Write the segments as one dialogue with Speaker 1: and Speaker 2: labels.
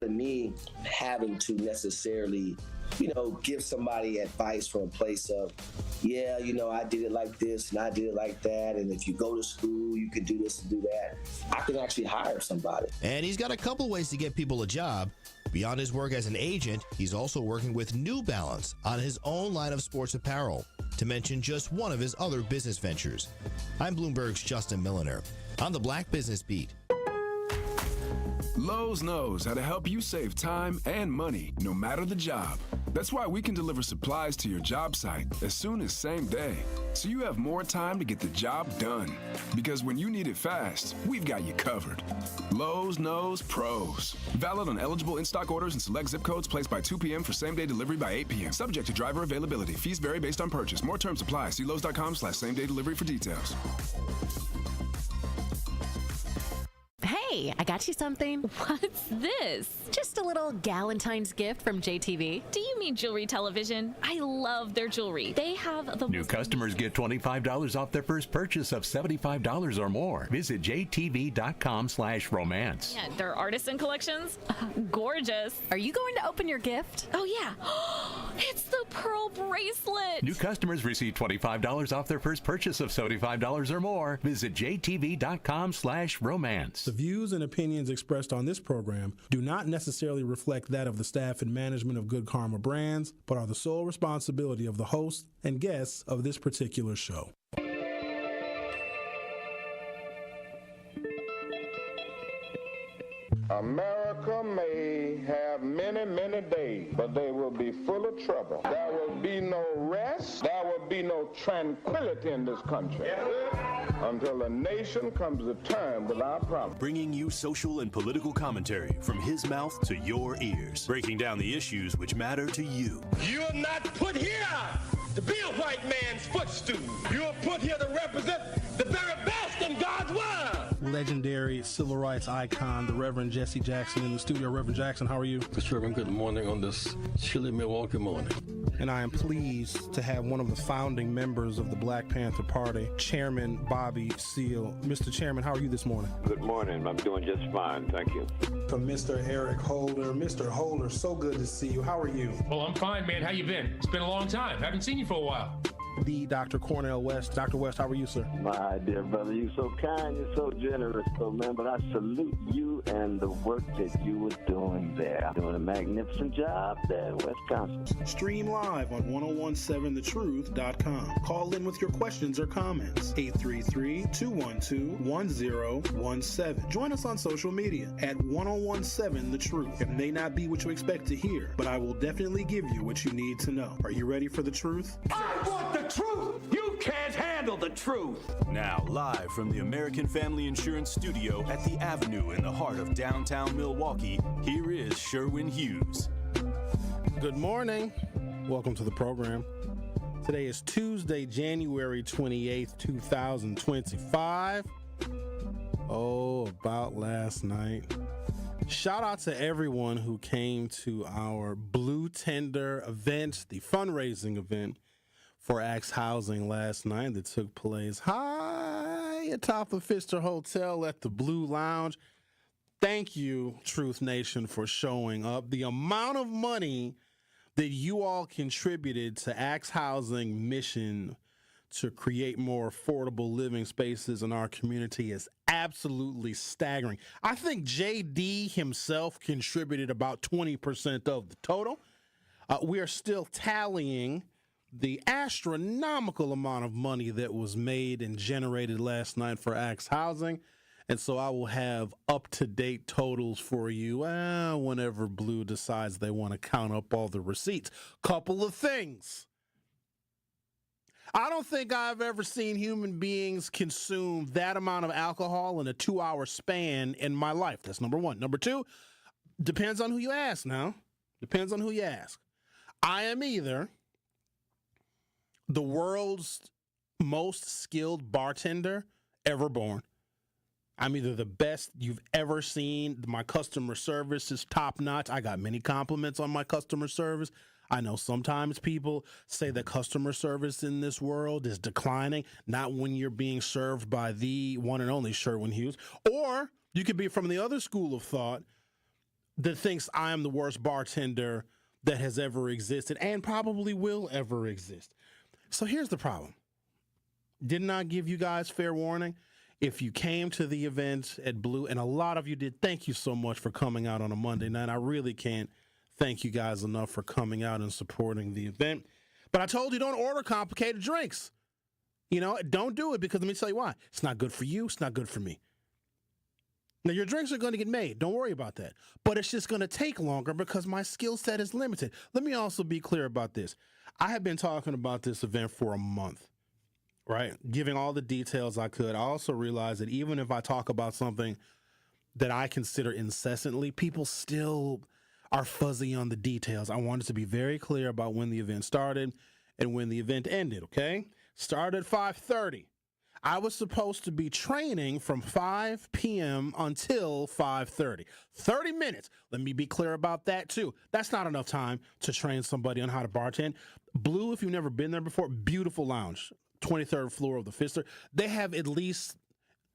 Speaker 1: than me having to necessarily, give somebody advice from a place of, yeah, I did it like this and I did it like that. And if you go to school, you can do this and do that. I can actually hire somebody.
Speaker 2: And he's got a couple ways to get people a job. Beyond his work as an agent, he's also working with New Balance on his own line of sports apparel, to mention just one of his other business ventures. I'm Bloomberg's Justin Milliner on the Black Business Beat.
Speaker 3: Lowe's knows how to help you save time and money, no matter the job. That's why we can deliver supplies to your job site as soon as same day, so you have more time to get the job done. Because when you need it fast, we've got you covered. Lowe's knows pros. Valid on eligible in-stock orders and select zip codes placed by 2 p.m. for same-day delivery by 8 p.m. Subject to driver availability. Fees vary based on purchase. More terms apply. See Lowe's.com/same-day delivery for details.
Speaker 4: Hey, I got you something.
Speaker 5: What's this?
Speaker 4: Just a little Galentine's gift from JTV.
Speaker 5: Do you mean jewelry television? I love their jewelry. They have the
Speaker 6: New customers get $25 off their first purchase of $75 or more. Visit jtv.com/romance.
Speaker 5: Yeah, their artisan collections, gorgeous.
Speaker 4: Are you going to open your gift?
Speaker 5: Oh, yeah. It's the pearl bracelet.
Speaker 6: New customers receive $25 off their first purchase of $75 or more. Visit jtv.com/romance.
Speaker 7: The views and opinions expressed on this program do not necessarily reflect that of the staff and management of Good Karma Brands, but are the sole responsibility of the host and guests of this particular show.
Speaker 8: America may have many, many days, but they will be full of trouble. There will be no rest. There will be no tranquility in this country until the nation comes to terms with our problems.
Speaker 9: Bringing you social and political commentary from his mouth to your ears, breaking down the issues which matter to you.
Speaker 10: You are not put here to be a white man's footstool. You are put here to represent the very best in God's word.
Speaker 7: Legendary civil rights icon, the Reverend Jesse Jackson in the studio. Reverend Jackson, how are you?
Speaker 11: Mr. Sherwin, good morning on this chilly Milwaukee morning.
Speaker 7: And I am pleased to have one of the founding members of the Black Panther Party, Chairman Bobby Seale. Mr. Chairman, how are you this morning?
Speaker 12: Good morning. I'm doing just fine. Thank you.
Speaker 7: From Mr. Eric Holder. Mr. Holder, so good to see you. How are you?
Speaker 13: Well, I'm fine, man. How you been? It's been a long time. Haven't seen you for a while.
Speaker 7: The Dr. Cornell West. Dr. West, how are you, sir?
Speaker 12: My dear brother, you're so kind, you're so generous, man. But I salute you and the work that you were doing there. Doing a magnificent job there in Wisconsin.
Speaker 7: Stream live on 1017thetruth.com. Call in with your questions or comments. 833-212-1017. Join us on social media at 1017 The Truth. It may not be what you expect to hear, but I will definitely give you what you need to know. Are you ready for the truth?
Speaker 10: I want the truth. You can't handle the truth.
Speaker 9: Now, live from the American Family Insurance Studio at the Avenue in the heart of downtown Milwaukee, here is Sherwin Hughes.
Speaker 7: Good morning. Welcome to the program. Today is Tuesday, January 28th, 2025. Oh, about last night. Shout out to everyone who came to our Blue Tender event, the fundraising event for Axe Housing last night that took place high atop the Pfister Hotel at the Blue Lounge. Thank you, Truth Nation, for showing up. The amount of money that you all contributed to Axe Housing mission to create more affordable living spaces in our community is absolutely staggering. I think JD himself contributed about 20% of the total. We are still tallying the astronomical amount of money that was made and generated last night for Axe Housing. And so I will have up-to-date totals for you whenever Blue decides they want to count up all the receipts. Couple of things. I don't think I've ever seen human beings consume that amount of alcohol in a 2-hour span in my life. That's number one. Number two, depends on who you ask now. Depends on who you ask. I am either the world's most skilled bartender ever born. I'm either the best you've ever seen. My customer service is top notch. I got many compliments on my customer service. I know sometimes people say that customer service in this world is declining, not when you're being served by the one and only Sherwin Hughes. Or you could be from the other school of thought that thinks I am the worst bartender that has ever existed and probably will ever exist. So here's the problem. Didn't I give you guys fair warning? If you came to the event at Blue, and a lot of you did, thank you so much for coming out on a Monday night. I really can't thank you guys enough for coming out and supporting the event. But I told you, don't order complicated drinks. You know, don't do it, because let me tell you why. It's not good for you. It's not good for me. Now, your drinks are going to get made. Don't worry about that. But it's just going to take longer because my skill set is limited. Let me also be clear about this. I have been talking about this event for a month, right? Giving all the details I could. I also realized that even if I talk about something that I consider incessantly, people still are fuzzy on the details. I wanted to be very clear about when the event started and when the event ended, okay? Started at 5:30. I was supposed to be training from 5 p.m. until 5:30. 30 minutes. Let me be clear about that, too. That's not enough time to train somebody on how to bartend. Blue, if you've never been there before, beautiful lounge, 23rd floor of the Pfister. They have at least,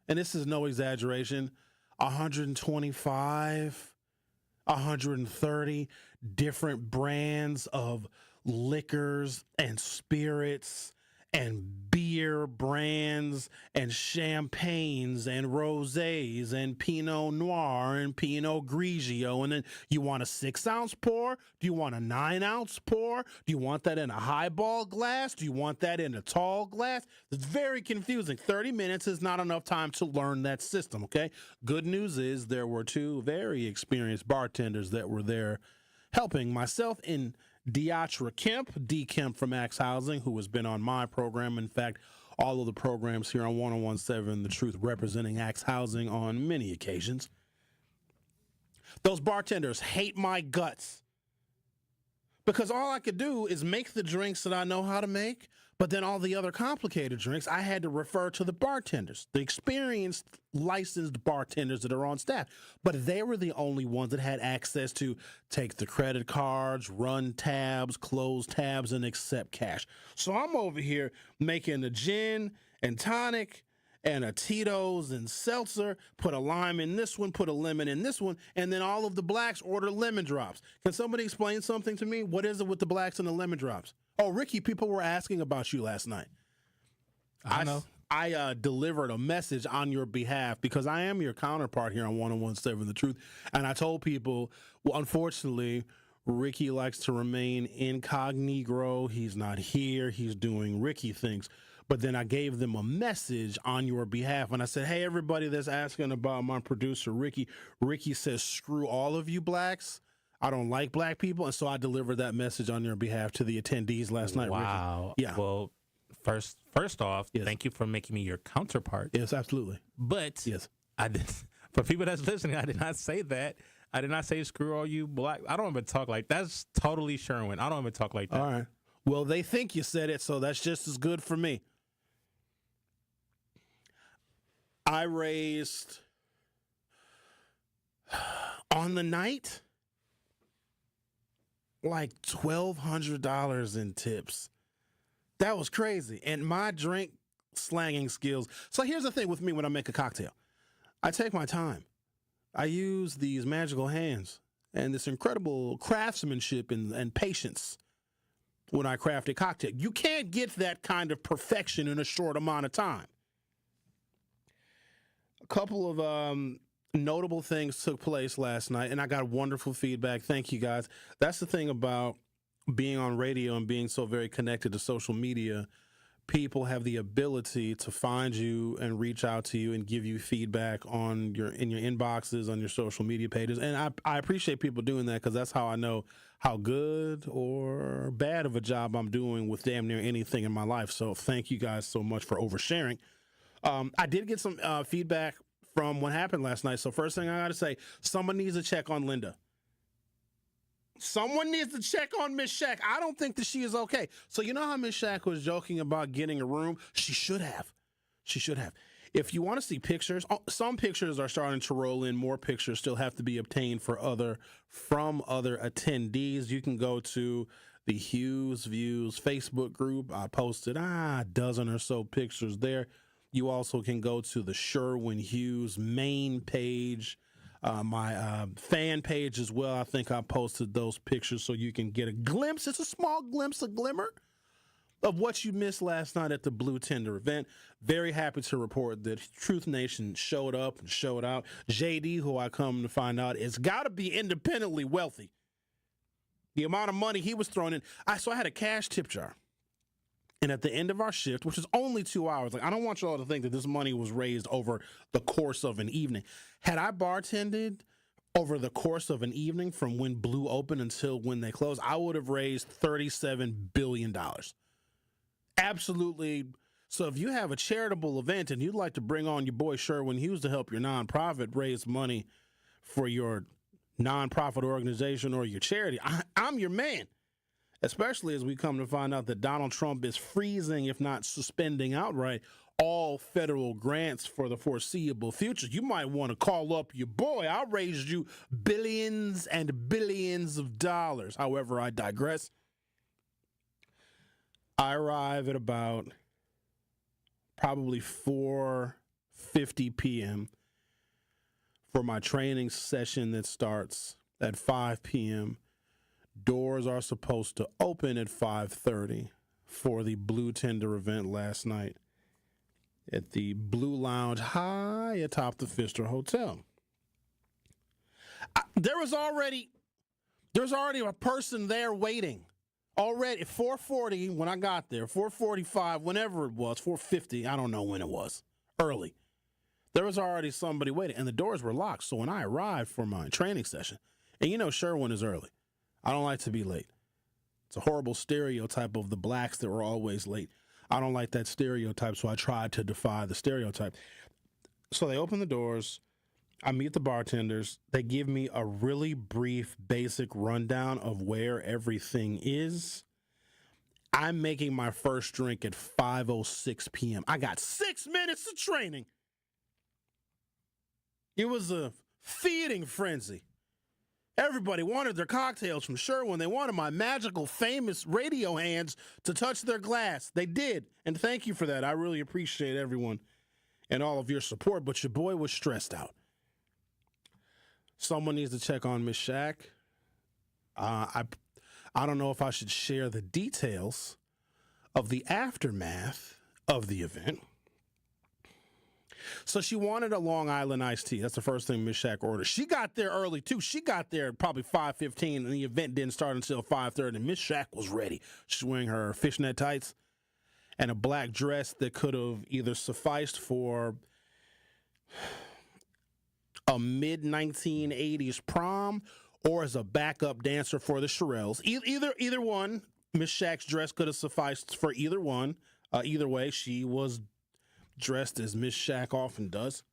Speaker 7: and this is no exaggeration, 125, 130 different brands of liquors and spirits and beer brands and champagnes and rosés and Pinot Noir and Pinot Grigio. And then you want a 6-ounce pour? Do you want a 9-ounce pour? Do you want that in a highball glass? Do you want that in a tall glass? It's very confusing. 30 minutes is not enough time to learn that system, okay? Good news is there were 2 very experienced bartenders that were there helping myself in Deatra Kemp, D. Kemp from Axe Housing, who has been on my program. In fact, all of the programs here on 101.7 The Truth, representing Axe Housing on many occasions. Those bartenders hate my guts because all I could do is make the drinks that I know how to make, but then all the other complicated drinks, I had to refer to the bartenders, the experienced, licensed bartenders that are on staff. But they were the only ones that had access to take the credit cards, run tabs, close tabs, and accept cash. So I'm over here making a gin and tonic and a Tito's and seltzer, put a lime in this one, put a lemon in this one, and then all of the blacks order lemon drops. Can somebody explain something to me? What is it with the blacks and the lemon drops? Oh, Ricky, people were asking about you last night.
Speaker 14: I know.
Speaker 7: I delivered a message on your behalf because I am your counterpart here on 101.7 The Truth. And I told people, well, unfortunately, Ricky likes to remain incognito. He's not here. He's doing Ricky things. But then I gave them a message on your behalf. And I said, hey, everybody that's asking about my producer, Ricky. Ricky says, screw all of you blacks. I don't like black people. And so I delivered that message on your behalf to the attendees last night.
Speaker 14: Wow.
Speaker 7: Ricky. Yeah.
Speaker 14: Well, first off, yes. Thank you for making me your counterpart.
Speaker 7: Yes, absolutely.
Speaker 14: But
Speaker 7: yes,
Speaker 14: I did. For people that's listening, I did not say that. I did not say screw all you black. I don't even talk like that. That's totally Sherwin. I don't even talk like that.
Speaker 7: All right. Well, they think you said it, so that's just as good for me. I raised on the night like $1,200 in tips. That was crazy. And my drink slanging skills. So here's the thing with me when I make a cocktail. I take my time. I use these magical hands and this incredible craftsmanship and patience when I craft a cocktail. You can't get that kind of perfection in a short amount of time. A couple of notable things took place last night, and I got wonderful feedback. Thank you, guys. That's the thing about being on radio and being so very connected to social media. People have the ability to find you and reach out to you and give you feedback in your inboxes, on your social media pages. And I appreciate people doing that because that's how I know how good or bad of a job I'm doing with damn near anything in my life. So thank you guys so much for oversharing. I did get some feedback from what happened last night. So first thing I got to say, someone needs to check on Linda. Someone needs to check on Miss Shack. I don't think that she is okay. So you know how Miss Shack was joking about getting a room? She should have. She should have. If you want to see pictures, some pictures are starting to roll in. More pictures still have to be obtained from other attendees. You can go to the Hughes Views Facebook group. I posted a dozen or so pictures there. You also can go to the Sherwin Hughes main page. my fan page as well. I think I posted those pictures so you can get a glimpse. It's a small glimpse, a glimmer of what you missed last night at the Blue Tender event. Very happy to report that Truth Nation showed up and showed out. JD, who I come to find out, has got to be independently wealthy. The amount of money he was throwing in. So I had a cash tip jar. And at the end of our shift, which is only 2 hours, like I don't want you all to think that this money was raised over the course of an evening. Had I bartended over the course of an evening from when Blue opened until when they closed, I would have raised $37 billion. Absolutely. So if you have a charitable event and you'd like to bring on your boy Sherwin Hughes to help your nonprofit raise money for your nonprofit organization or your charity, I'm your man. Especially as we come to find out that Donald Trump is freezing, if not suspending outright, all federal grants for the foreseeable future. You might want to call up your boy. I'll raise you billions and billions of dollars. However, I digress. I arrive at about probably 4:50 p.m. for my training session that starts at 5 p.m. Doors are supposed to open at 5:30 for the Blue Tender event last night at the Blue Lounge high atop the Pfister Hotel. There's already a person there waiting. Already at 4:40 when I got there, 4:45, whenever it was, 4:50, I don't know when it was, early. There was already somebody waiting, and the doors were locked. So when I arrived for my training session, and you know Sherwin is early. I don't like to be late. It's a horrible stereotype of the blacks that were always late. I don't like that stereotype, so I tried to defy the stereotype. So they open the doors. I meet the bartenders. They give me a really brief, basic rundown of where everything is. I'm making my first drink at 5:06 p.m. I got 6 minutes of training. It was a feeding frenzy. Everybody wanted their cocktails from Sherwin. They wanted my magical, famous radio hands to touch their glass. They did, and thank you for that. I really appreciate everyone and all of your support, but your boy was stressed out. Someone needs to check on Miss Shack. I don't know if I should share the details of the aftermath of the event. So she wanted a Long Island iced tea. That's the first thing Miss Shack ordered. She got there early, too. She got there probably 5:15, and the event didn't start until 5:30, and Miss Shack was ready. She's wearing her fishnet tights and a black dress that could have either sufficed for a mid-1980s prom or as a backup dancer for the Shirelles. Either one, Miss Shack's dress could have sufficed for either one. Either way, she was dressed as Miss Shack often does.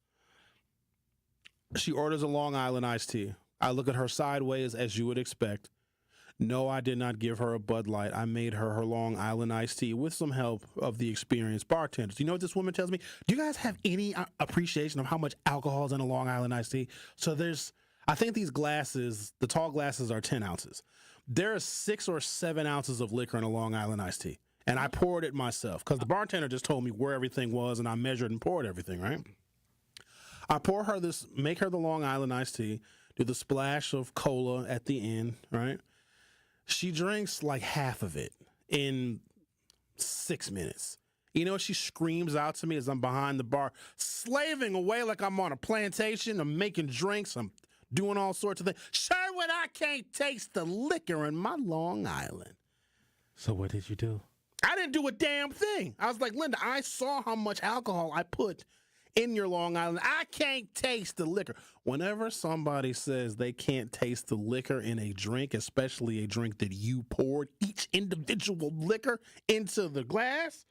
Speaker 7: She orders a Long Island iced tea. I look at her sideways, as you would expect. No, I did not give her a Bud Light. I made her Long Island iced tea with some help of the experienced bartenders. You know what this woman tells me? Do you guys have any appreciation of how much alcohol is in a Long Island iced tea? So I think these glasses, the tall glasses are 10 ounces. There are 6 or 7 ounces of liquor in a Long Island iced tea. And I poured it myself because the bartender just told me where everything was, and I measured and poured everything, right? I pour her this, make her the Long Island iced tea, do the splash of cola at the end, right? She drinks like half of it in 6 minutes. You know, she screams out to me as I'm behind the bar, slaving away like I'm on a plantation. I'm making drinks. I'm doing all sorts of things. Sherwin, I can't taste the liquor in my Long Island. So what did you do? I didn't do a damn thing. I was like, Linda, I saw how much alcohol I put in your Long Island. I can't taste the liquor. Whenever somebody says they can't taste the liquor in a drink, especially a drink that you poured each individual liquor into the glass,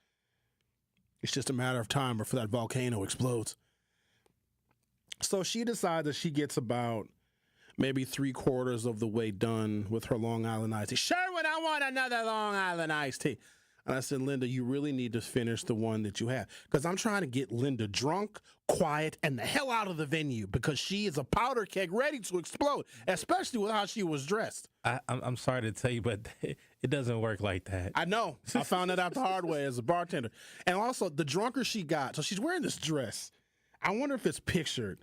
Speaker 7: it's just a matter of time before that volcano explodes. So she decides that she gets about maybe 3/4 of the way done with her Long Island iced tea. Sherwin, I want another Long Island iced tea. And I said, Linda, you really need to finish the one that you have. Because I'm trying to get Linda drunk, quiet, and the hell out of the venue because she is a powder keg ready to explode, especially with how she was dressed.
Speaker 14: I'm sorry to tell you, but it doesn't work like that.
Speaker 7: I know. I found that out the hard way as a bartender. And also, the drunker she got, so she's wearing this dress. I wonder if it's pictured.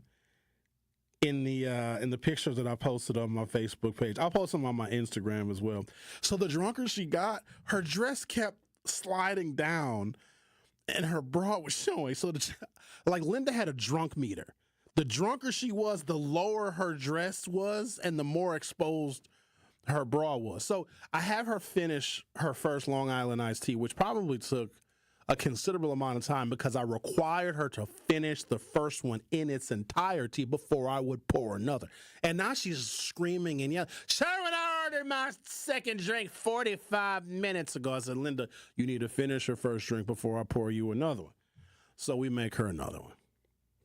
Speaker 7: in the pictures that I posted on my Facebook page. I'll post them on my Instagram as well. So the drunker she got, her dress kept sliding down and her bra was showing. So like Linda had a drunk meter. The drunker she was, the lower her dress was and the more exposed her bra was. So I have her finish her first Long Island iced tea, which probably took a considerable amount of time because I required her to finish the first one in its entirety before I would pour another. And now she's screaming and yelling, Sherwin, I ordered my second drink 45 minutes ago. I said, Linda, you need to finish your first drink before I pour you another one. So we make her another one.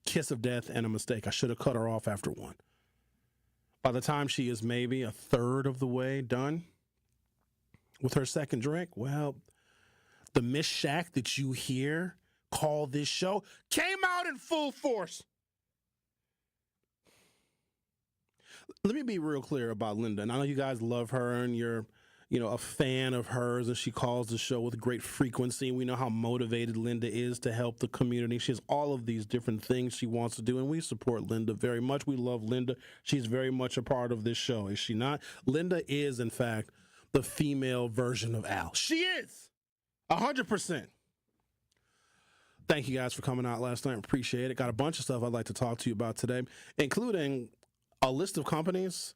Speaker 7: Kiss of death and a mistake. I should have cut her off after one. By the time she is maybe a third of the way done with her second drink, well, the Miss Shack that you hear call this show came out in full force. Let me be real clear about Linda. And I know you guys love her and you're, a fan of hers, and she calls the show with great frequency. We know how motivated Linda is to help the community. She has all of these different things she wants to do, and we support Linda very much. We love Linda. She's very much a part of this show, is she not? Linda is, in fact, the female version of Al. She is. 100%. Thank you guys for coming out last night. Appreciate it. Got a bunch of stuff I'd like to talk to you about today, including a list of companies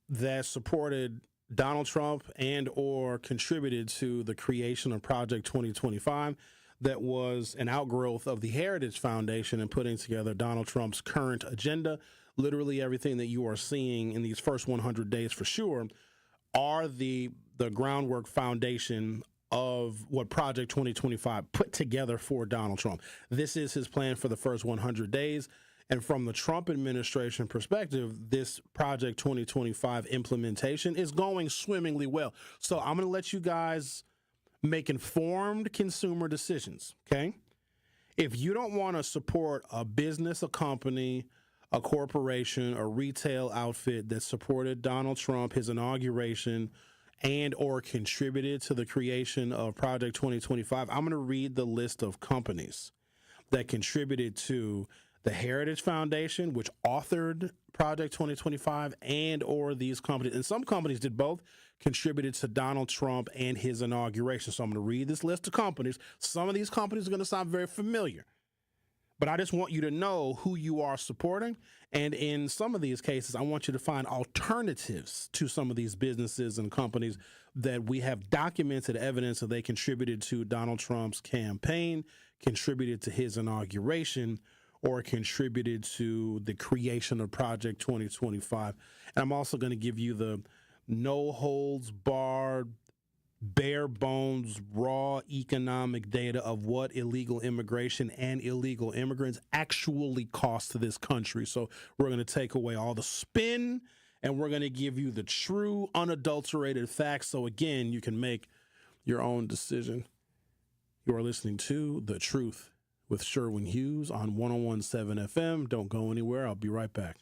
Speaker 7: that supported Donald Trump and or contributed to the creation of Project 2025 that was an outgrowth of the Heritage Foundation and putting together Donald Trump's current agenda. Literally everything that you are seeing in these first 100 days for sure are the groundwork foundation of what Project 2025 put together for Donald Trump. This is his plan for the first 100 days. And from the Trump administration perspective, this Project 2025 implementation is going swimmingly well. So I'm going to let you guys make informed consumer decisions, okay? If you don't want to support a business, a company, a corporation, a retail outfit that supported Donald Trump, his inauguration, and or contributed to the creation of Project 2025, I'm going to read the list of companies that contributed to the Heritage Foundation, which authored Project 2025, and or these companies, and some companies did both, contributed to Donald Trump and his inauguration. So I'm going to read this list of companies. Some of these companies are going to sound very familiar, but I just want you to know who you are supporting. And in some of these cases, I want you to find alternatives to some of these businesses and companies that we have documented evidence that they contributed to Donald Trump's campaign, contributed to his inauguration, or contributed to the creation of Project 2025. And I'm also going to give you the no-holds-barred, bare-bones, raw economic data of what illegal immigration and illegal immigrants actually cost to this country. So we're going to take away all the spin, and we're going to give you the true, unadulterated facts. So, again, you can make your own decision. You are listening to The Truth with Sherwin Hughes on 101.7 FM. Don't go anywhere. I'll be right back.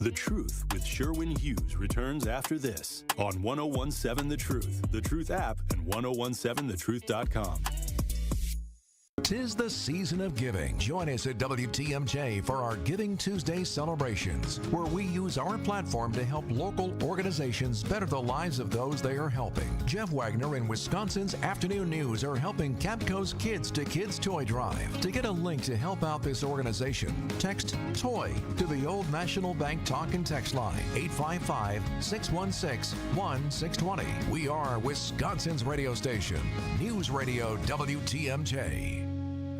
Speaker 9: The Truth with Sherwin Hughes returns after this on 101.7 The Truth app, and 1017thetruth.com.
Speaker 15: 'Tis the season of giving. Join us at WTMJ for our Giving Tuesday celebrations, where we use our platform to help local organizations better the lives of those they are helping. Jeff Wagner and Wisconsin's Afternoon News are helping Capco's Kids to Kids Toy Drive. To get a link to help out this organization, text TOY to the Old National Bank talk and text line, 855-616-1620. We are Wisconsin's radio station, News Radio WTMJ.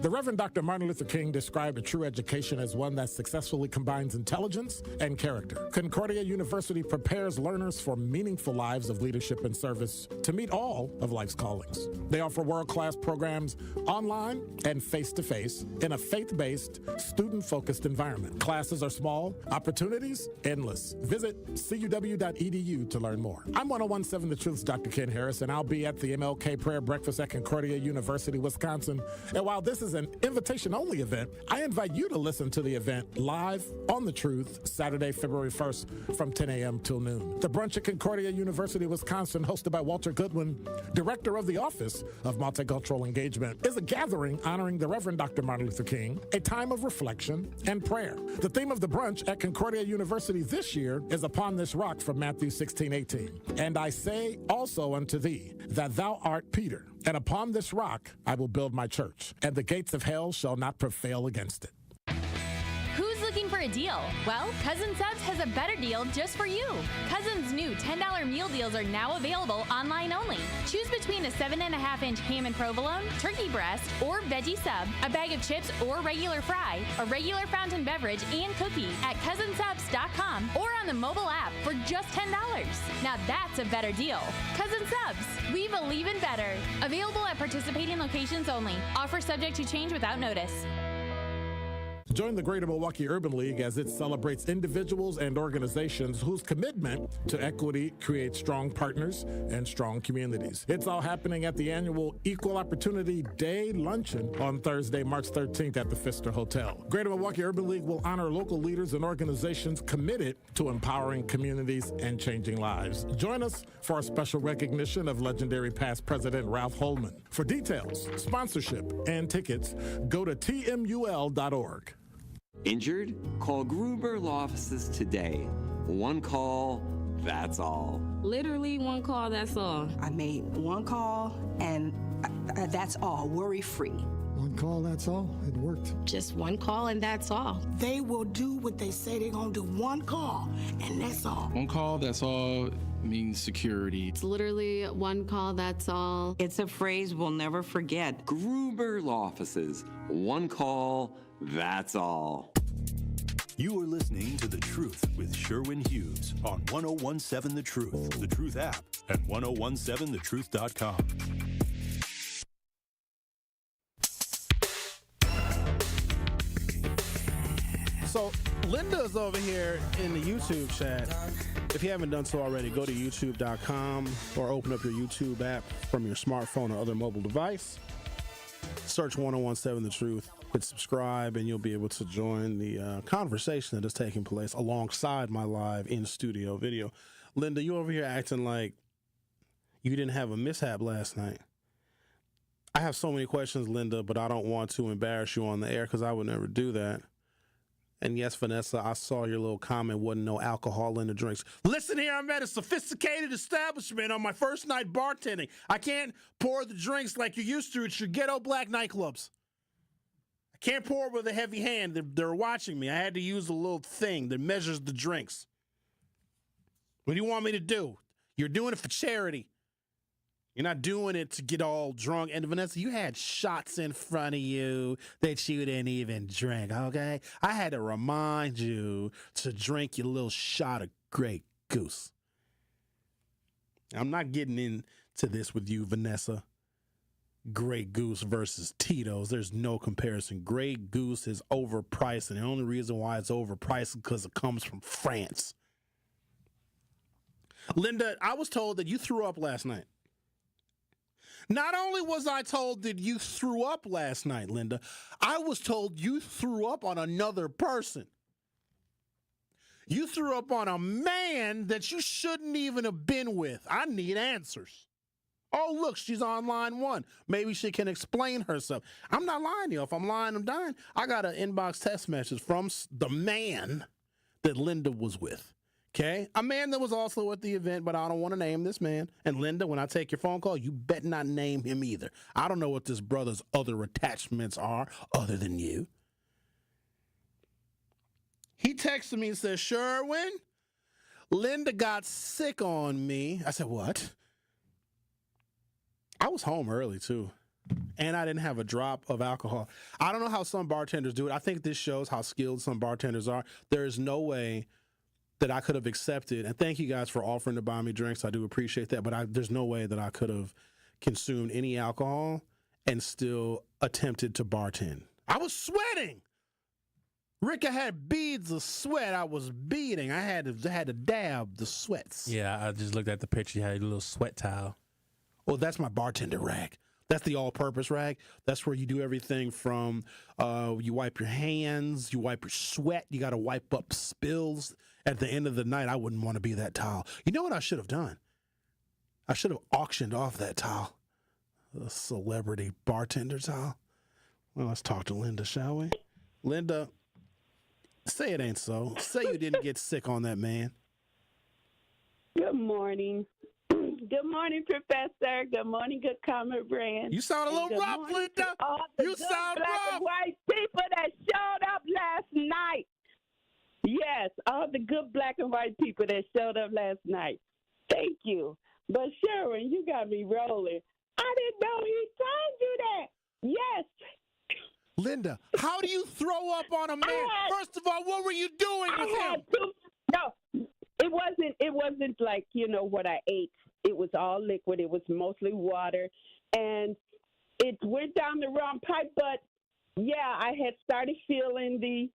Speaker 16: The Reverend Dr. Martin Luther King described a true education as one that successfully combines intelligence and character. Concordia University prepares learners for meaningful lives of leadership and service to meet all of life's callings. They offer world-class programs online and face-to-face in a faith-based, student-focused environment. Classes are small, opportunities endless. Visit cuw.edu to learn more. I'm 101.7 The Truth's Dr. Ken Harris, and I'll be at the MLK Prayer Breakfast at Concordia University, Wisconsin. And while this is is an invitation-only event, I invite you to listen to the event live on The Truth, Saturday, February 1st from 10 a.m. till noon. The brunch at Concordia University, Wisconsin, hosted by Walter Goodwin, director of the Office of Multicultural Engagement, is a gathering honoring the Reverend Dr. Martin Luther King, a time of reflection and prayer. The theme of the brunch at Concordia University this year is Upon This Rock from Matthew 16:18. And I say also unto thee that thou art Peter, and upon this rock I will build my church, and the gates of hell shall not prevail against it.
Speaker 5: Who's looking for a deal? Well, Cousin Subs has a better deal just for you. Cousin's new $10 meal deals are now available online only. Choose between a 7.5-inch ham and provolone, turkey breast, or veggie sub, a bag of chips or regular fry, a regular fountain beverage, and cookie at cousinsubs.com or on the mobile app for just $10. Now that's a better deal. Cousin Subs, we believe in better. Available at participating locations only. Offer subject to change without notice.
Speaker 16: Join the Greater Milwaukee Urban League as it celebrates individuals and organizations whose commitment to equity creates strong partners and strong communities. It's all happening at the annual Equal Opportunity Day Luncheon on Thursday, March 13th at the Pfister Hotel. Greater Milwaukee Urban League will honor local leaders and organizations committed to empowering communities and changing lives. Join us for a special recognition of legendary past President Ralph Holman. For details, sponsorship, and tickets, go to tmul.org.
Speaker 17: Injured? Call Gruber Law Offices today. One call, that's all.
Speaker 18: Literally one call, that's all.
Speaker 19: I made one call and that's all, worry-free.
Speaker 20: One call, that's all. It worked.
Speaker 18: Just one call and that's all.
Speaker 19: They will do what they say they're gonna do. One call and that's all.
Speaker 21: One call, that's all means security.
Speaker 22: It's literally one call, that's all.
Speaker 23: It's a phrase we'll never forget.
Speaker 17: Gruber Law Offices. One call, that's all.
Speaker 9: You are listening to The Truth with Sherwin Hughes on 1017 The Truth, The Truth app, and 1017thetruth.com.
Speaker 7: So Linda's over here in the YouTube chat. If you haven't done so already, go to youtube.com or open up your YouTube app from your smartphone or other mobile device. Search 1017 The Truth, hit subscribe, and you'll be able to join the conversation that is taking place alongside my live in-studio video. Linda, you over here acting like you didn't have a mishap last night. I have so many questions, Linda, but I don't want to embarrass you on the air because I would never do that. And yes, Vanessa, I saw your little comment, wasn't no alcohol in the drinks. Listen here, I'm at a sophisticated establishment on my first night bartending. I can't pour the drinks like you used to at your ghetto black nightclubs. I can't pour with a heavy hand. They're watching me. I had to use a little thing that measures the drinks. What do you want me to do? You're doing it for charity. You're not doing it to get all drunk. And Vanessa, you had shots in front of you that you didn't even drink, okay? I had to remind you to drink your little shot of Grey Goose. I'm not getting into this with you, Vanessa. Grey Goose versus Tito's. There's no comparison. Grey Goose is overpriced, and the only reason why it's overpriced is because it comes from France. Linda, I was told that you threw up last night. Not only was I told that you threw up last night, Linda, I was told you threw up on another person. You threw up on a man that you shouldn't even have been with. I need answers. Oh, look, she's on line one. Maybe she can explain herself. I'm not lying to you. If I'm lying, I'm dying. I got an inbox text message from the man that Linda was with. Okay, a man that was also at the event, but I don't want to name this man. And Linda, when I take your phone call, you bet not name him either. I don't know what this brother's other attachments are other than you. He texted me and said, Sherwin, Linda got sick on me. I said, what? I was home early, too. And I didn't have a drop of alcohol. I don't know how some bartenders do it. I think this shows how skilled some bartenders are. There is no way that I could have accepted, and thank you guys for offering to buy me drinks. I do appreciate that, but there's no way that I could have consumed any alcohol and still attempted to bartend. I was sweating. Rick, I had beads of sweat. I was beading. I had to dab the sweats.
Speaker 14: Yeah, I just looked at the picture. You had a little sweat towel.
Speaker 7: Well, that's my bartender rag. That's the all-purpose rag. That's where you do everything from you wipe your hands, you wipe your sweat. You got to wipe up spills. At the end of the night, I wouldn't want to be that towel. You know what I should have done? I should have auctioned off that towel, a celebrity bartender towel. Well, let's talk to Linda, shall we? Linda, say it ain't so. Say you didn't get sick on that man.
Speaker 1: Good morning. Good morning, Professor. Good morning, Good Common Brand.
Speaker 7: You sound a little rough, Linda. You sound
Speaker 1: black
Speaker 7: rough.
Speaker 1: And white people that showed up last night. Yes, all the good black and white people that showed up last night. Thank you. But Sherwin, you got me rolling. I didn't know he told you that. Yes.
Speaker 7: Linda, how do you throw up on a man? First of all, what were you doing with him?
Speaker 1: No, it wasn't like, what I ate. It was all liquid. It was mostly water. And it went down the wrong pipe, but yeah, I had started feeling the,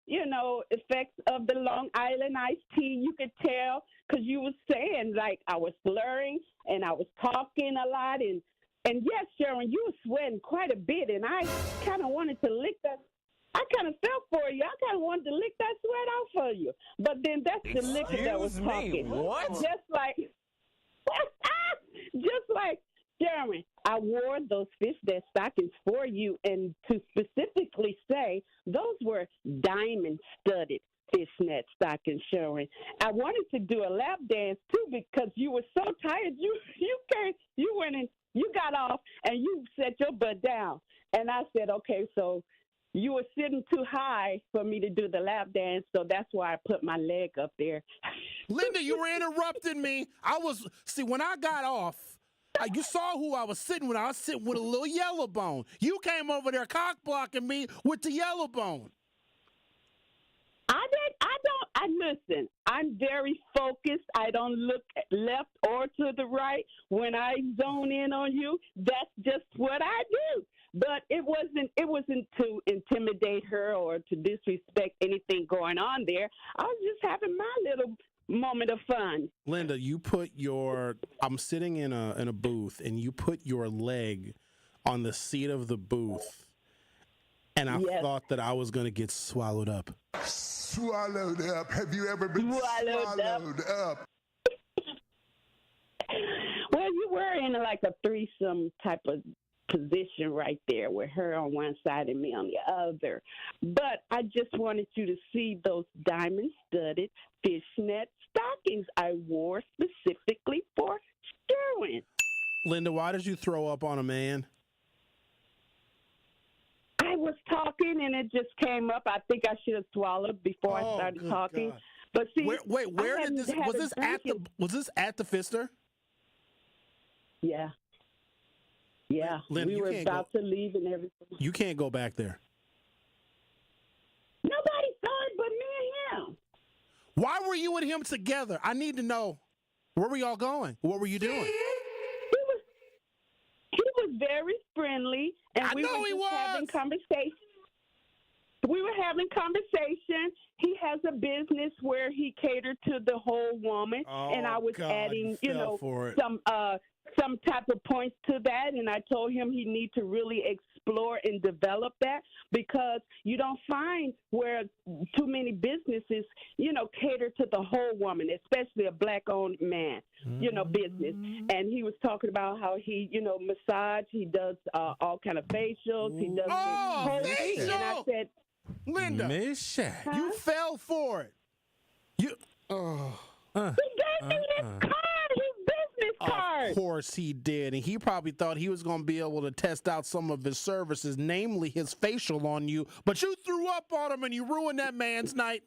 Speaker 1: effects of the Long Island iced tea. You could tell because you were saying, like, I was slurring and I was talking a lot. And yes, Sherwin, you were sweating quite a bit. And I kind of wanted to lick that. I kind of felt for you. I kind of wanted to lick that sweat off for you. But then that's the liquor that was talking.
Speaker 2: What?
Speaker 1: Just like Sherwin, I wore those fishnet stockings for you, and to specifically say those were diamond-studded fishnet stockings, Sherwin. I wanted to do a lap dance too because you were so tired. You went and you got off and you set your butt down, and I said, okay, so you were sitting too high for me to do the lap dance, so that's why I put my leg up there.
Speaker 7: Linda, you were interrupting me. When I got off, you saw who I was sitting with. I was sitting with a little yellow bone. You came over there cock blocking me with the yellow bone.
Speaker 1: Listen, I'm very focused. I don't look left or to the right. When I zone in on you, that's just what I do. But it wasn't to intimidate her or to disrespect anything going on there. I was just having my little moment of fun.
Speaker 7: Linda, I'm sitting in a booth, and you put your leg on the seat of the booth, and I thought that I was going to get swallowed up.
Speaker 2: Swallowed up. Have you ever been swallowed up?
Speaker 1: Well, you were in like a threesome type of position right there with her on one side and me on the other. But I just wanted you to see those diamond-studded fishnet stockings I wore specifically for Sherwin.
Speaker 7: Linda, why did you throw up on a man?
Speaker 1: I was talking and it just came up. I think I should have swallowed before I started talking.
Speaker 7: God.
Speaker 1: But see,
Speaker 7: where did this was this at the Fister?
Speaker 1: Yeah. Yeah.
Speaker 7: Linda,
Speaker 1: we were about to leave and everything.
Speaker 7: You can't go back there.
Speaker 1: Nobody saw it but me and him.
Speaker 7: Why were you and him together? I need to know. Where were y'all going? What were you doing?
Speaker 1: He was very friendly, and we were having conversation. We were having conversation. He has a business where he catered to the whole woman, and I was adding, some type of points to that, and I told him he need to really explore and develop that because you don't find where too many businesses, cater to the whole woman, especially a black-owned man, business. And he was talking about how he, massage, he does all kind of facials, he does whole thing. And I said,
Speaker 7: Linda, you fell for it.
Speaker 1: He gave me this card, his business card.
Speaker 7: Of course he did, and he probably thought he was going to be able to test out some of his services, namely his facial on you, but you threw up on him and you ruined that man's night.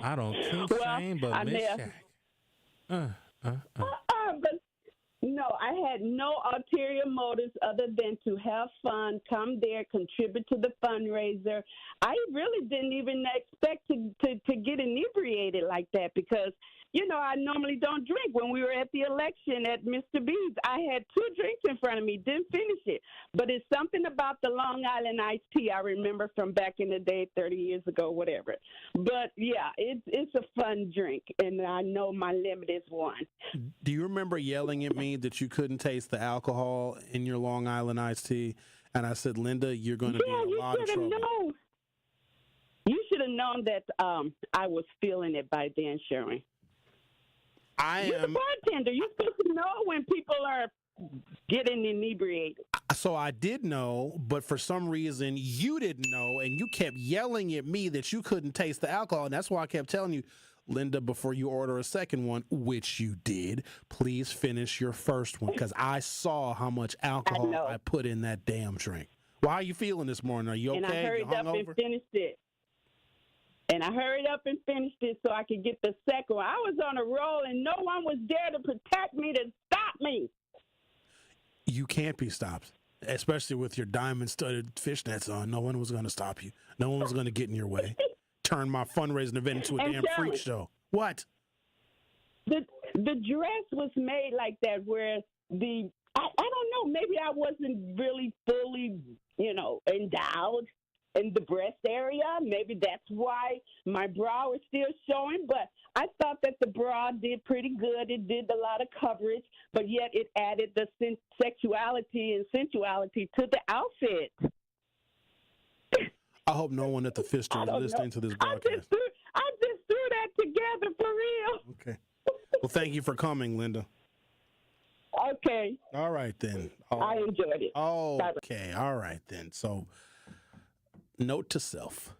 Speaker 14: I don't think shame, but Miss Shaq.
Speaker 1: But no, I had no ulterior motives other than to have fun, come there, contribute to the fundraiser. I really didn't even expect to get inebriated like that because I normally don't drink. When we were at the election at Mr. B's, I had 2 drinks in front of me, didn't finish it. But it's something about the Long Island iced tea I remember from back in the day, 30 years ago, whatever. But, yeah, it's a fun drink, and I know my limit is 1.
Speaker 7: Do you remember yelling at me that you couldn't taste the alcohol in your Long Island iced tea? And I said, Linda, you're going to be in a lot of trouble.
Speaker 1: Known. You should have known that I was feeling it by then, Sherwin. You're the bartender. You're supposed to know when people are getting inebriated.
Speaker 7: So I did know, but for some reason you didn't know, and you kept yelling at me that you couldn't taste the alcohol. And that's why I kept telling you, Linda, before you order a second one, which you did, please finish your first one, because I saw how much alcohol I put in that damn drink. Well, how are you feeling this morning? Are you okay?
Speaker 1: And I hurried up and finished it. So I could get the second one. I was on a roll, and no one was there to protect me, to stop me.
Speaker 7: You can't be stopped, especially with your diamond-studded fishnets on. No one was going to stop you. No one was going to get in your way. Turn my fundraising event into a damn freak show. What?
Speaker 1: The dress was made like that, where I don't know, maybe I wasn't really fully, endowed in the breast area. Maybe that's why my bra was still showing, but I thought that the bra did pretty good. It did a lot of coverage, but yet it added the sexuality and sensuality to the outfit.
Speaker 7: I hope no one at the Fister is listening to this broadcast.
Speaker 1: I just threw that together for real.
Speaker 7: Okay. Well, thank you for coming, Linda.
Speaker 1: Okay.
Speaker 7: All right, then.
Speaker 1: I enjoyed it.
Speaker 7: Okay. All right, then. So, note to self.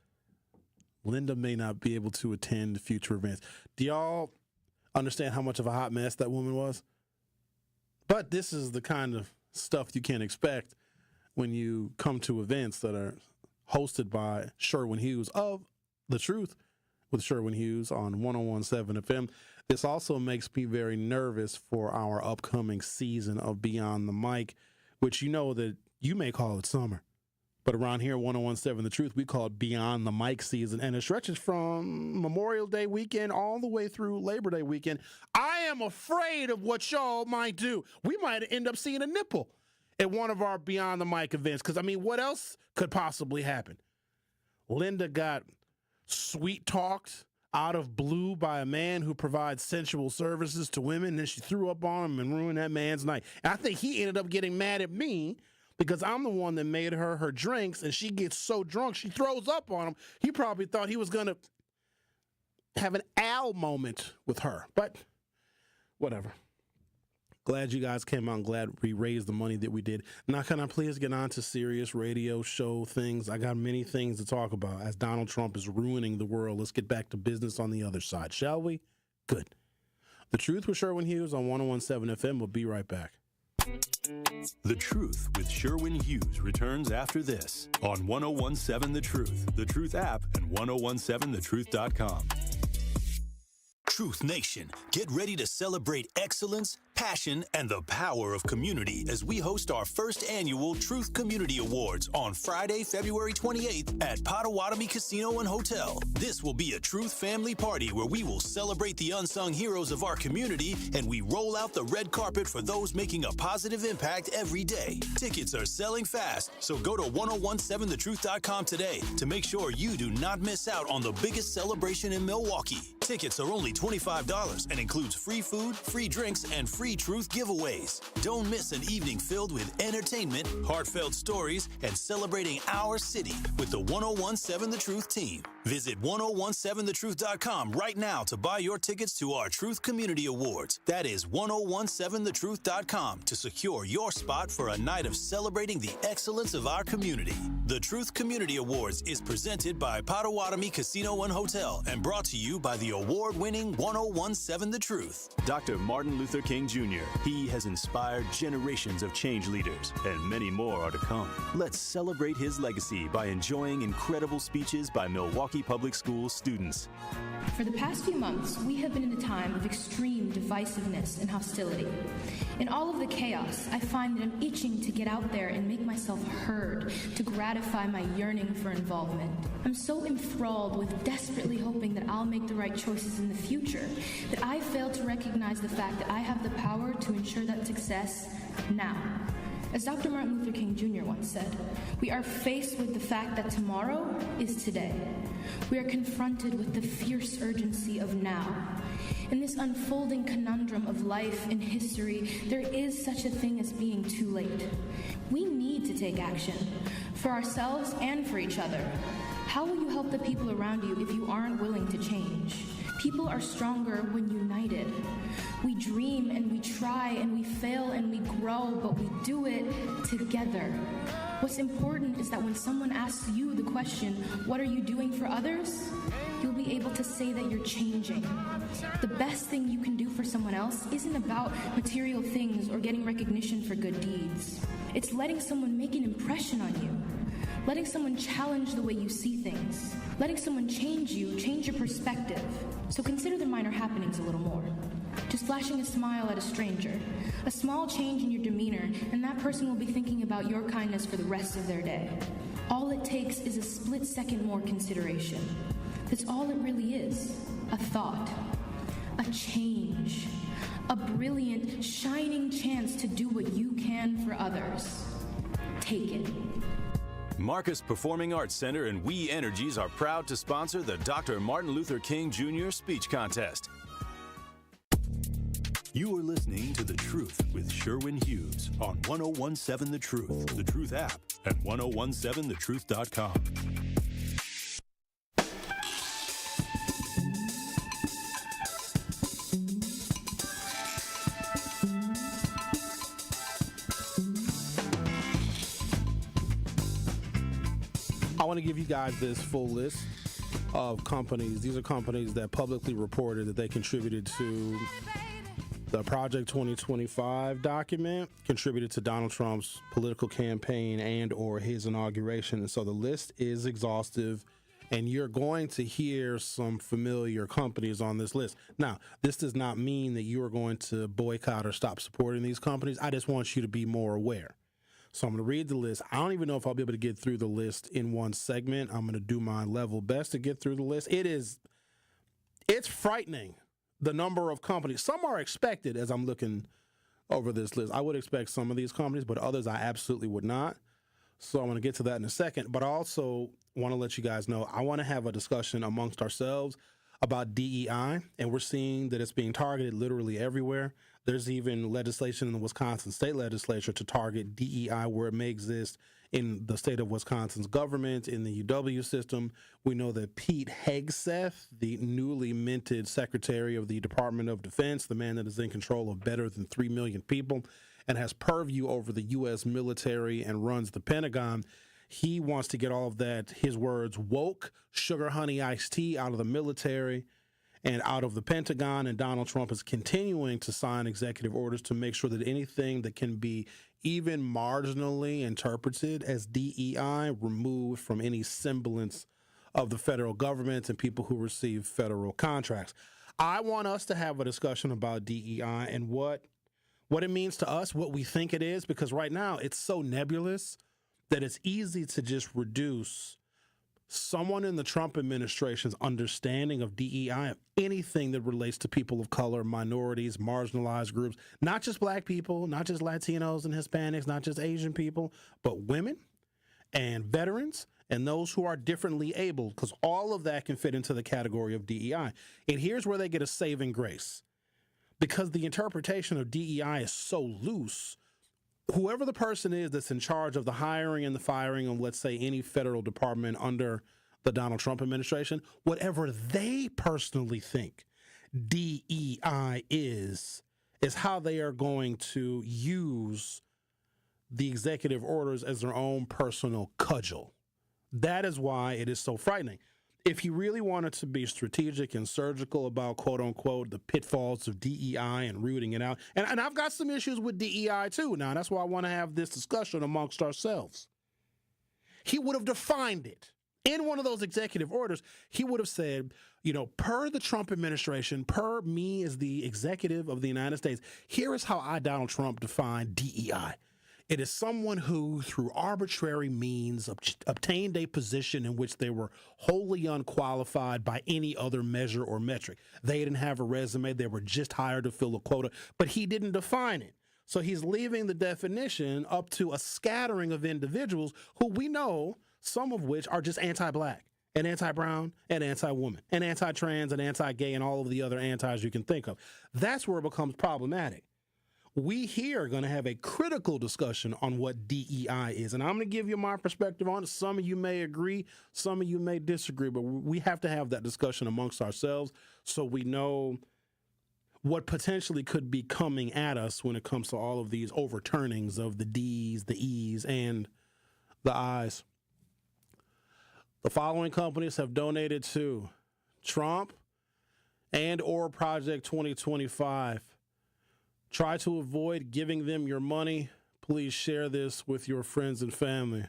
Speaker 7: Linda may not be able to attend future events. Do y'all understand how much of a hot mess that woman was? But this is the kind of stuff you can expect when you come to events that are hosted by Sherwin Hughes of The Truth with Sherwin Hughes on 101.7 FM. This also makes me very nervous for our upcoming season of Beyond the Mic, which you know that you may call it summer. But around here, 101.7 The Truth, we call it Beyond the Mic season. And it stretches from Memorial Day weekend all the way through Labor Day weekend. I am afraid of what y'all might do. We might end up seeing a nipple at one of our Beyond the Mic events. Because, what else could possibly happen? Linda got sweet-talked out of blue by a man who provides sensual services to women. And then she threw up on him and ruined that man's night. And I think he ended up getting mad at me because I'm the one that made her drinks, and she gets so drunk she throws up on him. He probably thought he was going to have an Al moment with her. But whatever. Glad you guys came out. Glad we raised the money that we did. Now, can I please get on to serious radio show things? I got many things to talk about as Donald Trump is ruining the world. Let's get back to business on the other side, shall we? Good. The Truth with Sherwin Hughes on 101.7 FM. We'll be right back.
Speaker 9: The Truth with Sherwin Hughes returns after this on 101.7 The Truth app, and 1017thetruth.com. Truth Nation, get ready to celebrate excellence, passion, and the power of community as we host our first annual Truth Community Awards on Friday, February 28th at Potawatomi Casino and Hotel. This will be a Truth family party where we will celebrate the unsung heroes of our community, and we roll out the red carpet for those making a positive impact every day. Tickets are selling fast, so go to 1017thetruth.com today to make sure you do not miss out on the biggest celebration in Milwaukee. Tickets are only $25 and includes free food, free drinks, and free Truth giveaways. Don't miss an evening filled with entertainment, heartfelt stories, and celebrating our city with the 1017 The Truth team. Visit 1017thetruth.com right now to buy your tickets to our Truth Community Awards. That is 1017thetruth.com to secure your spot for a night of celebrating the excellence of our community. The Truth Community Awards is presented by Potawatomi Casino and Hotel and brought to you by the award-winning 1017 The Truth. Dr. Martin Luther King Jr. He has inspired generations of change leaders, and many more are to come. Let's celebrate his legacy by enjoying incredible speeches by Milwaukee Milwaukee Public Schools students.
Speaker 3: For the past few months, we have been in a time of extreme divisiveness and hostility. In all of the chaos, I find that I'm itching to get out there and make myself heard, to gratify my yearning for involvement. I'm so enthralled with desperately hoping that I'll make the right choices in the future that I fail to recognize the fact that I have the power to ensure that success now. As Dr. Martin Luther King Jr. once said, we are faced with the fact that tomorrow is today. We are confronted with the fierce urgency of now. In this unfolding conundrum of life and history, there is such a thing as being too late. We need to take action, for ourselves and for each other. How will you help the people around you if you aren't willing to change? People are stronger when united. We dream and we try and we fail and we grow, but we do it together. What's important is that when someone asks you the question, what are you doing for others? You'll be able to say that you're changing. The best thing you can do for someone else isn't about material things or getting recognition for good deeds. It's letting someone make an impression on you. Letting someone challenge the way you see things. Letting someone change you, change your perspective. So consider the minor happenings a little more. Just flashing a smile at a stranger. A small change in your demeanor, and that person will be thinking about your kindness for the rest of their day. All it takes is a split second more consideration. That's all it really is. A thought. A change. A brilliant, shining chance to do what you can for others. Take it.
Speaker 9: Marcus Performing Arts Center and We Energies are proud to sponsor the Dr. Martin Luther King Jr. Speech Contest. You are listening to The Truth with Sherwin Hughes on 1017 The Truth app, and 1017thetruth.com.
Speaker 7: I want to give you guys this full list of companies. These are companies that publicly reported that they contributed to the Project 2025 document, contributed to Donald Trump's political campaign and or his inauguration. And so the list is exhaustive, and you're going to hear some familiar companies on this list. Now, this does not mean that you are going to boycott or stop supporting these companies. I just want you to be more aware. So I'm going to read the list. I don't even know if I'll be able to get through the list in one segment. I'm going to do my level best to get through the list. It's frightening, the number of companies. Some are expected as I'm looking over this list. I would expect some of these companies, but others I absolutely would not. So I'm going to get to that in a second. But I also want to let you guys know I want to have a discussion amongst ourselves about DEI, and we're seeing that it's being targeted literally everywhere. There's even legislation in the Wisconsin state legislature to target DEI where it may exist in the state of Wisconsin's government, in the UW system. We know that Pete Hegseth, the newly minted Secretary of the Department of Defense, the man that is in control of better than 3 million people and has purview over the U.S. military and runs the Pentagon, he wants to get all of that, his words, woke, sugar honey iced tea out of the military and out of the Pentagon, and Donald Trump is continuing to sign executive orders to make sure that anything that can be even marginally interpreted as DEI removed from any semblance of the federal government and people who receive federal contracts. I want us to have a discussion about DEI and what it means to us, what we think it is, because right now it's so nebulous that it's easy to just reduce someone in the Trump administration's understanding of DEI, of anything that relates to people of color, minorities, marginalized groups, not just black people, not just Latinos and Hispanics, not just Asian people, but women and veterans and those who are differently abled, because all of that can fit into the category of DEI. And here's where they get a saving grace. Because the interpretation of DEI is so loose, whoever the person is that's in charge of the hiring and the firing of, let's say, any federal department under the Donald Trump administration, whatever they personally think DEI is how they are going to use the executive orders as their own personal cudgel. That is why it is so frightening. If you really wanted to be strategic and surgical about, quote unquote, the pitfalls of DEI and rooting it out, and I've got some issues with DEI too. Now, that's why I want to have this discussion amongst ourselves. He would have defined it In one of those executive orders, he would have said, per the Trump administration, per me as the executive of the United States, here is how I, Donald Trump, define DEI. It is someone who, through arbitrary means, obtained a position in which they were wholly unqualified by any other measure or metric. They didn't have a resume. They were just hired to fill a quota, but he didn't define it. So he's leaving the definition up to a scattering of individuals who we know, some of which are just anti-black and anti-brown and anti-woman and anti-trans and anti-gay and all of the other antis you can think of. That's where it becomes problematic. We here are going to have a critical discussion on what DEI is, and I'm going to give you my perspective on it. Some of you may agree, some of you may disagree, but we have to have that discussion amongst ourselves so we know what potentially could be coming at us when it comes to all of these overturnings of the D's, the E's, and the I's. The following companies have donated to Trump and or Project 2025. Try to avoid giving them your money. Please share this with your friends and family.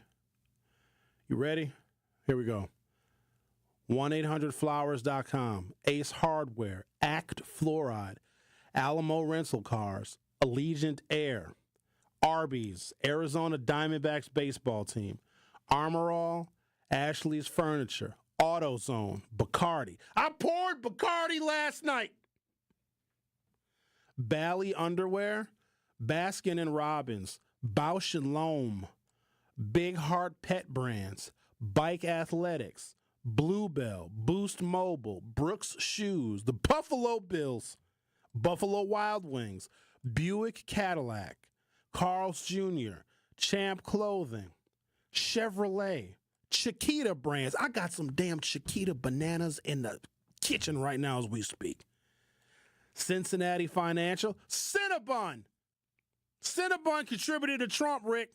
Speaker 7: You ready? Here we go. 1-800-Flowers.com, Ace Hardware, Act Fluoride, Alamo Rental Cars, Allegiant Air, Arby's, Arizona Diamondbacks baseball team, Armor All, Ashley's Furniture, AutoZone, Bacardi. I poured Bacardi last night. Bally Underwear, Baskin and Robbins, Bausch and Lomb, Big Heart Pet Brands, Bike Athletics, Bluebell, Boost Mobile, Brooks Shoes, the Buffalo Bills, Buffalo Wild Wings, Buick Cadillac, Carl's Jr., Champ Clothing, Chevrolet, Chiquita Brands. I got some damn Chiquita bananas in the kitchen right now as we speak. Cincinnati Financial, Cinnabon. Cinnabon contributed to Trump, Rick.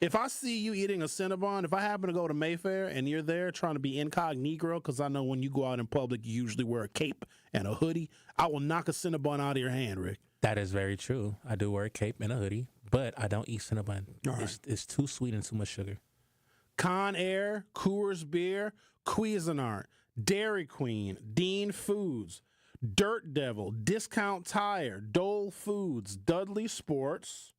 Speaker 7: If I see you eating a Cinnabon, if I happen to go to Mayfair and you're there trying to be incognito, because I know when you go out in public, you usually wear a cape and a hoodie, I will knock a Cinnabon out of your hand, Rick.
Speaker 14: That is very true. I do wear a cape and a hoodie, but I don't eat Cinnabon. Right. It's too sweet and too much sugar.
Speaker 7: Con Air, Coors Beer, Cuisinart, Dairy Queen, Dean Foods, Dirt Devil, Discount Tire, Dole Foods, Dudley Sports,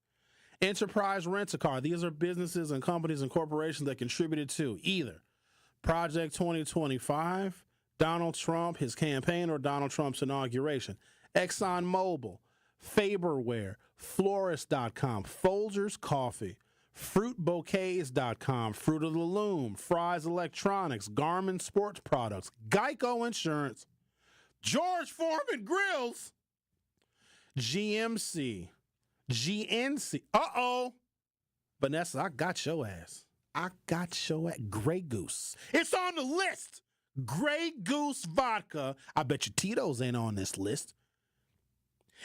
Speaker 7: Enterprise Rent-A-Car. These are businesses and companies and corporations that contributed to either Project 2025, Donald Trump, his campaign, or Donald Trump's inauguration. ExxonMobil, Faberware, Florist.com, Folgers Coffee, FruitBouquets.com, Fruit of the Loom, Fry's Electronics, Garmin Sports Products, Geico Insurance, George Foreman Grills, GMC, GNC. Vanessa, I got your ass. I got your ass. Grey Goose. It's on the list. Grey Goose vodka. I bet you Tito's ain't on this list.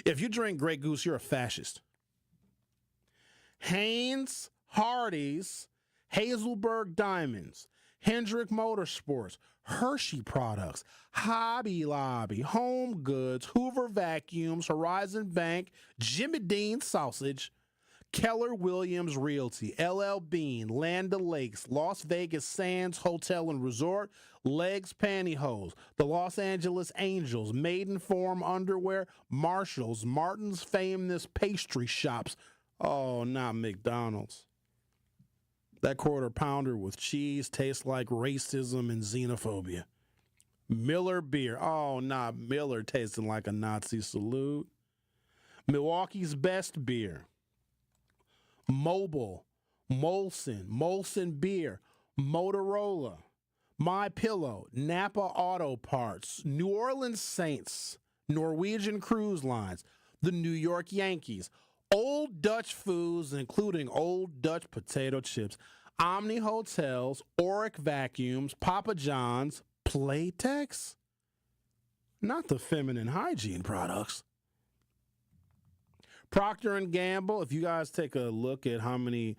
Speaker 7: If you drink Grey Goose, you're a fascist. Haynes, Hardee's, Hazelberg Diamonds, Hendrick Motorsports, Hershey Products, Hobby Lobby, Home Goods, Hoover Vacuums, Horizon Bank, Jimmy Dean Sausage, Keller Williams Realty, LL Bean, Land O'Lakes, Las Vegas Sands Hotel and Resort, Legs Pantyhose, the Los Angeles Angels, Maidenform Underwear, Marshalls, Martin's Famous Pastry Shops. Oh, not McDonald's. That quarter pounder with cheese tastes like racism and xenophobia. Miller Beer. Oh, not Miller tasting like a Nazi salute. Milwaukee's Best Beer. Mobile. Molson Beer. Motorola. My Pillow. Napa Auto Parts. New Orleans Saints. Norwegian Cruise Lines. The New York Yankees. Old Dutch Foods, including Old Dutch potato chips, Omni Hotels, Auric Vacuums, Papa John's, Playtex? Not the feminine hygiene products. Procter & Gamble, if you guys take a look at how many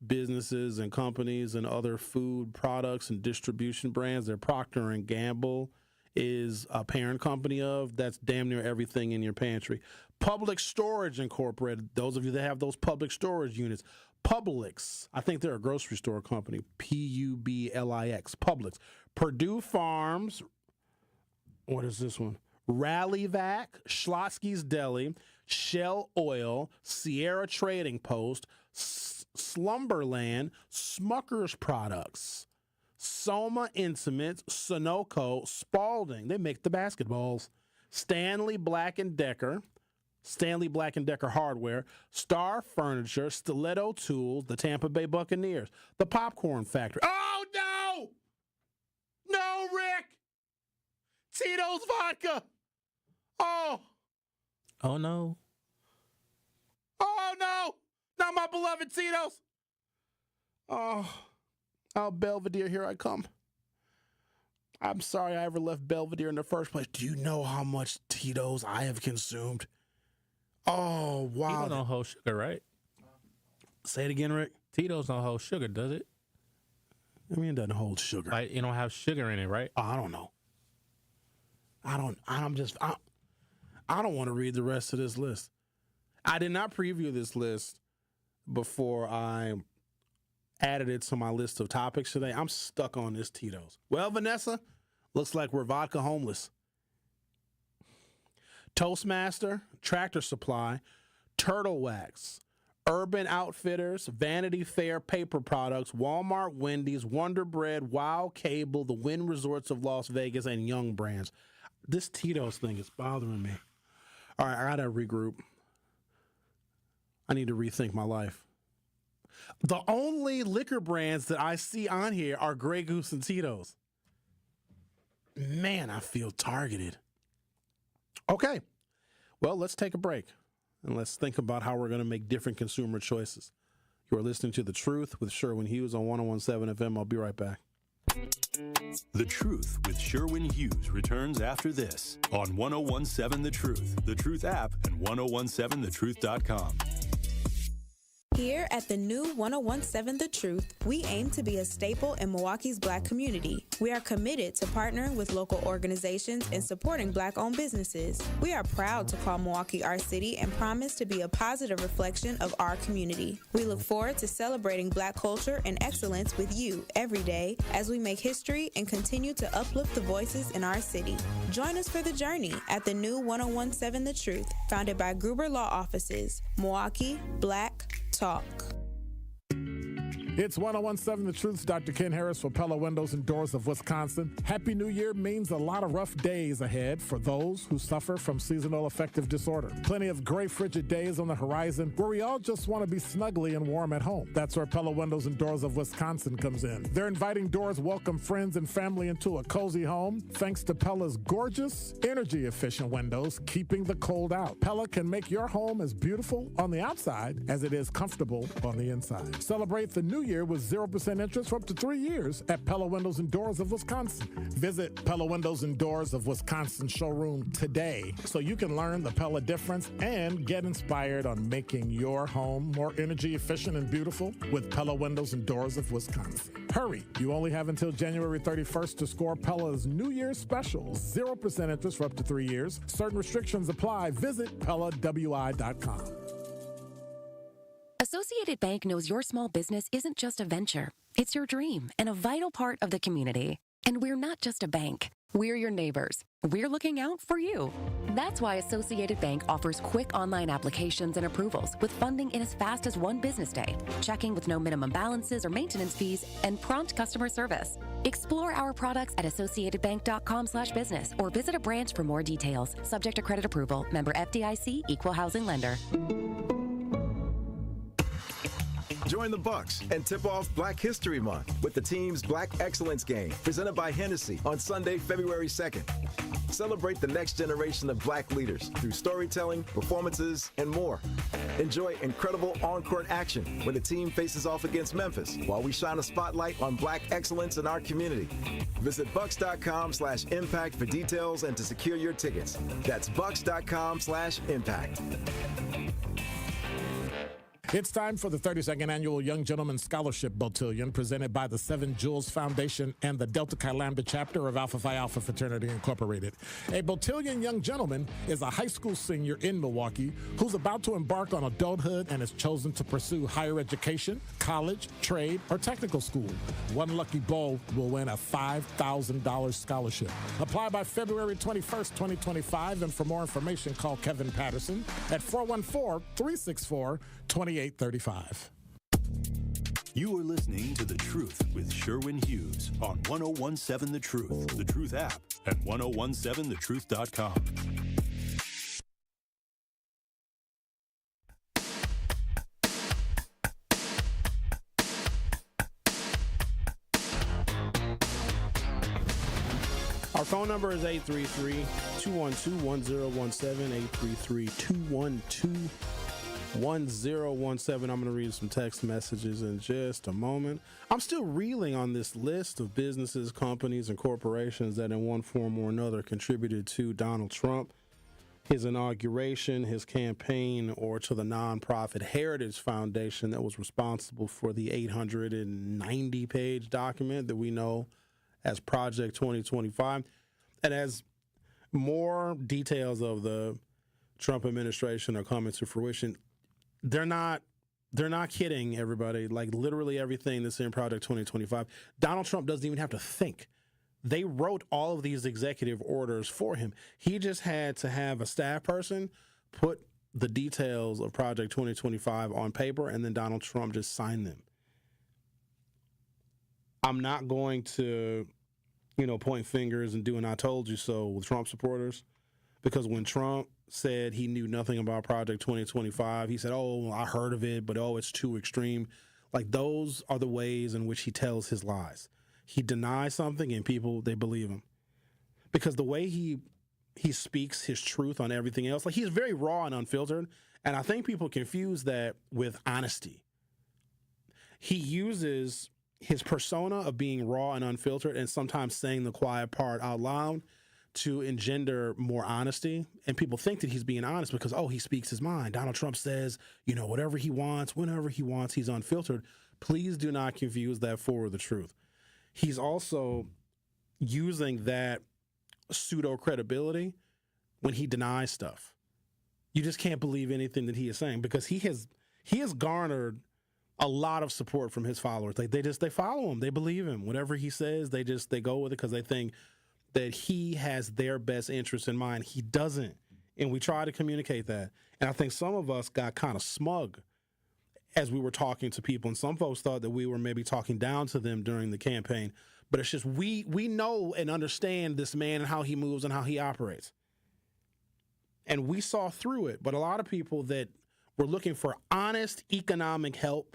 Speaker 7: businesses and companies and other food products and distribution brands that Procter & Gamble is a parent company of, that's damn near everything in your pantry. Public Storage Incorporated, those of you that have those public storage units. Publix. I think they're a grocery store company. Publix. Publix. Purdue Farms. What is this one? Rallyvac, Schlotsky's Deli, Shell Oil, Sierra Trading Post, Slumberland, Smucker's Products, Soma Intimates, Sunoco, Spalding. They make the basketballs. Stanley Black & Decker Hardware, Star Furniture, Stiletto Tools, the Tampa Bay Buccaneers, the Popcorn Factory. Oh, no! No, Rick! Tito's Vodka! Oh!
Speaker 14: Oh, no.
Speaker 7: Oh, no! Not my beloved Tito's! Oh, Belvedere, here I come. I'm sorry I ever left Belvedere in the first place. Do you know how much Tito's I have consumed? Oh, wow.
Speaker 14: Tito's don't hold sugar, right?
Speaker 7: Say it again, Rick.
Speaker 14: Tito's don't hold sugar, does it?
Speaker 7: I mean, it doesn't hold sugar.
Speaker 14: Like, you don't have sugar in it, right?
Speaker 7: Oh, I don't know. I don't want to read the rest of this list. I did not preview this list before I added it to my list of topics today. I'm stuck on this Tito's. Well, Vanessa, looks like we're vodka homeless. Toastmaster, Tractor Supply, Turtle Wax, Urban Outfitters, Vanity Fair Paper Products, Walmart, Wendy's, Wonder Bread, Wild Cable, the Wynn Resorts of Las Vegas, and Young Brands. This Tito's thing is bothering me. All right, I got to regroup. I need to rethink my life. The only liquor brands that I see on here are Grey Goose and Tito's. Man, I feel targeted. Okay, well, let's take a break and let's think about how we're going to make different consumer choices. You are listening to The Truth with Sherwin Hughes on 101.7 FM. I'll be right back.
Speaker 9: The Truth with Sherwin Hughes returns after this on 101.7 The Truth app, and 1017thetruth.com.
Speaker 4: Here at the new 101.7 The Truth, we aim to be a staple in Milwaukee's Black community. We are committed to partnering with local organizations and supporting Black-owned businesses. We are proud to call Milwaukee our city and promise to be a positive reflection of our community. We look forward to celebrating Black culture and excellence with you every day as we make history and continue to uplift the voices in our city. Join us for the journey at the new 101.7 The Truth, founded by Gruber Law Offices. Milwaukee, Black Talk.
Speaker 16: It's 101.7 The Truth's Dr. Ken Harris for Pella Windows and Doors of Wisconsin. Happy New Year means a lot of rough days ahead for those who suffer from seasonal affective disorder. Plenty of gray, frigid days on the horizon where we all just want to be snugly and warm at home. That's where Pella Windows and Doors of Wisconsin comes in. Their inviting doors welcome friends and family into a cozy home thanks to Pella's gorgeous, energy-efficient windows, keeping the cold out. Pella can make your home as beautiful on the outside as it is comfortable on the inside. Celebrate the new year with 0% interest for up to 3 years at Pella Windows and Doors of Wisconsin. Visit Pella Windows and Doors of Wisconsin showroom today so you can learn the Pella difference and get inspired on making your home more energy efficient and beautiful with Pella Windows and Doors of Wisconsin. Hurry, you only have until January 31st to score Pella's New Year's special. 0% interest for up to 3 years. Certain restrictions apply. Visit PellaWI.com.
Speaker 6: Associated Bank knows your small business isn't just a venture. It's your dream and a vital part of the community. And we're not just a bank. We're your neighbors. We're looking out for you. That's why Associated Bank offers quick online applications and approvals with funding in as fast as 1 business day, checking with no minimum balances or maintenance fees, and prompt customer service. Explore our products at associatedbank.com/business or visit a branch for more details. Subject to credit approval. Member FDIC, Equal Housing Lender.
Speaker 8: Join the Bucks and tip off Black History Month with the team's Black Excellence Game, presented by Hennessy on Sunday, February 2nd. Celebrate the next generation of Black leaders through storytelling, performances, and more. Enjoy incredible on-court action when the team faces off against Memphis while we shine a spotlight on Black excellence in our community. Visit bucks.com/impact for details and to secure your tickets. That's bucks.com/impact.
Speaker 16: It's time for the 32nd Annual Young Gentleman Scholarship Botillion, presented by the Seven Jewels Foundation and the Delta Chi Lambda chapter of Alpha Phi Alpha Fraternity Incorporated. A Botillion young gentleman is a high school senior in Milwaukee who's about to embark on adulthood and has chosen to pursue higher education, college, trade, or technical school. One lucky bowl will win a $5,000 scholarship. Apply by February 21st, 2025, and for more information, call Kevin Patterson at 414-364-2835.
Speaker 9: You are listening to The Truth with Sherwin Hughes on 1017 The Truth, The Truth app, and 1017thetruth.com.
Speaker 7: Our phone number is 833-212-1017, 833-212-1017. I'm going to read some text messages in just a moment. I'm still reeling on this list of businesses, companies, and corporations that in one form or another contributed to Donald Trump, his inauguration, his campaign, or to the nonprofit Heritage Foundation that was responsible for the 890-page document that we know as Project 2025. And as more details of the Trump administration are coming to fruition, they're not kidding, everybody. Like, literally everything that's in Project 2025, Donald Trump doesn't even have to think. They wrote all of these executive orders for him. He just had to have a staff person put the details of Project 2025 on paper, and then Donald Trump just signed them. I'm not going to, point fingers and do an I told you so with Trump supporters, because when Trump said he knew nothing about Project 2025, he said, oh, I heard of it, but it's too extreme. Like, those are the ways in which he tells his lies. He denies something and people, they believe him. Because the way he speaks his truth on everything else, like, he's very raw and unfiltered, and I think people confuse that with honesty. He uses his persona of being raw and unfiltered and sometimes saying the quiet part out loud to engender more honesty. And people think that he's being honest because, he speaks his mind. Donald Trump says, whatever he wants, whenever he wants, he's unfiltered. Please do not confuse that for the truth. He's also using that pseudo credibility when he denies stuff. You just can't believe anything that he is saying, because he has garnered a lot of support from his followers. Like, they follow him. They believe him. Whatever he says, they go with it because they think that he has their best interest in mind. He doesn't. And we try to communicate that. And I think some of us got kind of smug as we were talking to people. And some folks thought that we were maybe talking down to them during the campaign. But it's just we know and understand this man and how he moves and how he operates. And we saw through it. But a lot of people that were looking for honest economic help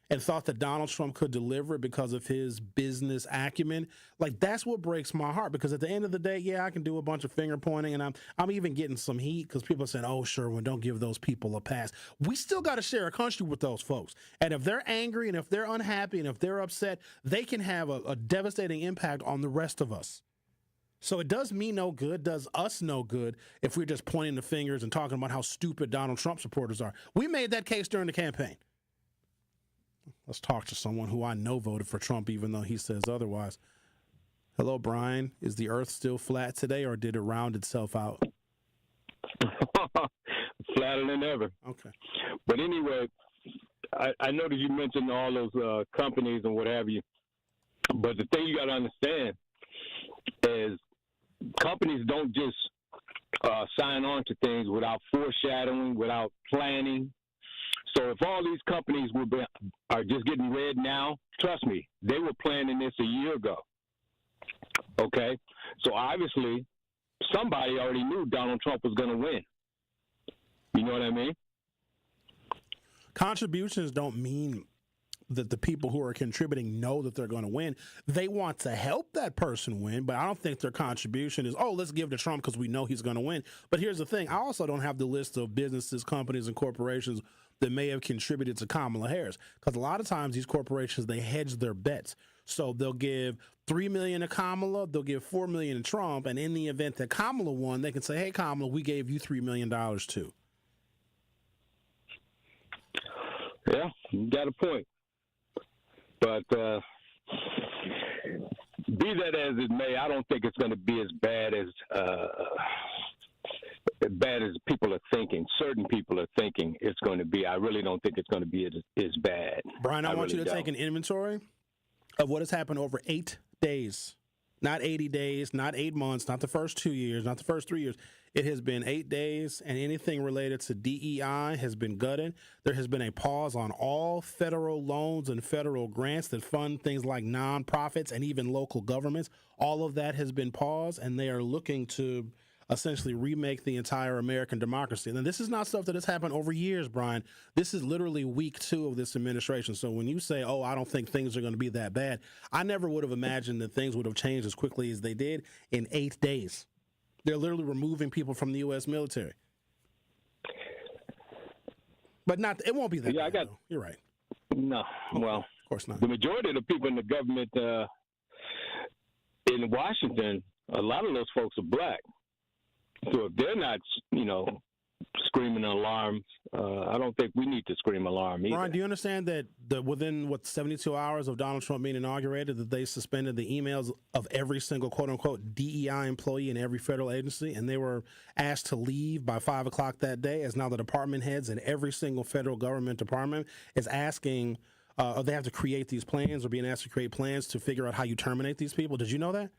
Speaker 7: and thought that Donald Trump could deliver it because of his business acumen, like, that's what breaks my heart. Because at the end of the day, I can do a bunch of finger pointing, and I'm even getting some heat because people are saying, oh, Sherwin, don't give those people a pass. We still got to share a country with those folks. And if they're angry and if they're unhappy and if they're upset, they can have a devastating impact on the rest of us. So it does me no good, does us no good, if we're just pointing the fingers and talking about how stupid Donald Trump supporters are. We made that case during the campaign. Let's talk to someone who I know voted for Trump, even though he says otherwise. Hello, Brian. Is the earth still flat today, or did it round itself out?
Speaker 11: Flatter than ever.
Speaker 7: Okay.
Speaker 11: But anyway, I know that you mentioned all those companies and what have you. But the thing you got to understand is companies don't just sign on to things without foreshadowing, without planning. So if all these companies are just getting red now, trust me, they were planning this a year ago. Okay? So obviously, somebody already knew Donald Trump was going to win. You know what I mean?
Speaker 7: Contributions don't mean that the people who are contributing know that they're going to win. They want to help that person win, but I don't think their contribution is, let's give to Trump because we know he's going to win. But here's the thing. I also don't have the list of businesses, companies, and corporations that may have contributed to Kamala Harris, because a lot of times these corporations, they hedge their bets. So they'll give $3 million to Kamala, they'll give $4 million to Trump, and in the event that Kamala won, they can say, hey, Kamala, we gave you $3 million too.
Speaker 11: Yeah, you got a point. But be that as it may, I don't think it's going to be as bad as people are thinking. Certain people are thinking it's going to be. I really don't think it's going to be as bad.
Speaker 7: Brian, I want you to take an inventory of what has happened over 8 days. Not 80 days, not 8 months, not the first 2 years, not the first 3 years. It has been 8 days, and anything related to DEI has been gutted. There has been a pause on all federal loans and federal grants that fund things like nonprofits and even local governments. All of that has been paused, and they are looking to essentially remake the entire American democracy. And this is not stuff that has happened over years, Brian. This is literally week 2 of this administration. So when you say, I don't think things are going to be that bad, I never would have imagined that things would have changed as quickly as they did in 8 days. They're literally removing people from the U.S. military. But it won't be that bad, though. You're right.
Speaker 11: No, well,
Speaker 7: of course not.
Speaker 11: The majority of the people in the government in Washington, a lot of those folks are black. So if they're not, screaming alarm, I don't think we need to scream alarm either.
Speaker 7: Brian, do you understand that within 72 hours of Donald Trump being inaugurated, that they suspended the emails of every single quote-unquote DEI employee in every federal agency, and they were asked to leave by 5 o'clock that day, as now the department heads in every single federal government department is asking, they have to create these plans or being asked to create plans to figure out how you terminate these people. Did you know that?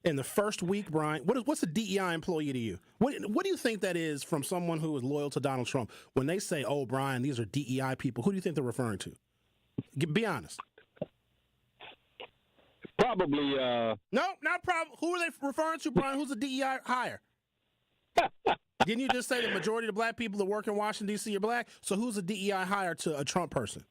Speaker 7: In the first week, Brian, what's a DEI employee to you? What do you think that is from someone who is loyal to Donald Trump? When they say, Brian, these are DEI people, who do you think they're referring to? Be honest.
Speaker 11: Probably.
Speaker 7: No, not probably. Who are they referring to, Brian? Who's a DEI hire? Didn't you just say the majority of the black people that work in Washington, D.C. are black? So who's a DEI hire to a Trump person?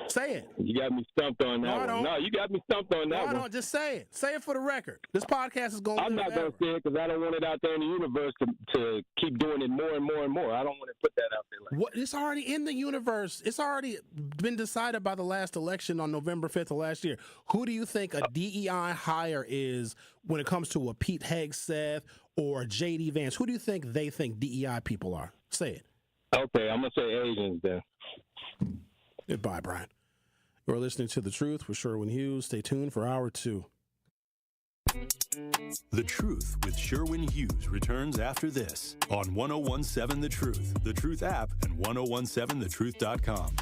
Speaker 7: Say it.
Speaker 11: You got me stumped on that one. No, you got me stumped on that one.
Speaker 7: No, just say it. Say it for the record. This podcast is going to
Speaker 11: I'm not going to say it because I don't want it out there in the universe to keep doing it more and more and more. I don't want to put that out there.
Speaker 7: It's already in the universe. It's already been decided by the last election on November 5th of last year. Who do you think a DEI hire is when it comes to a Pete Hegseth or a J.D. Vance? Who do you think they think DEI people are? Say it.
Speaker 11: Okay, I'm going to say Asians then.
Speaker 7: Goodbye, Brian. You're listening to The Truth with Sherwin Hughes. Stay tuned for Hour 2.
Speaker 9: The Truth with Sherwin Hughes returns after this on 1017 The Truth app, and 1017thetruth.com.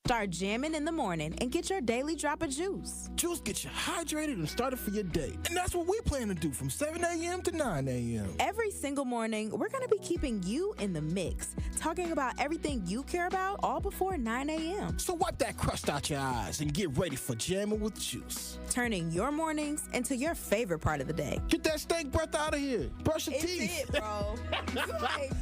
Speaker 4: Start jamming in the morning and get your daily drop of juice.
Speaker 10: Juice gets you hydrated and started for your day. And that's what we plan to do from 7 a.m. to 9 a.m.
Speaker 4: Every single morning, we're going to be keeping you in the mix, talking about everything you care about all before 9 a.m.
Speaker 10: So wipe that crust out your eyes and get ready for jamming with juice.
Speaker 4: Turning your mornings into your favorite part of the day.
Speaker 10: Get that stank breath out of here. Brush your teeth.
Speaker 4: It's it, bro. Like,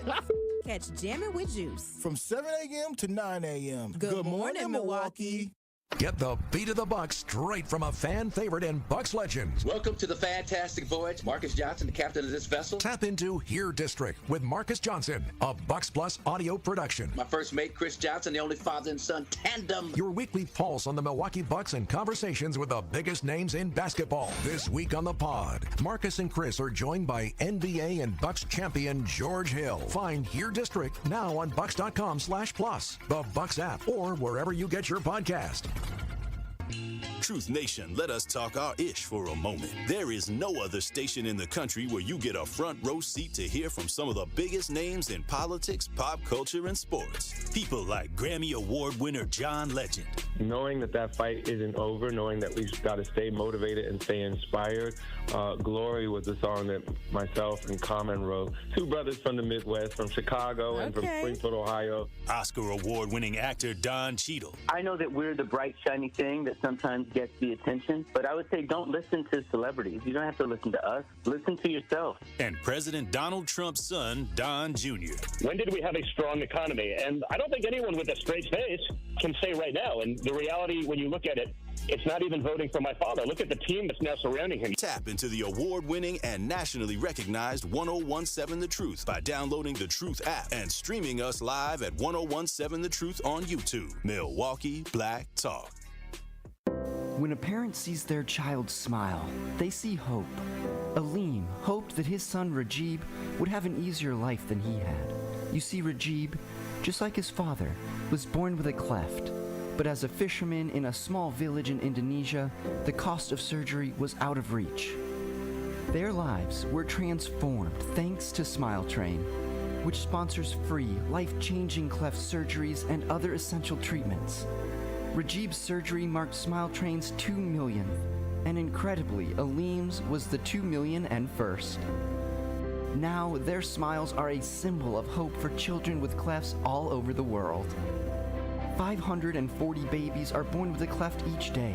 Speaker 4: what? Catch Jammin' with Juice
Speaker 10: from 7 a.m. to 9 a.m.
Speaker 4: Good morning, Milwaukee.
Speaker 15: Get the beat of the Bucks straight from a fan favorite and Bucks legend.
Speaker 12: Welcome to the fantastic voyage. Marcus Johnson, the captain of this vessel.
Speaker 15: Tap into Here District with Marcus Johnson, a Bucks Plus audio production.
Speaker 12: My first mate, Chris Johnson, the only father and son tandem.
Speaker 15: Your weekly pulse on the Milwaukee Bucks and conversations with the biggest names in basketball. This week on the pod, Marcus and Chris are joined by NBA and Bucks champion George Hill. Find Here District now on Bucks.com/plus, the Bucks app, or wherever you get your podcast.
Speaker 9: Truth Nation, let us talk our ish for a moment. There is no other station in the country where you get a front row seat to hear from some of the biggest names in politics, pop culture, and sports. People like Grammy Award winner John Legend.
Speaker 13: Knowing that fight isn't over, knowing that we've got to stay motivated and stay inspired. Glory was the song that myself and Common wrote. Two brothers from the Midwest, from Chicago and from Springfield, Ohio.
Speaker 9: Oscar Award winning actor Don Cheadle.
Speaker 24: I know that we're the bright, shiny thing that sometimes gets the attention, but I would say don't listen to celebrities. You don't have to listen to us. Listen to yourself.
Speaker 9: And President Donald Trump's son, Don Jr.
Speaker 25: When did we have a strong economy? And I don't think anyone with a straight face can say right now. And the reality, when you look at it, it's not even voting for my father. Look at the team that's now surrounding him.
Speaker 9: Tap into the award-winning and nationally recognized 1017 The Truth by downloading the Truth app and streaming us live at 1017 The Truth on YouTube. Milwaukee Black Talk.
Speaker 26: When a parent sees their child smile, they see hope. Aleem hoped that his son Rajib would have an easier life than he had. You see, Rajib, just like his father, was born with a cleft. But as a fisherman in a small village in Indonesia, the cost of surgery was out of reach. Their lives were transformed thanks to Smile Train, which sponsors free, life-changing cleft surgeries and other essential treatments. Rajib's surgery marked Smile Train's 2 millionth, and incredibly, Aleem's was the 2 million and first. Now, their smiles are a symbol of hope for children with clefts all over the world. 540 babies are born with a cleft each day,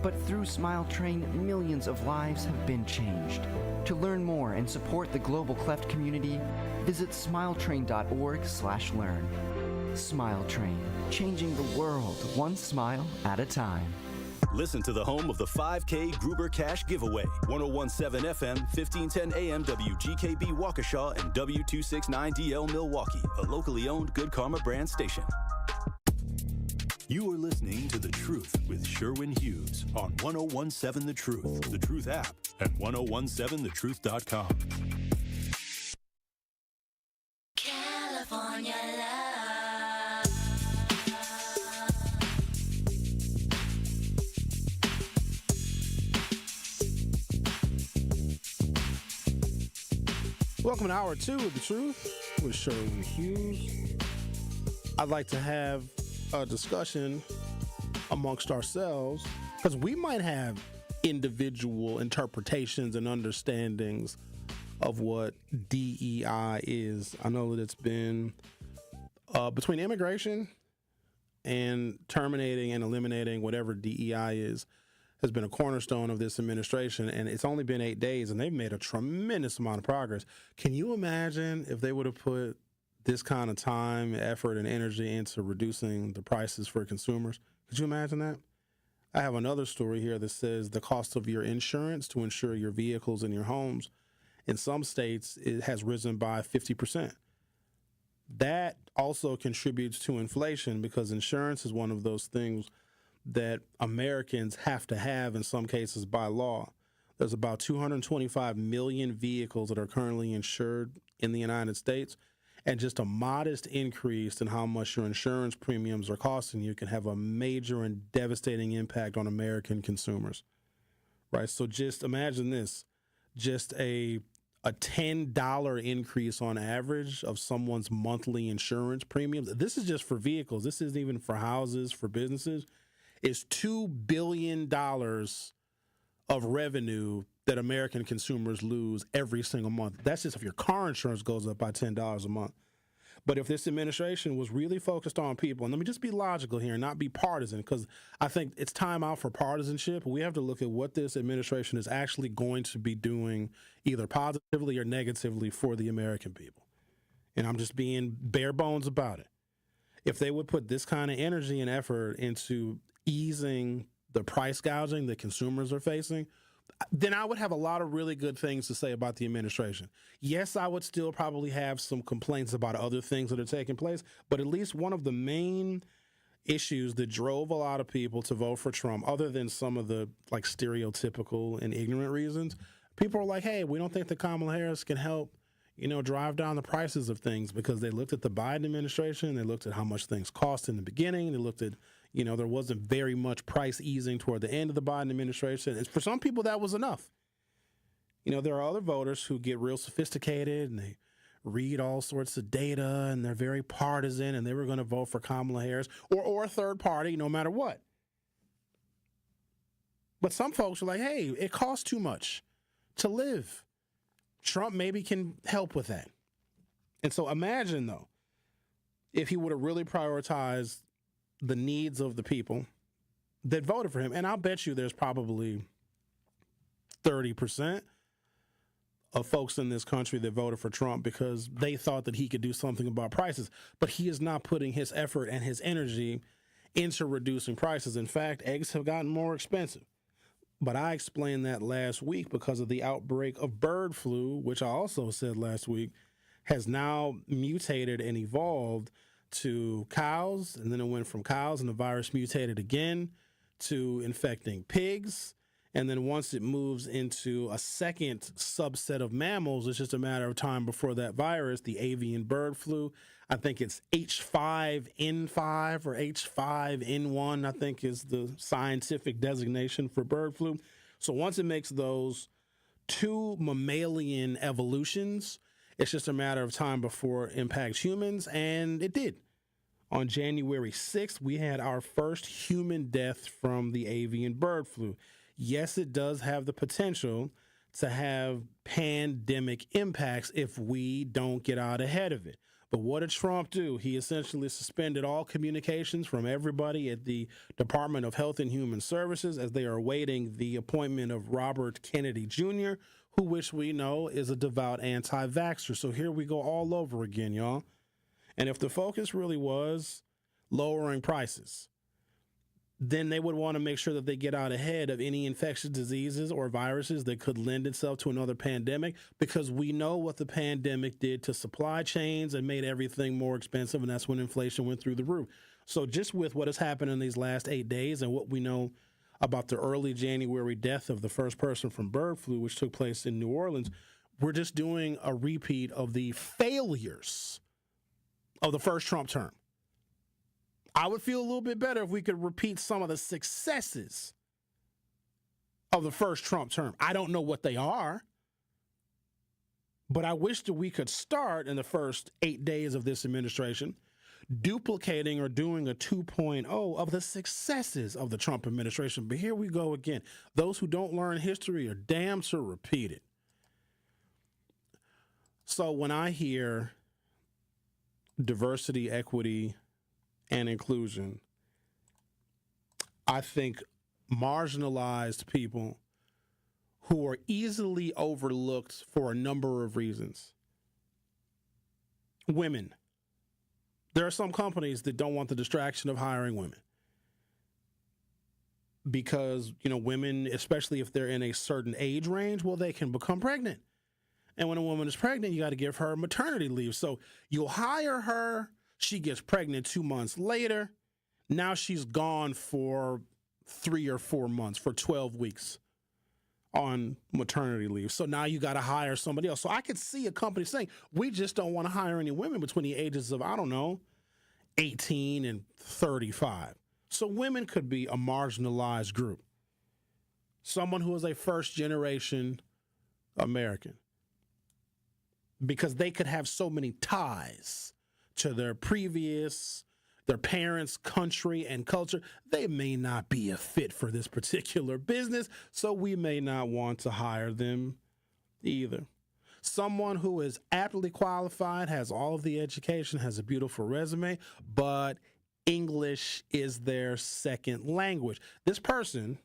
Speaker 26: but through Smile Train, millions of lives have been changed. To learn more and support the global cleft community, visit smiletrain.org/learn. Smile Train, changing the world one smile at a time.
Speaker 9: Listen to the home of the 5K Gruber Cash Giveaway. 1017 FM, 1510 AM, WGKB Waukesha, and W269DL Milwaukee, a locally owned Good Karma brand station. You are listening to The Truth with Sherwin Hughes on 1017 The Truth app, and 1017thetruth.com.
Speaker 5: California love.
Speaker 7: Welcome to Hour 2 of The Truth with Sherwin Hughes. I'd like to have a discussion amongst ourselves because we might have individual interpretations and understandings of what DEI is. I know that it's been between immigration and terminating and eliminating whatever DEI is has been a cornerstone of this administration, and it's only been 8 days, and they've made a tremendous amount of progress. Can you imagine if they would have put this kind of time, effort, and energy into reducing the prices for consumers? Could you imagine that? I have another story here that says the cost of your insurance to insure your vehicles and your homes in some states it has risen by 50%. That also contributes to inflation because insurance is one of those things that Americans have to have in some cases by law. There's about 225 million vehicles that are currently insured in the United States, and just a modest increase in how much your insurance premiums are costing you can have a major and devastating impact on American consumers, right? So just imagine this, just a $10 increase on average of someone's monthly insurance premiums. This is just for vehicles. This isn't even for houses, for businesses. Is $2 billion of revenue that American consumers lose every single month. That's just if your car insurance goes up by $10 a month. But if this administration was really focused on people, and let me just be logical here and not be partisan, because I think it's time out for partisanship. We have to look at what this administration is actually going to be doing, either positively or negatively, for the American people. And I'm just being bare bones about it. If they would put this kind of energy and effort into easing the price gouging that consumers are facing, then I would have a lot of really good things to say about the administration. Yes, I would still probably have some complaints about other things that are taking place, but at least one of the main issues that drove a lot of people to vote for Trump, other than some of the like stereotypical and ignorant reasons, people are like, hey, we don't think that Kamala Harris can help, drive down the prices of things, because they looked at the Biden administration, they looked at how much things cost in the beginning, they looked at there wasn't very much price easing toward the end of the Biden administration. And for some people, that was enough. There are other voters who get real sophisticated and they read all sorts of data and they're very partisan and they were going to vote for Kamala Harris or a third party, no matter what. But some folks are like, hey, it costs too much to live. Trump maybe can help with that. And so imagine, though, if he would have really prioritized the needs of the people that voted for him. And I'll bet you there's probably 30% of folks in this country that voted for Trump because they thought that he could do something about prices. But he is not putting his effort and his energy into reducing prices. In fact, eggs have gotten more expensive. But I explained that last week because of the outbreak of bird flu, which I also said last week, has now mutated and evolved to cows, and then it went from cows and the virus mutated again to infecting pigs, And then once it moves into a second subset of mammals, it's just a matter of time before that virus, the avian bird flu, I think it's H5N5 or H5N1, I think is the scientific designation for bird flu. So once it makes those two mammalian evolutions, it's just a matter of time before it impacts humans, and it did. On January 6th, we had our first human death from the avian bird flu. Yes, it does have the potential to have pandemic impacts if we don't get out ahead of it. But what did Trump do? He essentially suspended all communications from everybody at the Department of Health and Human Services as they are awaiting the appointment of Robert Kennedy Jr., who, which we know, is a devout anti-vaxxer. So here we go all over again, y'all. And if the focus really was lowering prices, then they would want to make sure that they get out ahead of any infectious diseases or viruses that could lend itself to another pandemic, because we know what the pandemic did to supply chains and made everything more expensive, and that's when inflation went through the roof. So just with what has happened in these last 8 days and what we know about the early January death of the first person from bird flu, which took place in New Orleans, we're just doing a repeat of the failures of the first Trump term. I would feel a little bit better if we could repeat some of the successes of the first Trump term. I don't know what they are, but I wish that we could start in the first 8 days of this administration duplicating or doing a 2.0 of the successes of the Trump administration. But here we go again. Those who don't learn history are damned to repeat it. So when I hear diversity, equity, and inclusion, I think marginalized people who are easily overlooked for a number of reasons. Women. There are some companies that don't want the distraction of hiring women because, women, especially if they're in a certain age range, well, they can become pregnant. And when a woman is pregnant, you got to give her maternity leave. So you'll hire her. She gets pregnant 2 months later. Now she's gone for 3 or 4 months, for 12 weeks on maternity leave. So now you got to hire somebody else. So I could see a company saying, we just don't want to hire any women between the ages of, 18 and 35. So women could be a marginalized group. Someone who is a first-generation American. Because they could have so many ties to their parents' country and culture, they may not be a fit for this particular business, so we may not want to hire them either. Someone who is aptly qualified, has all of the education, has a beautiful resume, but English is their second language. This person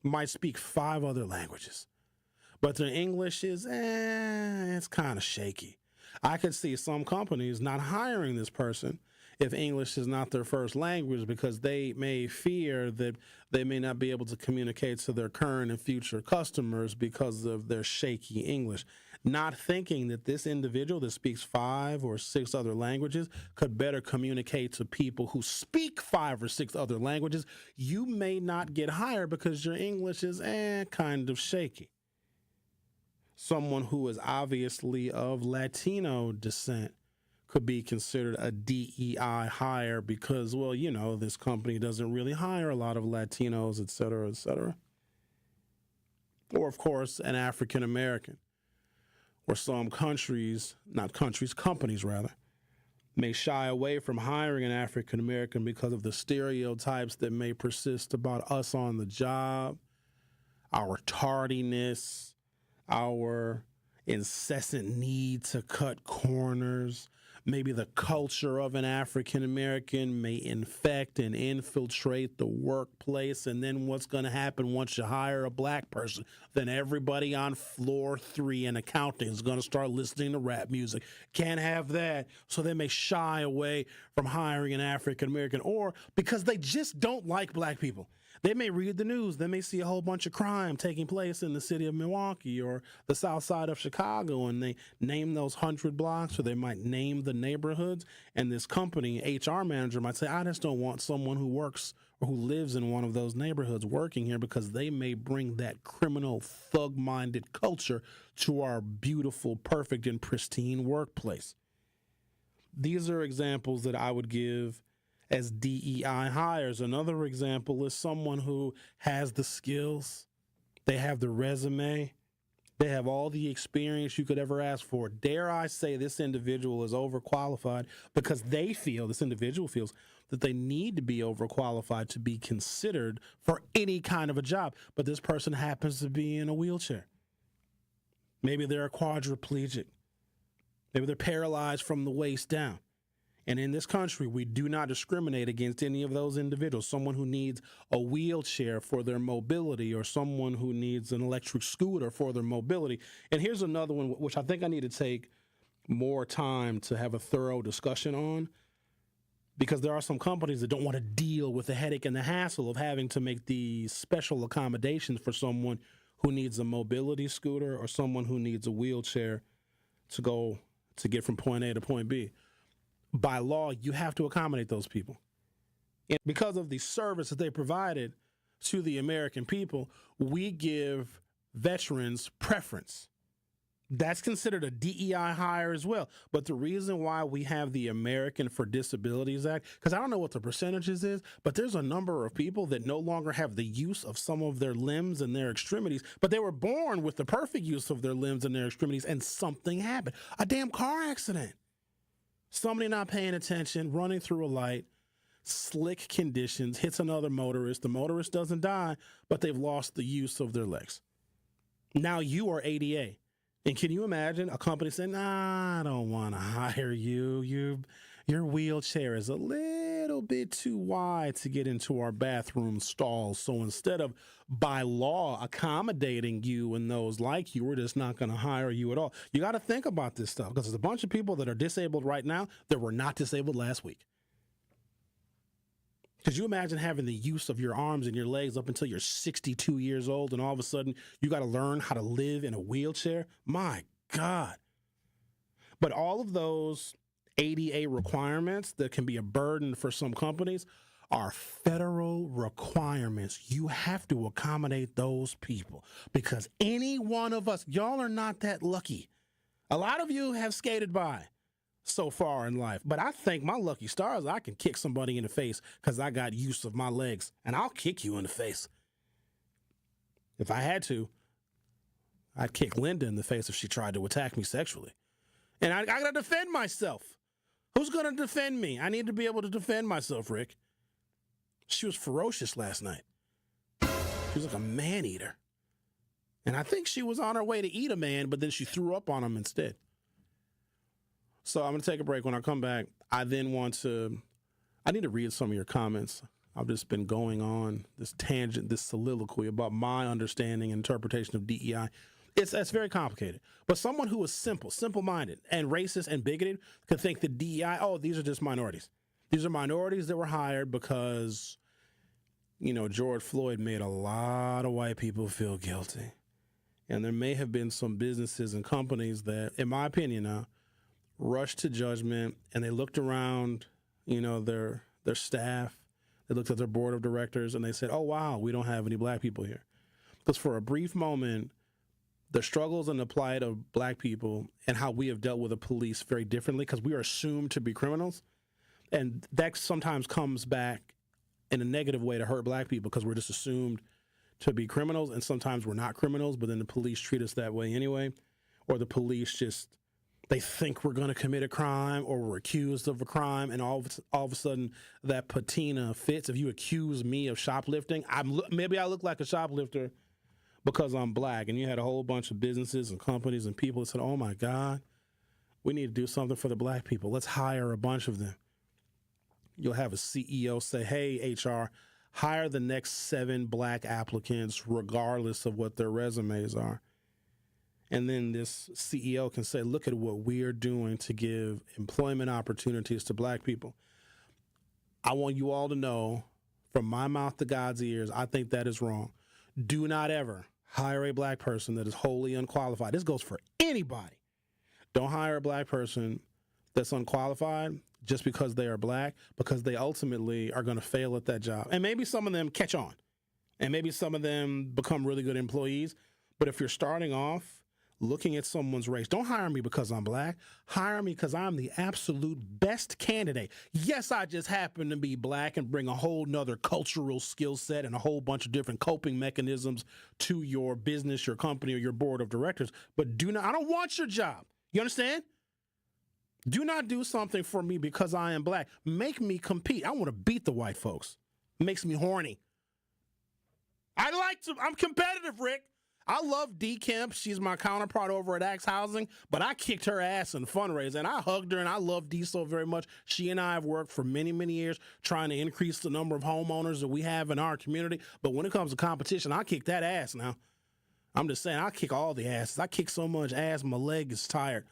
Speaker 7: might speak 5 other languages, but their English is, it's kind of shaky. I could see some companies not hiring this person if English is not their first language because they may fear that they may not be able to communicate to their current and future customers because of their shaky English. Not thinking that this individual that speaks 5 or 6 other languages could better communicate to people who speak 5 or 6 other languages, you may not get hired because your English is kind of shaky. Someone who is obviously of Latino descent could be considered a DEI hire because, this company doesn't really hire a lot of Latinos, et cetera, et cetera. Or, of course, an African American. Or some companies may shy away from hiring an African American because of the stereotypes that may persist about us on the job, our tardiness, our incessant need to cut corners. Maybe the culture of an African American may infect and infiltrate the workplace. And then what's going to happen once you hire a black person? Then everybody on floor 3 in accounting is going to start listening to rap music. Can't have that. So they may shy away from hiring an African American, or because they just don't like black people. They may read the news. They may see a whole bunch of crime taking place in the city of Milwaukee or the south side of Chicago, and they name those 100 blocks, or they might name the neighborhoods. And this company, HR manager, might say, I just don't want someone who works or who lives in one of those neighborhoods working here, because they may bring that criminal, thug-minded culture to our beautiful, perfect, and pristine workplace. These are examples that I would give as DEI hires. Another example is someone who has the skills, they have the resume, they have all the experience you could ever ask for. Dare I say this individual is overqualified because this individual feels that they need to be overqualified to be considered for any kind of a job. But this person happens to be in a wheelchair. Maybe they're a quadriplegic. Maybe they're paralyzed from the waist down. And in this country, we do not discriminate against any of those individuals. Someone who needs a wheelchair for their mobility, or someone who needs an electric scooter for their mobility. And here's another one, which I think I need to take more time to have a thorough discussion on, because there are some companies that don't want to deal with the headache and the hassle of having to make these special accommodations for someone who needs a mobility scooter or someone who needs a wheelchair to get from point A to point B. By law, you have to accommodate those people. And because of the service that they provided to the American people, we give veterans preference. That's considered a DEI hire as well. But the reason why we have the American for Disabilities Act, because I don't know what the percentages is, but there's a number of people that no longer have the use of some of their limbs and their extremities, but they were born with the perfect use of their limbs and their extremities, and something happened. A damn car accident. Somebody not paying attention, running through a light, slick conditions, hits another motorist. The motorist doesn't die, but they've lost the use of their legs. Now you are ADA. And can you imagine a company saying, nah, I don't want to hire you. Your wheelchair is a little bit too wide to get into our bathroom stalls. So instead of by law accommodating you and those like you, we're just not going to hire you at all. You got to think about this stuff, because there's a bunch of people that are disabled right now that were not disabled last week. Could you imagine having the use of your arms and your legs up until you're 62 years old, and all of a sudden you got to learn how to live in a wheelchair? My God. But all of those ADA requirements that can be a burden for some companies are federal requirements. You have to accommodate those people, because any one of us, y'all are not that lucky. A lot of you have skated by so far in life, but I think my lucky stars, I can kick somebody in the face because I got use of my legs, and I'll kick you in the face. If I had to, I'd kick Linda in the face if she tried to attack me sexually. And I got to defend myself. Who's going to defend me? I need to be able to defend myself, Rick. She was ferocious last night. She was like a man-eater. And I think she was on her way to eat a man, but then she threw up on him instead. So I'm going to take a break. When I come back, I need to read some of your comments. I've just been going on this tangent, this soliloquy about my understanding and interpretation of DEI. It's very complicated. But someone who is simple-minded, and racist and bigoted could think that DEI, these are just minorities. These are minorities that were hired because, George Floyd made a lot of white people feel guilty. And there may have been some businesses and companies that, in my opinion now, rushed to judgment, and they looked around, their staff. They looked at their board of directors, and they said, oh, wow, we don't have any black people here. Because for a brief moment, the struggles and the plight of black people and how we have dealt with the police very differently, because we are assumed to be criminals. And that sometimes comes back in a negative way to hurt black people, because we're just assumed to be criminals, and sometimes we're not criminals, but then the police treat us that way anyway. Or the police they think we're going to commit a crime, or we're accused of a crime, and all of a sudden that patina fits. If you accuse me of shoplifting, maybe I look like a shoplifter because I'm black, and you had a whole bunch of businesses and companies and people that said, oh my God, we need to do something for the black people. Let's hire a bunch of them. You'll have a CEO say, hey, HR, hire the next 7 black applicants regardless of what their resumes are. And then this CEO can say, look at what we're doing to give employment opportunities to black people. I want you all to know, from my mouth to God's ears, I think that is wrong. Do not ever hire a black person that is wholly unqualified. This goes for anybody. Don't hire a black person that's unqualified just because they are black, because they ultimately are going to fail at that job. And maybe some of them catch on, and maybe some of them become really good employees. But if you're starting off looking at someone's race, don't hire me because I'm black. Hire me because I'm the absolute best candidate. Yes, I just happen to be black and bring a whole nother cultural skill set and a whole bunch of different coping mechanisms to your business, your company, or your board of directors. But I don't want your job. You understand? Do not do something for me because I am black. Make me compete. I want to beat the white folks. Makes me horny. I'm competitive, Rick. I love D. Kemp. She's my counterpart over at Axe Housing, but I kicked her ass in fundraising, and I hugged her, and I love D so very much. She and I have worked for many, many years trying to increase the number of homeowners that we have in our community. But when it comes to competition, I kick that ass now. I'm just saying, I kick all the asses. I kick so much ass, my leg is tired.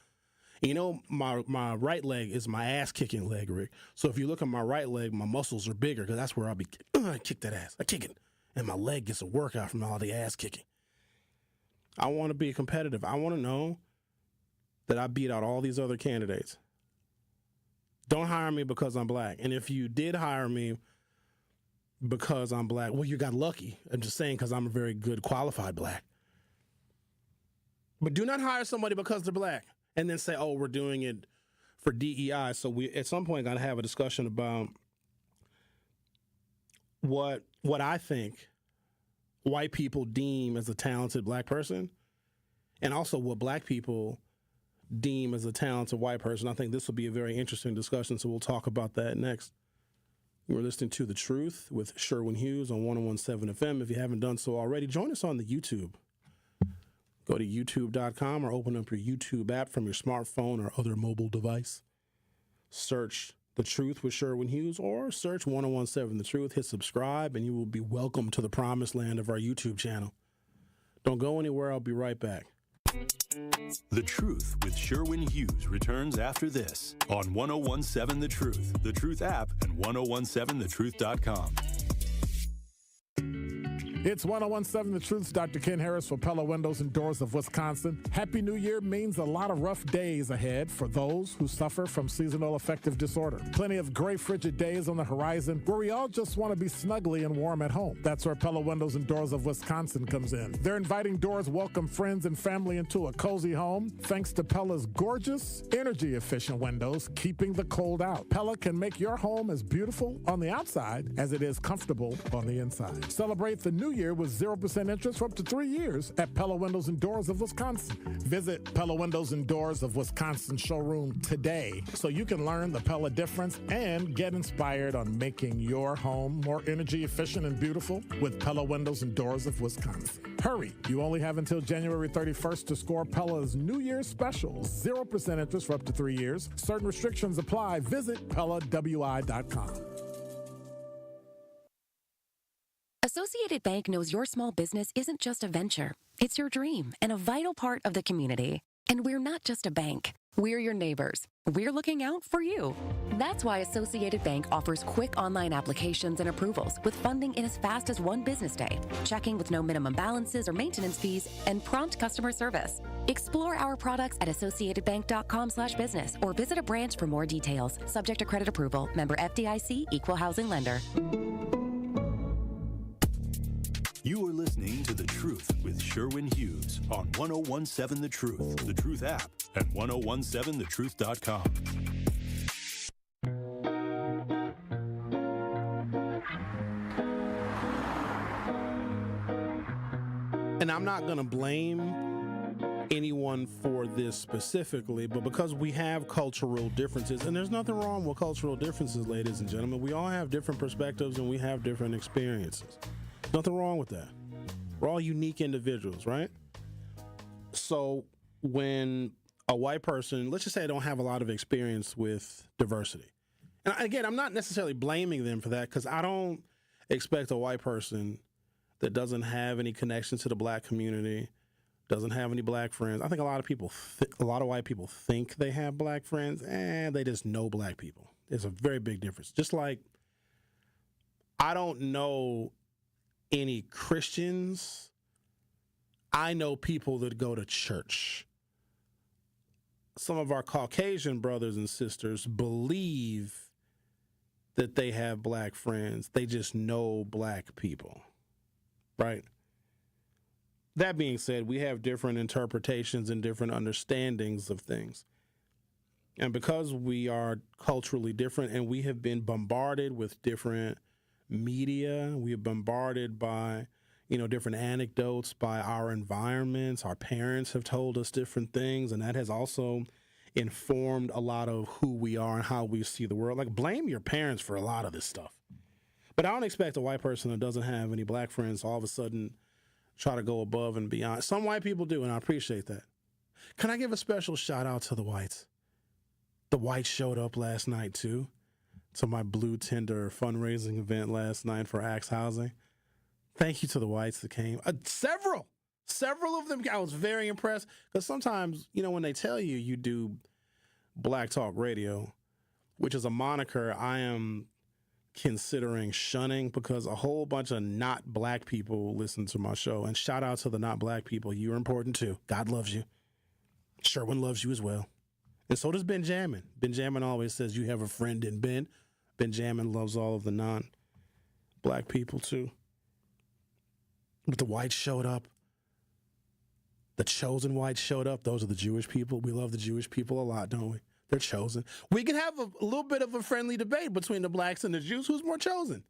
Speaker 7: You know, my right leg is my ass-kicking leg, Rick. So if you look at my right leg, my muscles are bigger because that's where I'll be. I kick that ass. I kick it. And my leg gets a workout from all the ass-kicking. I want to be competitive. I want to know that I beat out all these other candidates. Don't hire me because I'm black. And if you did hire me because I'm black, well, you got lucky. I'm just saying because I'm a very good, qualified black. But do not hire somebody because they're black and then say, oh, we're doing it for DEI. So we, at some point, got to have a discussion about what I think white people deem as a talented black person, and also what black people deem as a talented white person. I think this will be a very interesting discussion, so we'll talk about that next. We're listening to The Truth with Sherwin Hughes on 101.7 FM. If you haven't done so already, join us on the YouTube. Go to youtube.com or open up your YouTube app from your smartphone or other mobile device. Search The Truth with Sherwin Hughes, or search 101.7 The Truth. Hit subscribe, and you will be welcome to the promised land of our YouTube channel. Don't go anywhere. I'll be right back.
Speaker 9: The Truth with Sherwin Hughes returns after this on 101.7 The Truth app, and 1017thetruth.com.
Speaker 16: It's 101.7 The Truth's Dr. Ken Harris for Pella Windows and Doors of Wisconsin. Happy New Year means a lot of rough days ahead for those who suffer from seasonal affective disorder. Plenty of gray, frigid days on the horizon where we all just want to be snugly and warm at home. That's where Pella Windows and Doors of Wisconsin comes in. Their inviting doors welcome friends and family into a cozy home thanks to Pella's gorgeous, energy-efficient windows, keeping the cold out. Pella can make your home as beautiful on the outside as it is comfortable on the inside. Celebrate the new year with 0% interest for up to 3 years at Pella Windows and Doors of Wisconsin. Visit Pella Windows and Doors of Wisconsin showroom today so you can learn the Pella difference and get inspired on making your home more energy efficient and beautiful with Pella Windows and Doors of Wisconsin. Hurry, you only have until January 31st to score Pella's New Year's special. 0% interest for up to 3 years. Certain restrictions apply. Visit PellaWI.com.
Speaker 6: Associated Bank knows your small business isn't just a venture. It's your dream and a vital part of the community. And we're not just a bank. We're your neighbors. We're looking out for you. That's why Associated Bank offers quick online applications and approvals with funding in as fast as 1 business day, checking with no minimum balances or maintenance fees, and prompt customer service. Explore our products at associatedbank.com/business or visit a branch for more details. Subject to credit approval. Member FDIC, Equal Housing Lender.
Speaker 9: You are listening to The Truth with Sherwin Hughes on 101.7 The Truth app, and 1017thetruth.com.
Speaker 7: And I'm not going to blame anyone for this specifically, but because we have cultural differences, and there's nothing wrong with cultural differences, ladies and gentlemen. We all have different perspectives and we have different experiences. Nothing wrong with that. We're all unique individuals, right? So when a white person, let's just say I don't have a lot of experience with diversity. And again, I'm not necessarily blaming them for that because I don't expect a white person that doesn't have any connection to the black community, doesn't have any black friends. I think a lot of white people think they have black friends and they just know black people. There's a very big difference. Just like I don't know any Christians. I know people that go to church. some of our Caucasian brothers and sisters believe that they have black friends. They just know black people, right? That being said, we have different interpretations and different understandings of things. And because we are culturally different and we have been bombarded with different media, we are bombarded by, different anecdotes, by our environments. Our parents have told us different things, and that has also informed a lot of who we are and how we see the world. Like, blame your parents for a lot of this stuff. But I don't expect a white person that doesn't have any black friends to all of a sudden try to go above and beyond. Some white people do, and I appreciate that. Can I give a special shout out to the whites? The whites showed up last night, too, to my Blue Tinder fundraising event last night for Axe Housing. Thank you to the whites that came. Several of them. I was very impressed because sometimes, when they tell you you do Black Talk Radio, which is a moniker I am considering shunning because a whole bunch of not black people listen to my show. And shout out to the not black people. You're important, too. God loves you. Sherwin loves you as well. And so does Benjamin. Benjamin always says you have a friend in Ben. Benjamin loves all of the non-black people, too. But the whites showed up. The chosen whites showed up. Those are the Jewish people. We love the Jewish people a lot, don't we? They're chosen. We can have a little bit of a friendly debate between the blacks and the Jews. Who's more chosen?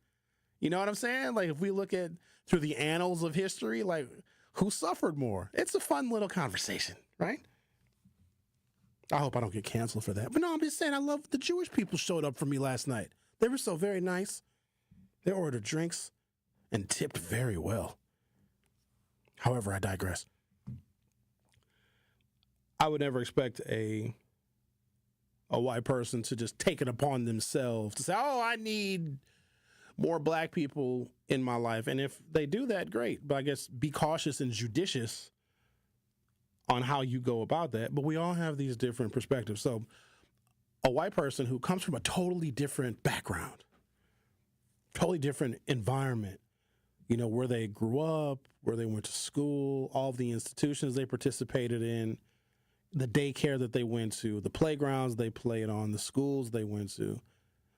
Speaker 7: You know what I'm saying? Like, if we look at through the annals of history, like, who suffered more? It's a fun little conversation, right? I hope I don't get canceled for that. But no, I'm just saying I love the Jewish people showed up for me last night. They were so very nice. They ordered drinks and tipped very well. However, I digress. I would never expect a white person to just take it upon themselves to say, oh, I need more black people in my life. And if they do that, great. But I guess be cautious and judicious on how you go about that. But we all have these different perspectives. So a white person who comes from a totally different background, totally different environment, where they grew up, where they went to school, all of the institutions they participated in, the daycare that they went to, the playgrounds they played on, the schools they went to,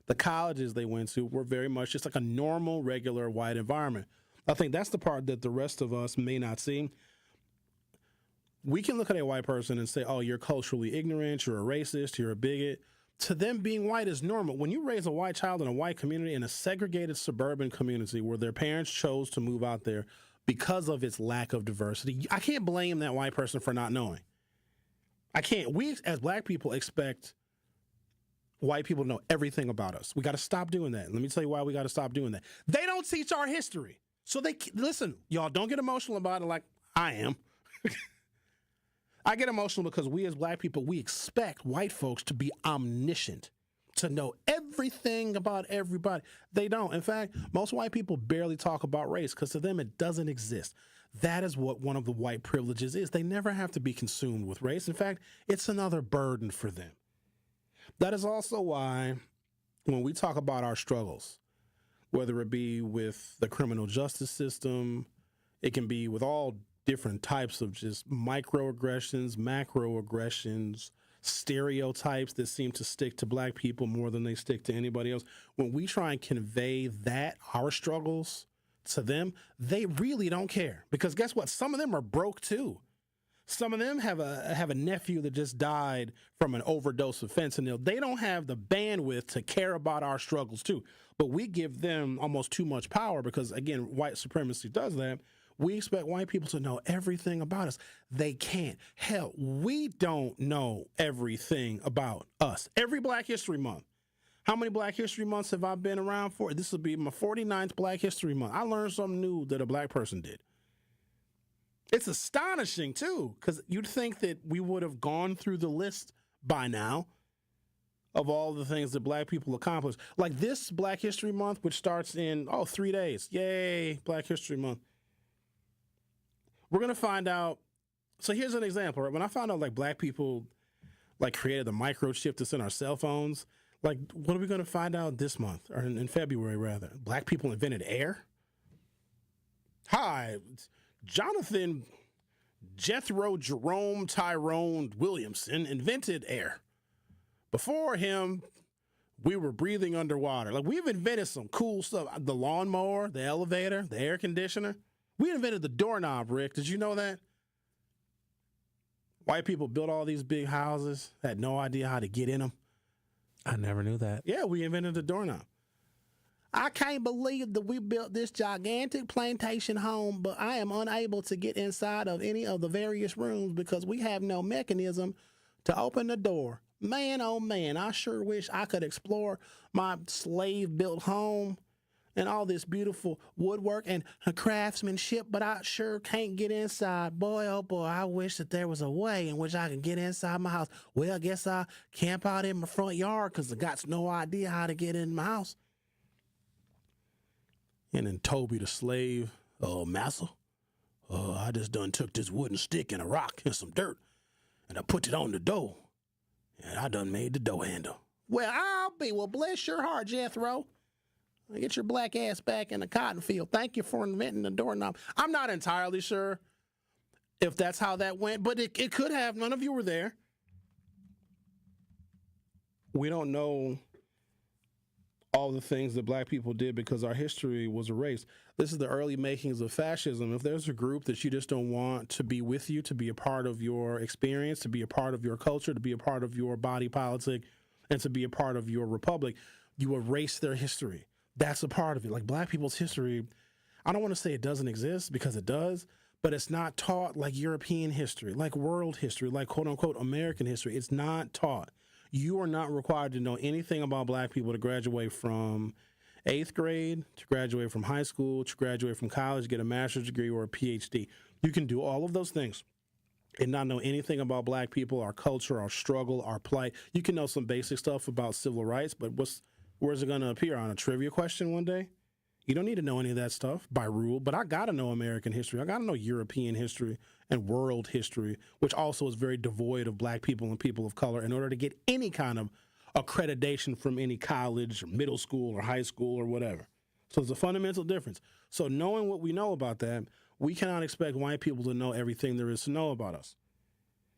Speaker 7: the colleges they went to were very much just like a normal, regular white environment. I think that's the part that the rest of us may not see. We can look at a white person and say, oh, you're culturally ignorant, you're a racist, you're a bigot. To them, being white is normal. When you raise a white child in a white community, in a segregated suburban community where their parents chose to move out there because of its lack of diversity, I can't blame that white person for not knowing. I can't. We, as black people, expect white people to know everything about us. We got to stop doing that. Let me tell you why we got to stop doing that. They don't teach our history. So listen, y'all, don't get emotional about it like I am. I get emotional because we as black people, we expect white folks to be omniscient, to know everything about everybody. They don't. In fact, most white people barely talk about race because to them it doesn't exist. That is what one of the white privileges is. They never have to be consumed with race. In fact, it's another burden for them. That is also why when we talk about our struggles, whether it be with the criminal justice system, it can be with all different types of just microaggressions, macroaggressions, stereotypes that seem to stick to black people more than they stick to anybody else. When we try and convey that, our struggles, to them, they really don't care. Because guess what? Some of them are broke too. Some of them have a nephew that just died from an overdose of fentanyl. They don't have the bandwidth to care about our struggles too. But we give them almost too much power because, again, white supremacy does that. We expect white people to know everything about us. They can't. Hell, we don't know everything about us. Every Black History Month. How many Black History Months have I been around for? This will be my 49th Black History Month. I learned something new that a black person did. It's astonishing, too, because you'd think that we would have gone through the list by now of all the things that black people accomplished. Like this Black History Month, which starts in, 3 days. Yay, Black History Month. We're going to find out. So here's an example. Right? When I found out like black people like created the microchip that's in our cell phones, like what are we going to find out this month or in February rather? Black people invented air? Hi, Jonathan Jethro Jerome Tyrone Williamson invented air. Before him, we were breathing underwater. Like, we've invented some cool stuff. The lawnmower, the elevator, the air conditioner. We invented the doorknob, Rick. Did you know that? White people built all these big houses, had no idea how to get in them.
Speaker 14: I never knew that.
Speaker 7: Yeah, we invented the doorknob. I can't believe that we built this gigantic plantation home, but I am unable to get inside of any of the various rooms because we have no mechanism to open the door. Man, oh man, I sure wish I could explore my slave-built home and all this beautiful woodwork and craftsmanship, but I sure can't get inside. Boy, oh boy, I wish that there was a way in which I could get inside my house. Well, I guess I camp out in my front yard because I got no idea how to get in my house. And then Toby the slave, massa, I just done took this wooden stick and a rock and some dirt, and I put it on the dough, and I done made the dough handle. Well, bless your heart, Jethro. Get your black ass back in the cotton field. Thank you for inventing the doorknob. I'm not entirely sure if that's how that went, but it could have. None of you were there. We don't know all the things that black people did because our history was erased. This is the early makings of fascism. If there's a group that you just don't want to be with you, to be a part of your experience, to be a part of your culture, to be a part of your body politic, and to be a part of your republic, you erase their history. That's a part of it. Like, black people's history, I don't want to say it doesn't exist because it does, but it's not taught like European history, like world history, like quote unquote American history. It's not taught. You are not required to know anything about black people to graduate from 8th grade, to graduate from high school, to graduate from college, get a master's degree or a PhD. You can do all of those things and not know anything about black people, our culture, our struggle, our plight. You can know some basic stuff about civil rights, but where's it going to appear? On a trivia question one day? You don't need to know any of that stuff by rule, but I got to know American history. I got to know European history and world history, which also is very devoid of black people and people of color, in order to get any kind of accreditation from any college or middle school or high school or whatever. So there's a fundamental difference. So knowing what we know about that, we cannot expect white people to know everything there is to know about us.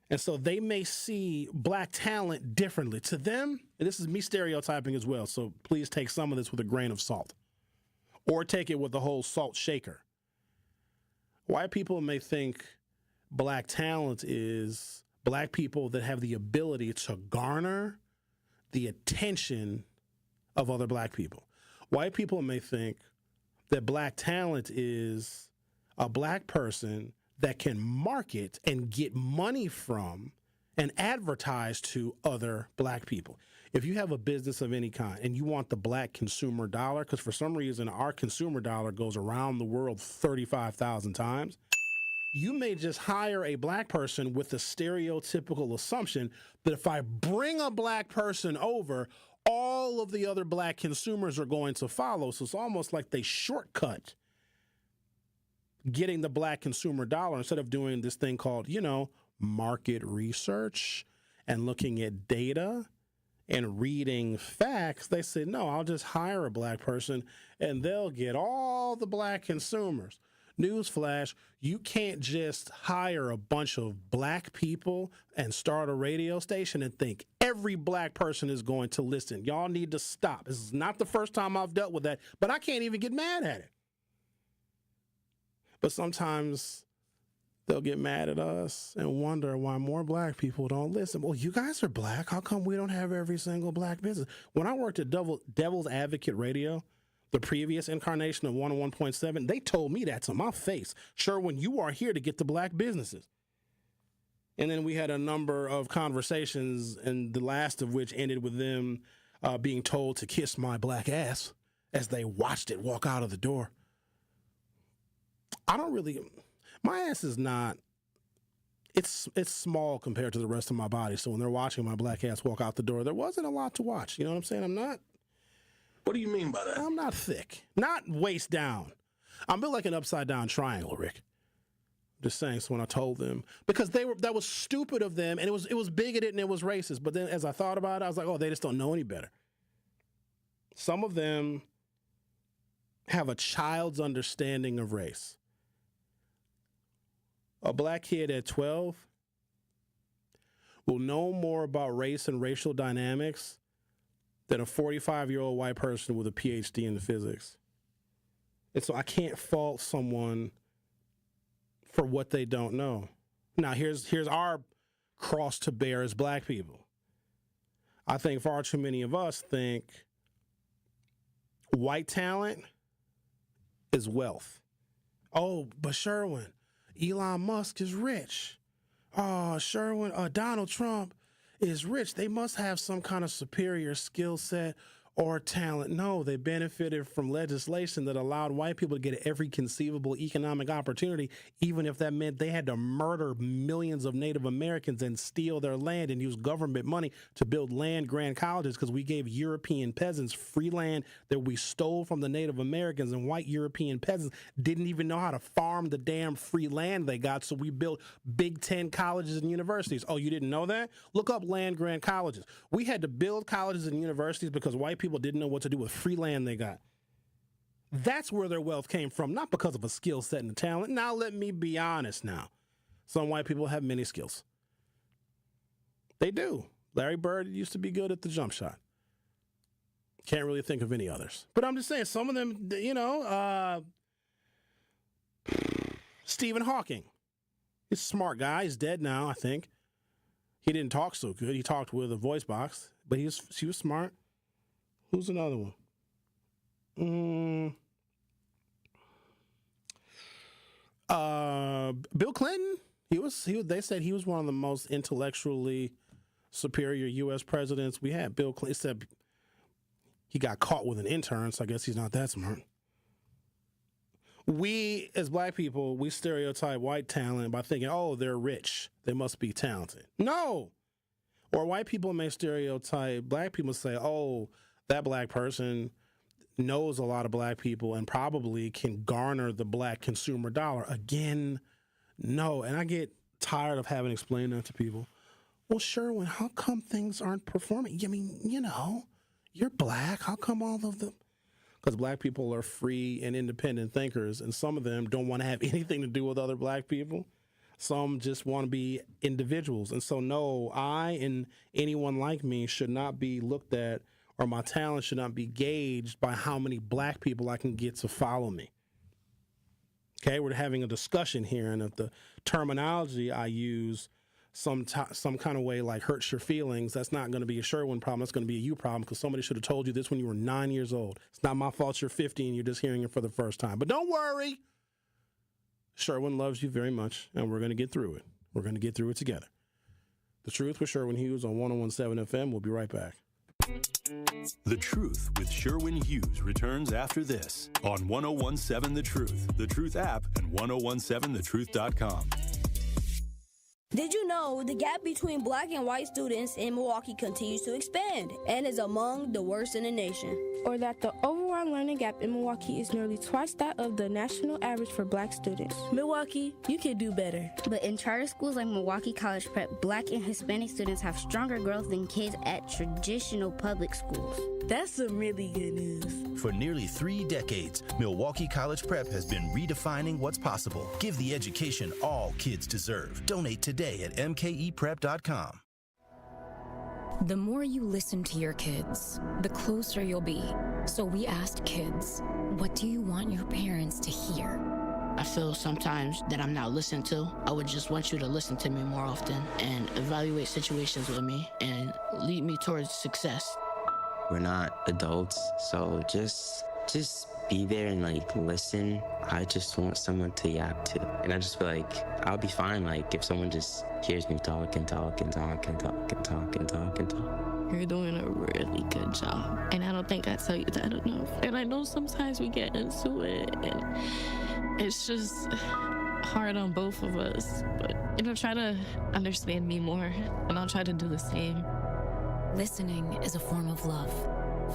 Speaker 7: And so they may see black talent differently. To them, and this is me stereotyping as well, so please take some of this with a grain of salt. Or take it with the whole salt shaker. White people may think black talent is black people that have the ability to garner the attention of other black people. White people may think that black talent is a black person that can market and get money from and advertise to other black people. If you have a business of any kind and you want the black consumer dollar, because for some reason our consumer dollar goes around the world 35,000 times, you may just hire a black person with the stereotypical assumption that if I bring a black person over, all of the other black consumers are going to follow. So it's almost like they shortcut getting the black consumer dollar instead of doing this thing called, market research and looking at data and reading facts. They say, no, I'll just hire a black person and they'll get all the black consumers. Newsflash, you can't just hire a bunch of black people and start a radio station and think every black person is going to listen. Y'all need to stop. This is not the first time I've dealt with that, but I can't even get mad at it. But sometimes they'll get mad at us and wonder why more black people don't listen. Well, you guys are black. How come we don't have every single black business? When I worked at Devil's Advocate Radio, the previous incarnation of 101.7, they told me that to my face. Sherwin, you are here to get the black businesses. And then we had a number of conversations, and the last of which ended with them being told to kiss my black ass as they watched it walk out of the door. My ass is not, it's small compared to the rest of my body. So when they're watching my black ass walk out the door, there wasn't a lot to watch. You know what I'm saying? What do you mean by that? I'm not thick, not waist down. I'm built like an upside down triangle, Rick. Just saying. So when I told them, because that was stupid of them, and it was bigoted and it was racist. But then as I thought about it, I was like, oh, they just don't know any better. Some of them have a child's understanding of race. A black kid at 12 will know more about race and racial dynamics than a 45-year-old white person with a PhD in physics. And so I can't fault someone for what they don't know. Now, here's our cross to bear as black people. I think far too many of us think white talent is wealth. Oh, but Sherwin, Elon Musk is rich. Oh, Sherwin, Donald Trump is rich. They must have some kind of superior skill set or talent. No, they benefited from legislation that allowed white people to get every conceivable economic opportunity, even if that meant they had to murder millions of Native Americans and steal their land and use government money to build land-grant colleges because we gave European peasants free land that we stole from the Native Americans, and white European peasants didn't even know how to farm the damn free land they got, so we built Big Ten colleges and universities. Oh, you didn't know that? Look up land-grant colleges. We had to build colleges and universities because white people didn't know what to do with free land they got. That's where their wealth came from, not because of a skill set and a talent. Now, let me be honest now. Some white people have many skills. They do. Larry Bird used to be good at the jump shot. Can't really think of any others. But I'm just saying, some of them, Stephen Hawking. He's a smart guy. He's dead now, I think. He didn't talk so good. He talked with a voice box, but he was smart. Who's another one? Bill Clinton. They said he was one of the most intellectually superior U.S. presidents we had. Bill Clinton said he got caught with an intern, so I guess he's not that smart. We, as black people, we stereotype white talent by thinking, oh, they're rich. They must be talented. No. Or white people may stereotype black people, say, oh, that black person knows a lot of black people and probably can garner the black consumer dollar. Again, no. And I get tired of having to explain that to people. Well, Sherwin, how come things aren't performing? I mean, you're black. How come all of them? Because black people are free and independent thinkers, and some of them don't want to have anything to do with other black people. Some just want to be individuals. And so, no, I and anyone like me should not be looked at, or my talent should not be gauged by how many black people I can get to follow me. Okay, we're having a discussion here, and if the terminology I use some kind of way like hurts your feelings, that's not going to be a Sherwin problem. That's going to be a you problem, because somebody should have told you this when you were 9 years old. It's not my fault you're 50 and you're just hearing it for the first time. But don't worry. Sherwin loves you very much, and we're going to get through it. We're going to get through it together. The Truth with Sherwin Hughes on 101.7 FM. We'll be right back.
Speaker 9: The Truth with Sherwin Hughes returns after this on 101.7 The Truth app, and 1017thetruth.com.
Speaker 5: Did you know the gap between black and white students in Milwaukee continues to expand and is among the worst in the nation?
Speaker 18: Or that the overall learning gap in Milwaukee is nearly twice that of the national average for black students?
Speaker 5: Milwaukee, you can do better.
Speaker 19: But in charter schools like Milwaukee College Prep, black and Hispanic students have stronger growth than kids at traditional public schools.
Speaker 5: That's some really good news.
Speaker 20: For nearly 3 decades, Milwaukee College Prep has been redefining what's possible. Give the education all kids deserve. Donate today at mkeprep.com.
Speaker 21: The more you listen to your kids, the closer you'll be. So we asked kids, what do you want your parents to hear?
Speaker 22: I feel sometimes that I'm not listened to. I would just want you to listen to me more often and evaluate situations with me and lead me towards success.
Speaker 27: We're not adults, so just be there and listen. I just want someone to yap to. And I just feel like I'll be fine if someone just hears me talk and talk and talk and talk and talk and talk and talk.
Speaker 28: You're doing a really good job. And I don't think I tell you that enough. And I know sometimes we get into it and it's just hard on both of us. But try to understand me more and I'll try to do the same.
Speaker 21: Listening is a form of love.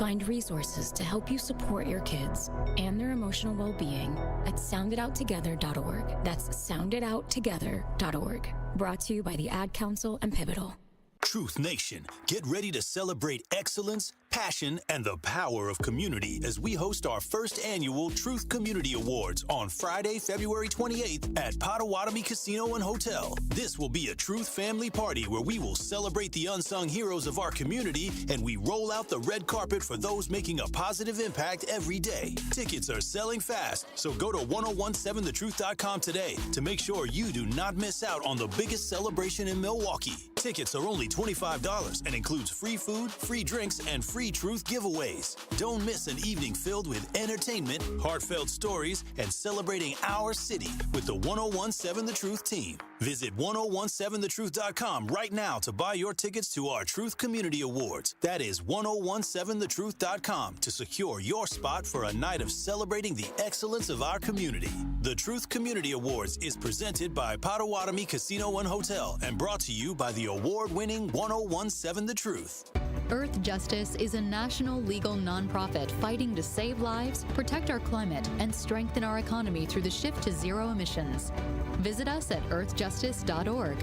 Speaker 21: Find resources to help you support your kids and their emotional well-being at sounditouttogether.org. That's sounditouttogether.org. Brought to you by the Ad Council and Pivotal.
Speaker 9: Truth Nation, get ready to celebrate excellence, passion, and the power of community as we host our first annual Truth Community Awards on Friday, February 28th at Potawatomi Casino and Hotel. This will be a Truth family party where we will celebrate the unsung heroes of our community and we roll out the red carpet for those making a positive impact every day. Tickets are selling fast, so go to 1017thetruth.com today to make sure you do not miss out on the biggest celebration in Milwaukee. Tickets are only $25 and includes free food, free drinks, and free Truth giveaways. Don't miss an evening filled with entertainment, heartfelt stories, and celebrating our city with the 1017 The Truth team. Visit 1017thetruth.com right now to buy your tickets to our Truth Community Awards. That is 1017thetruth.com to secure your spot for a night of celebrating the excellence of our community. The Truth Community Awards is presented by Potawatomi Casino and Hotel and brought to you by the award-winning 1017 The Truth.
Speaker 1: Earth Justice is a national legal nonprofit fighting to save lives, protect our climate, and strengthen our economy through the shift to zero emissions. Visit us at earthjustice.org.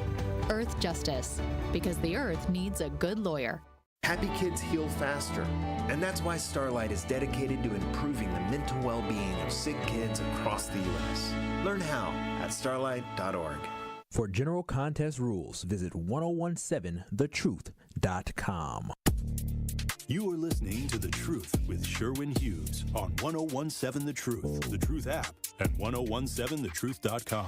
Speaker 1: Earth Justice, because the earth needs a good lawyer.
Speaker 2: Happy kids heal faster, and that's why Starlight is dedicated to improving the mental well-being of sick kids across the U.S. Learn how at starlight.org.
Speaker 3: For general contest rules, visit 1017thetruth.com.
Speaker 9: You are listening to The Truth with Sherwin Hughes on 1017 The Truth, The Truth app, and 1017thetruth.com.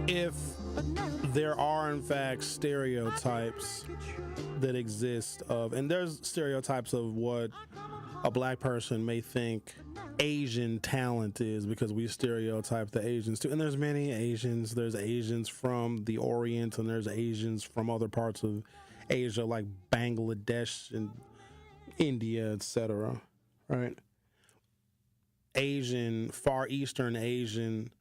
Speaker 7: If there are, in fact, stereotypes that exist of, and there's stereotypes of what a black person may think Asian talent is, because we stereotype the Asians too. And there's many Asians. There's Asians from the Orient, and there's Asians from other parts of Asia, like Bangladesh and India, etc. Right? Asian, Far Eastern Asian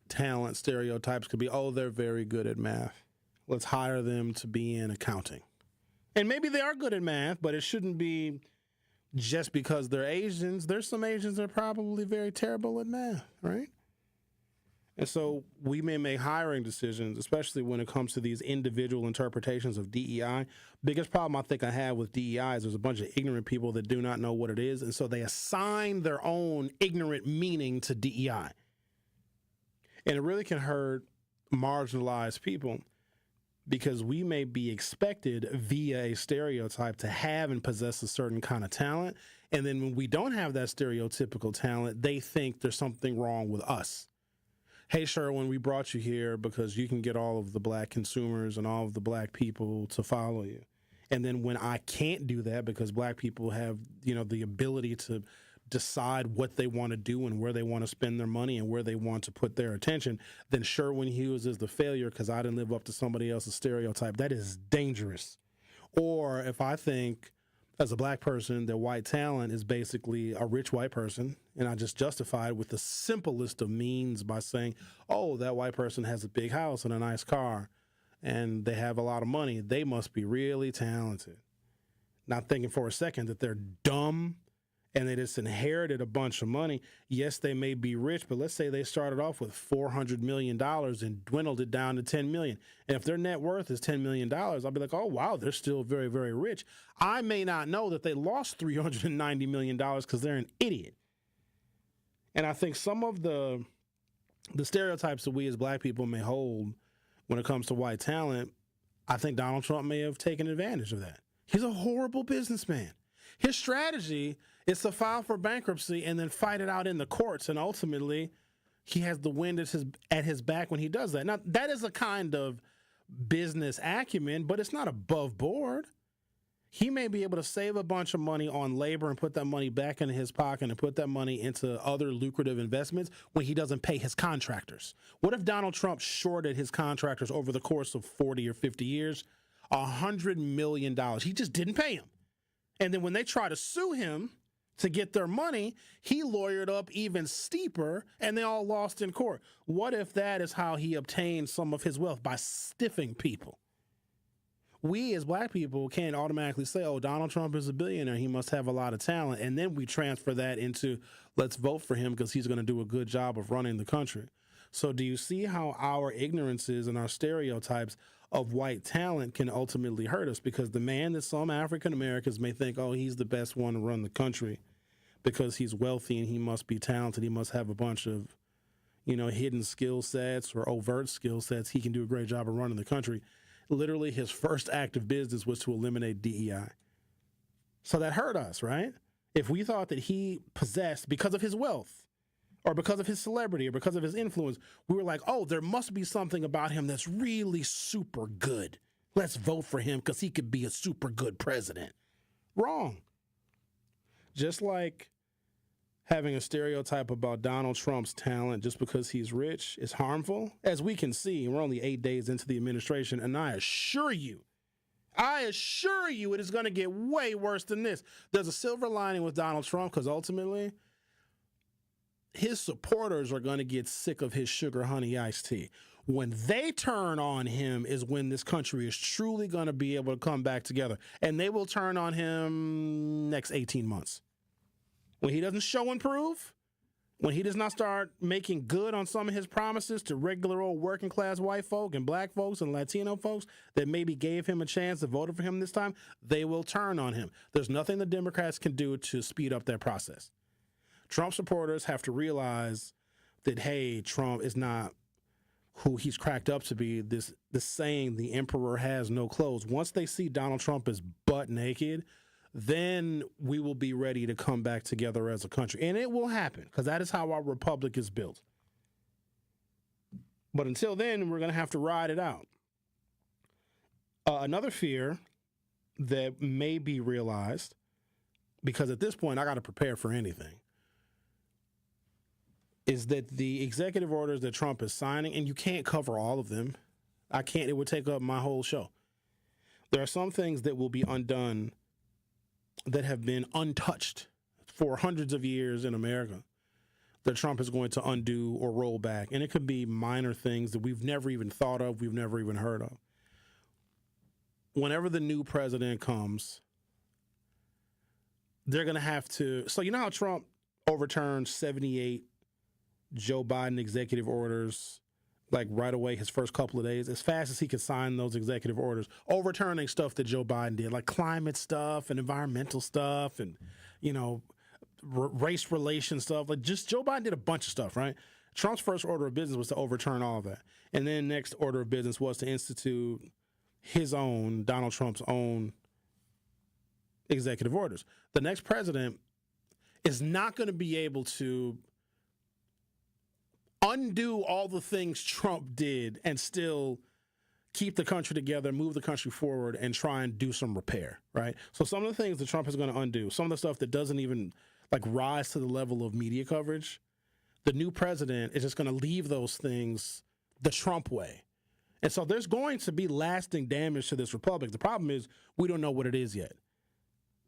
Speaker 7: talent stereotypes could be, oh, they're very good at math. Let's hire them to be in accounting. And maybe they are good at math, but it shouldn't be just because they're Asians. There's some Asians that are probably very terrible at math, right? And so we may make hiring decisions, especially when it comes to these individual interpretations of DEI. Biggest problem I think I have with DEI is there's a bunch of ignorant people that do not know what it is, and so they assign their own ignorant meaning to DEI. And it really can hurt marginalized people, because we may be expected via a stereotype to have and possess a certain kind of talent. And then when we don't have that stereotypical talent, they think there's something wrong with us. Hey, Sherwin, we brought you here because you can get all of the black consumers and all of the black people to follow you. And then when I can't do that because black people have, the ability to decide what they want to do and where they want to spend their money and where they want to put their attention, then Sherwin Hughes is the failure because I didn't live up to somebody else's stereotype. That is dangerous. Or if I think as a black person that white talent is basically a rich white person, and I just justify it with the simplest of means by saying, oh, that white person has a big house and a nice car and they have a lot of money, they must be really talented. Not thinking for a second that they're dumb and they just inherited a bunch of money. Yes, they may be rich, but let's say they started off with $400 million and dwindled it down to $10 million. And if their net worth is $10 million, I'll be like, oh, wow, they're still very, very rich. I may not know that they lost $390 million because they're an idiot. And I think some of the stereotypes that we as black people may hold when it comes to white talent, I think Donald Trump may have taken advantage of that. He's a horrible businessman. His strategy is to file for bankruptcy and then fight it out in the courts. And ultimately, he has the wind at his back when he does that. Now, that is a kind of business acumen, but it's not above board. He may be able to save a bunch of money on labor and put that money back into his pocket and put that money into other lucrative investments when he doesn't pay his contractors. What if Donald Trump shorted his contractors over the course of 40 or 50 years? $100 million. He just didn't pay them. And then when they try to sue him, to get their money, he lawyered up even steeper, and they all lost in court. What if that is how he obtained some of his wealth? By stiffing people. We as black people can't automatically say, oh, Donald Trump is a billionaire, he must have a lot of talent, and then we transfer that into let's vote for him because he's going to do a good job of running the country. So do you see how our ignorances and our stereotypes of white talent can ultimately hurt us? Because the man that some African Americans may think, oh, he's the best one to run the country because he's wealthy and he must be talented, he must have a bunch of, hidden skill sets or overt skill sets, he can do a great job of running the country. Literally, his first act of business was to eliminate DEI. So that hurt us, right? If we thought that he possessed, because of his wealth, or because of his celebrity, or because of his influence, we were like, oh, there must be something about him that's really super good. Let's vote for him because he could be a super good president. Wrong. Just like having a stereotype about Donald Trump's talent just because he's rich is harmful. As we can see, we're only 8 days into the administration, and I assure you it is going to get way worse than this. There's a silver lining with Donald Trump because ultimately his supporters are going to get sick of his sugar honey iced tea. When they turn on him is when this country is truly going to be able to come back together. And they will turn on him next 18 months. When he doesn't show and prove, when he does not start making good on some of his promises to regular old working class white folk and black folks and Latino folks that maybe gave him a chance to vote for him this time, they will turn on him. There's nothing the Democrats can do to speed up that process. Trump supporters have to realize that, hey, Trump is not who he's cracked up to be, this saying the emperor has no clothes. Once they see Donald Trump is butt naked, then we will be ready to come back together as a country. And it will happen because that is how our republic is built. But until then, we're going to have to ride it out. Another fear that may be realized, because at this point I got to prepare for anything, is that the executive orders that Trump is signing, and you can't cover all of them. I can't. It would take up my whole show. There are some things that will be undone that have been untouched for hundreds of years in America that Trump is going to undo or roll back. And it could be minor things that we've never even thought of, we've never even heard of. Whenever the new president comes, they're going to have to... So you know how Trump overturned 78 Joe Biden executive orders like right away his first couple of days, as fast as he could sign those executive orders, overturning stuff that Joe Biden did, like climate stuff and environmental stuff and, race relation stuff. Like just Joe Biden did a bunch of stuff, right? Trump's first order of business was to overturn all of that. And then next order of business was to institute his own, Donald Trump's own executive orders. The next president is not going to be able to undo all the things Trump did and still keep the country together, move the country forward, and try and do some repair, right? So some of the things that Trump is going to undo, some of the stuff that doesn't even rise to the level of media coverage, the new president is just going to leave those things the Trump way. And so there's going to be lasting damage to this republic. The problem is we don't know what it is yet.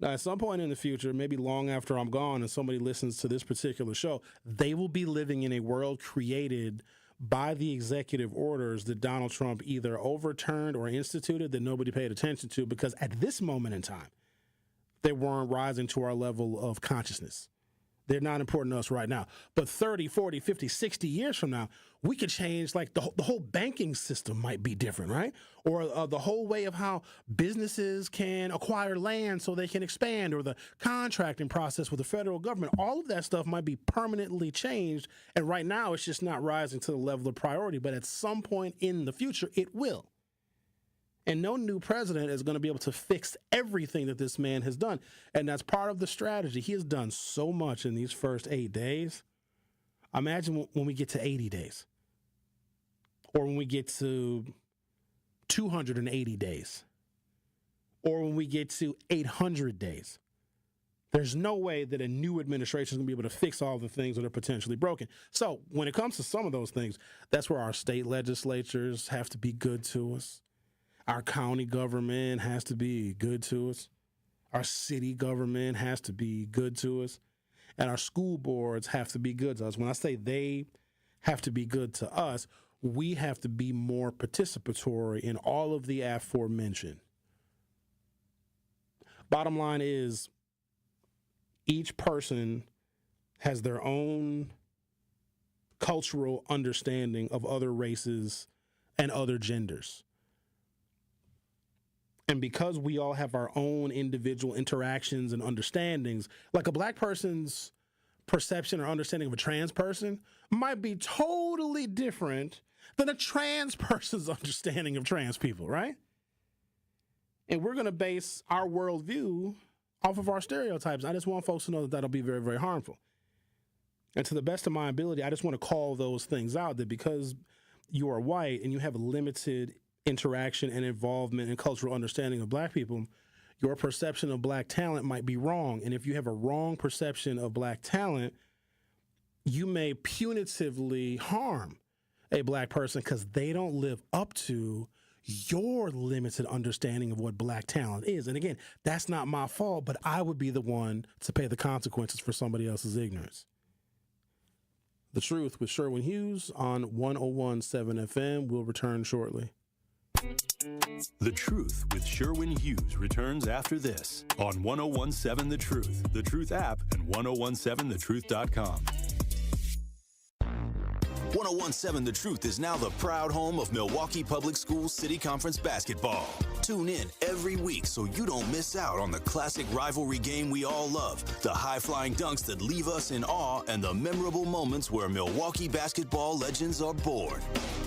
Speaker 7: Now, at some point in the future, maybe long after I'm gone and somebody listens to this particular show, they will be living in a world created by the executive orders that Donald Trump either overturned or instituted that nobody paid attention to, because at this moment in time, they weren't rising to our level of consciousness. They're not important to us right now. But 30, 40, 50, 60 years from now, we could change, the whole banking system might be different, right? Or the whole way of how businesses can acquire land so they can expand, or the contracting process with the federal government. All of that stuff might be permanently changed. And right now, it's just not rising to the level of priority. But at some point in the future, it will. And no new president is going to be able to fix everything that this man has done. And that's part of the strategy. He has done so much in these first 8 days. Imagine when we get to 80 days, or when we get to 280 days, or when we get to 800 days. There's no way that a new administration is going to be able to fix all the things that are potentially broken. So when it comes to some of those things, that's where our state legislatures have to be good to us. Our county government has to be good to us. Our city government has to be good to us. And our school boards have to be good to us. When I say they have to be good to us, we have to be more participatory in all of the aforementioned. Bottom line is, each person has their own cultural understanding of other races and other genders. And because we all have our own individual interactions and understandings, like a black person's perception or understanding of a trans person might be totally different than a trans person's understanding of trans people, right? And we're going to base our worldview off of our stereotypes. I just want folks to know that that'll be very, very harmful. And to the best of my ability, I just want to call those things out, that because you are white and you have limited interaction and involvement and cultural understanding of black people, your perception of black talent might be wrong. And if you have a wrong perception of black talent, you may punitively harm a black person because they don't live up to your limited understanding of what black talent is. And again, that's not my fault, but I would be the one to pay the consequences for somebody else's ignorance. The Truth with Sherwin Hughes on 101.7 FM will return shortly.
Speaker 9: The Truth with Sherwin Hughes returns after this on 101.7 The Truth app, and 1017thetruth.com.
Speaker 20: 101.7 The Truth is now the proud home of Milwaukee Public Schools City Conference basketball. Tune in every week so you don't miss out on the classic rivalry game we all love, the high-flying dunks that leave us in awe, and the memorable moments where Milwaukee basketball legends are born.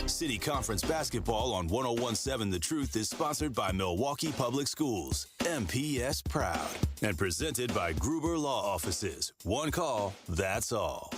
Speaker 20: City Conference basketball on 101.7 The Truth is sponsored by Milwaukee Public Schools, MPS proud, and presented by Gruber Law Offices. One call, that's all.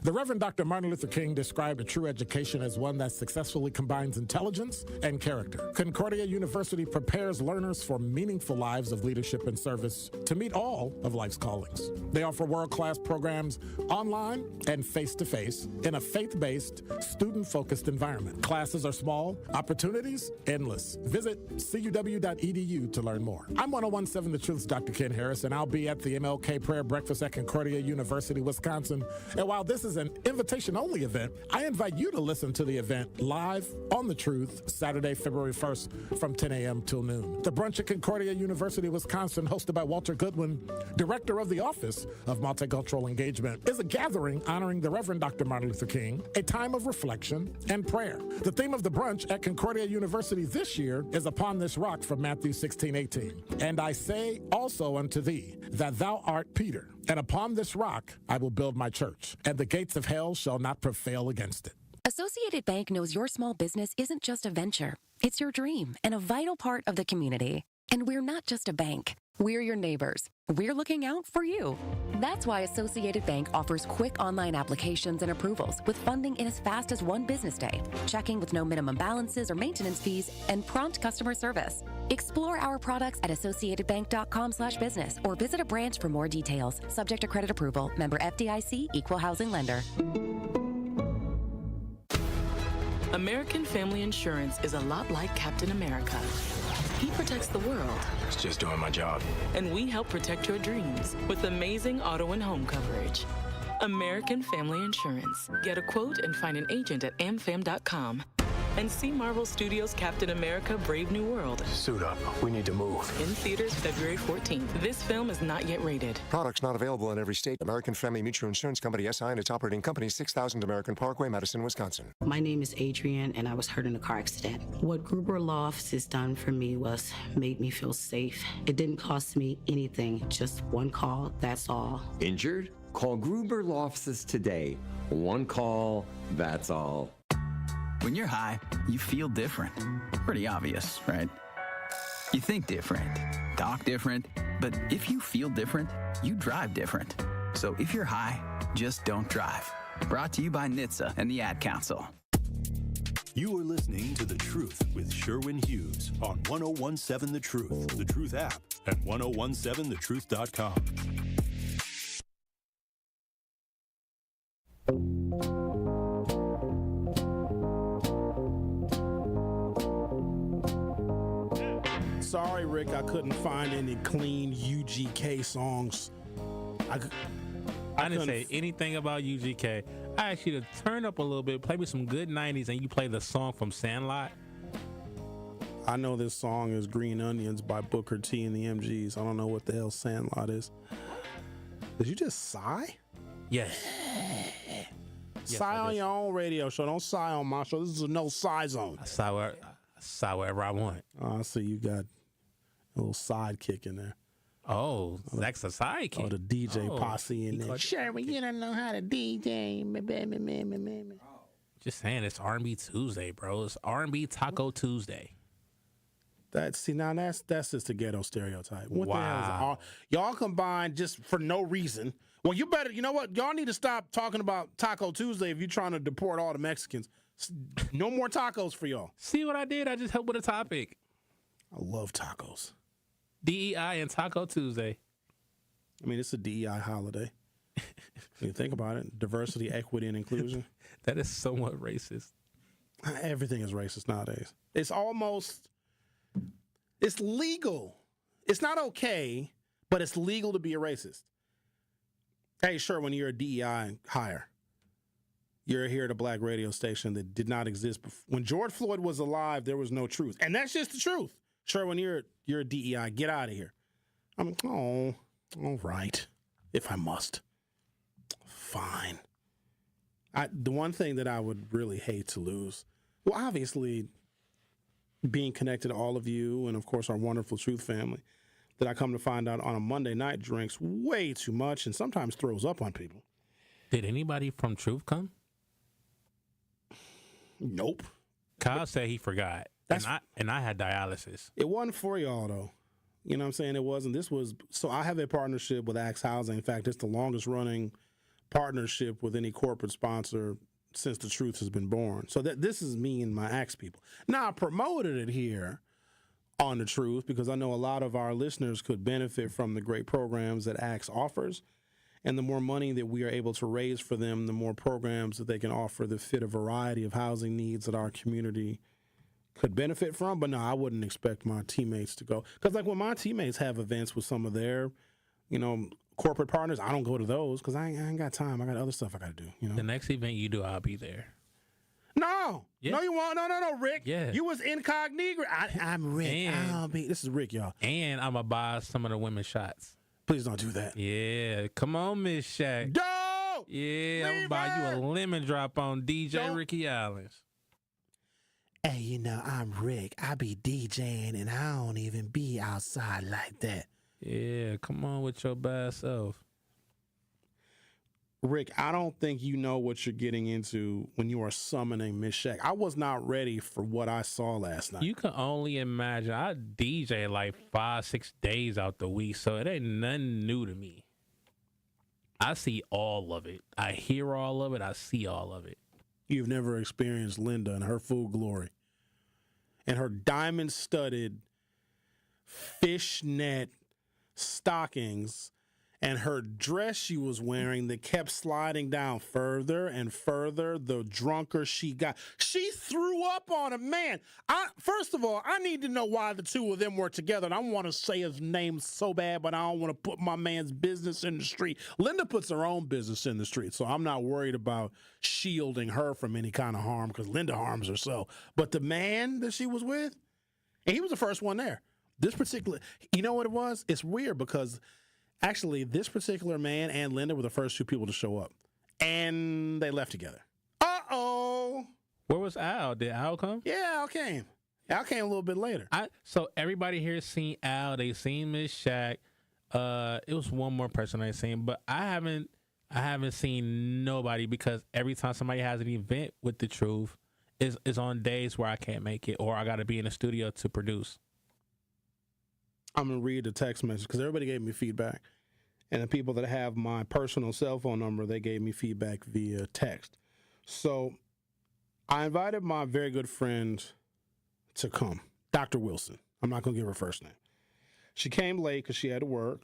Speaker 16: The Reverend Dr. Martin Luther King described a true education as one that successfully combines intelligence and character. Concordia University prepares learners for meaningful lives of leadership and service to meet all of life's callings. They offer world-class programs online and face-to-face in a faith-based, student-focused environment. Classes are small, opportunities endless. Visit cuw.edu to learn more. I'm 101.7 The Truth's Dr. Ken Harris, and I'll be at the MLK Prayer Breakfast at Concordia University, Wisconsin. And while this is an invitation-only event, I invite you to listen to the event live on The Truth Saturday, February 1st from 10 a.m. till noon. The brunch at Concordia University, Wisconsin, hosted by Walter Goodwin, director of the Office of Multicultural Engagement, is a gathering honoring the Reverend Dr. Martin Luther King, a time of reflection and prayer. The theme of the brunch at Concordia University this year is Upon This Rock from Matthew 16:18. And I say also unto thee that thou art Peter, and upon this rock I will build my church, and the gates of hell shall not prevail against it.
Speaker 6: Associated Bank knows your small business isn't just a venture. It's your dream and a vital part of the community. And we're not just a bank. We're your neighbors. We're looking out for you. That's why Associated Bank offers quick online applications and approvals with funding in as fast as one business day, checking with no minimum balances or maintenance fees, and prompt customer service. Explore our products at associatedbank.com/business or visit a branch for more details. Subject to credit approval. Member FDIC, Equal Housing Lender.
Speaker 4: American Family Insurance is a lot like Captain America. He protects the world.
Speaker 8: It's just doing my job.
Speaker 4: And we help protect your dreams with amazing auto and home coverage. American Family Insurance. Get a quote and find an agent at amfam.com. And see Marvel Studios' Captain America: Brave New World.
Speaker 8: Suit up. We need to move.
Speaker 4: In theaters February 14th. This film is not yet rated.
Speaker 10: Products not available in every state. American Family Mutual Insurance Company, SI, and its operating company, 6000 American Parkway, Madison, Wisconsin.
Speaker 11: My name is Adrienne, and I was hurt in a car accident. What Gruber Law Office has done for me was made me feel safe. It didn't cost me anything, just one call, that's all.
Speaker 12: Injured? Call Gruber Law Offices today. One call, that's all.
Speaker 15: When you're high, you feel different. Pretty obvious, right? You think different, talk different, but if you feel different, you drive different. So if you're high, just don't drive. Brought to you by NHTSA and the Ad Council.
Speaker 9: You are listening to The Truth with Sherwin Hughes on 101.7 The Truth app, and 1017thetruth.com.
Speaker 7: sorry, Rick, I couldn't find any clean UGK songs.
Speaker 13: I didn't say anything about UGK. I asked you to turn up a little bit, play me some good 90s, and you play the song from Sandlot.
Speaker 7: I know this song is Green Onions by Booker T and the MGs. I don't know what the hell Sandlot is. Did you just sigh?
Speaker 13: Yes.
Speaker 7: Sigh on your own radio show. Don't sigh on my show. This is a no sigh zone.
Speaker 13: I sigh wherever I want.
Speaker 7: I see you got a little sidekick in there.
Speaker 13: Oh, that's a sidekick.
Speaker 7: Oh, the DJ posse in there.
Speaker 5: Sherwin, you don't know how to DJ.
Speaker 13: Just saying, it's R&B Tuesday, bro. It's R&B Taco Tuesday.
Speaker 7: That's just a ghetto stereotype. What the hell is y'all combined just for no reason? Well, you know what? Y'all need to stop talking about Taco Tuesday if you're trying to deport all the Mexicans. No more tacos for y'all.
Speaker 13: See what I did? I just helped with a topic.
Speaker 7: I love tacos.
Speaker 13: DEI and Taco Tuesday.
Speaker 7: I mean, it's a DEI holiday. When you think about it, diversity, equity, and inclusion.
Speaker 13: That is somewhat racist.
Speaker 7: Everything is racist nowadays. It's legal. It's not okay, but it's legal to be a racist. Hey, sure, when you're a DEI hire, you're here at a black radio station that did not exist before. When George Floyd was alive, there was no truth. And that's just the truth. Sure, when you're a DEI, get out of here. I'm all right, if I must. Fine. The one thing that I would really hate to lose, well, obviously, being connected to all of you and, of course, our wonderful Truth family, that I come to find out on a Monday night drinks way too much and sometimes throws up on people.
Speaker 13: Did anybody from Truth come?
Speaker 7: Nope.
Speaker 13: Kyle said he forgot. And I had dialysis.
Speaker 7: It wasn't for y'all, though. You know what I'm saying? It wasn't. So I have a partnership with Axe Housing. In fact, it's the longest running partnership with any corporate sponsor since the Truth has been born. So this is me and my Axe people. Now, I promoted it here on the Truth because I know a lot of our listeners could benefit from the great programs that Axe offers. And the more money that we are able to raise for them, the more programs that they can offer that fit a variety of housing needs that our community could benefit from. But no, I wouldn't expect my teammates to go. Because like when my teammates have events with some of their, corporate partners, I don't go to those because I ain't got time. I got other stuff I got to do.
Speaker 13: The next event you do, I'll be there.
Speaker 7: No. Yeah. No, you won't. No, Rick.
Speaker 13: Yeah.
Speaker 7: You was incognito. I'm Rick. This is Rick, y'all.
Speaker 13: And I'm going to buy some of the women's shots.
Speaker 7: Please don't do that.
Speaker 13: Yeah. Come on, Miss Shaq.
Speaker 7: Go!
Speaker 13: Yeah, I'm going to buy you a lemon drop on DJ Ricky Allenz.
Speaker 7: Hey, I'm Rick. I be DJing and I don't even be outside like that.
Speaker 13: Yeah, come on with your bad self.
Speaker 7: Rick, I don't think you know what you're getting into when you are summoning Miss Shaq. I was not ready for what I saw last night.
Speaker 13: You can only imagine. I DJ like 5-6 days out the week, so it ain't nothing new to me. I see all of it. I hear all of it. I see all of it.
Speaker 7: You've never experienced Linda in her full glory. And her diamond-studded fishnet stockings and her dress she was wearing that kept sliding down further and further the drunker she got. She threw up on a man. First of all, I need to know why the two of them were together. And I want to say his name so bad, but I don't want to put my man's business in the street. Linda puts her own business in the street, so I'm not worried about shielding her from any kind of harm because Linda harms herself. But the man that she was with, and he was the first one there. This particular, you know what it was? It's weird because actually this particular man and Linda were the first two people to show up. And they left together. Uh-oh.
Speaker 13: Where was Al? Did Al come?
Speaker 7: Yeah, Al came. Al came a little bit later.
Speaker 13: So everybody here seen Al. They seen Miss Shaq. It was one more person I seen, but I haven't seen nobody because every time somebody has an event with the Truth, is on days where I can't make it or I got to be in the studio to produce.
Speaker 7: I'm going to read the text message because everybody gave me feedback. And the people that have my personal cell phone number, they gave me feedback via text. So I invited my very good friend to come, Dr. Wilson. I'm not going to give her first name. She came late because she had to work.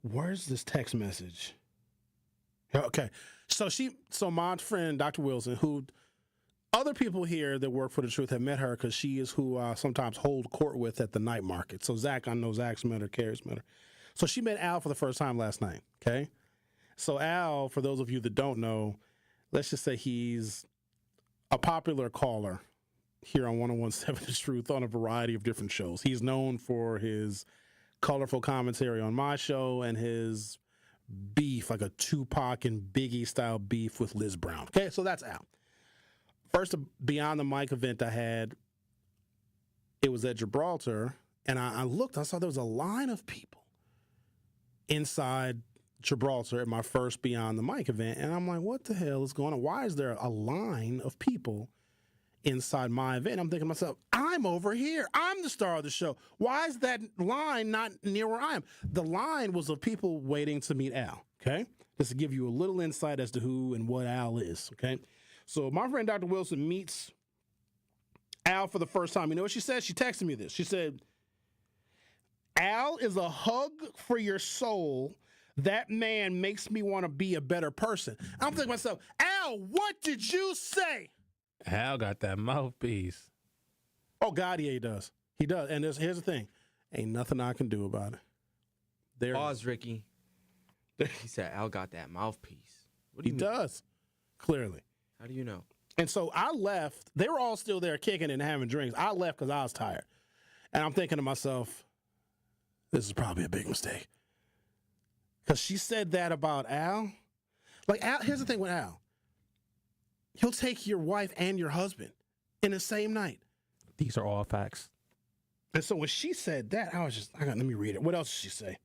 Speaker 7: Where's this text message? Okay. So my friend, Dr. Wilson, who Other people here that work for The Truth have met her because she is who I sometimes hold court with at the night market. So Zach, I know Zach's met her, Carrie's met her. So she met Al for the first time last night, okay? So Al, for those of you that don't know, let's just say he's a popular caller here on 101.7 The Truth on a variety of different shows. He's known for his colorful commentary on my show and his beef, like a Tupac and Biggie style beef with Liz Brown. Okay, so that's Al. First Beyond the Mic event I had, it was at Gibraltar, and I looked, I saw there was a line of people inside Gibraltar at my first Beyond the Mic event, and I'm like, what the hell is going on? Why is there a line of people inside my event? I'm thinking to myself, I'm over here. I'm the star of the show. Why is that line not near where I am? The line was of people waiting to meet Al, okay? Just to give you a little insight as to who and what Al is, okay? So my friend Dr. Wilson meets Al for the first time. You know what she said? She texted me this. She said, Al is a hug for your soul. That man makes me want to be a better person. I'm thinking to myself, Al, what did you say?
Speaker 13: Al got that mouthpiece.
Speaker 7: Oh, God, yeah, he does. He does. And here's the thing. Ain't nothing I can do about it.
Speaker 14: Pause, Ricky. He said Al got that mouthpiece. What do you
Speaker 7: mean? Does, clearly.
Speaker 14: How do you know?
Speaker 7: And so I left. They were all still there kicking and having drinks. I left because I was tired. And I'm thinking to myself, this is probably a big mistake. Because she said that about Al. Like, Al, here's the thing with Al. He'll take your wife and your husband in the same night.
Speaker 13: These are all facts.
Speaker 7: And so when she said that, I was just, let me read it. What else did she say?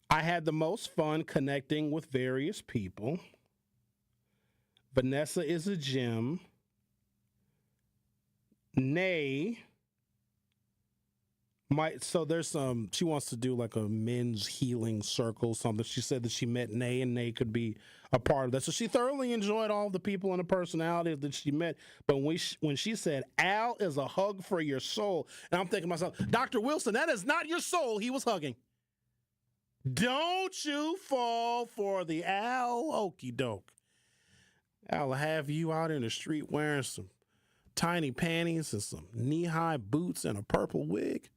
Speaker 7: I had the most fun connecting with various people. Vanessa is a gem. Nay, so there's she wants to do like a men's healing circle, something. She said that she met Nay and Nay could be a part of that. So she thoroughly enjoyed all the people and the personalities that she met. But when she said, Al is a hug for your soul, and I'm thinking to myself, Dr. Wilson, that is not your soul he was hugging. Don't you fall for the Al okey doke. Al will have you out in the street wearing some tiny panties and some knee-high boots and a purple wig.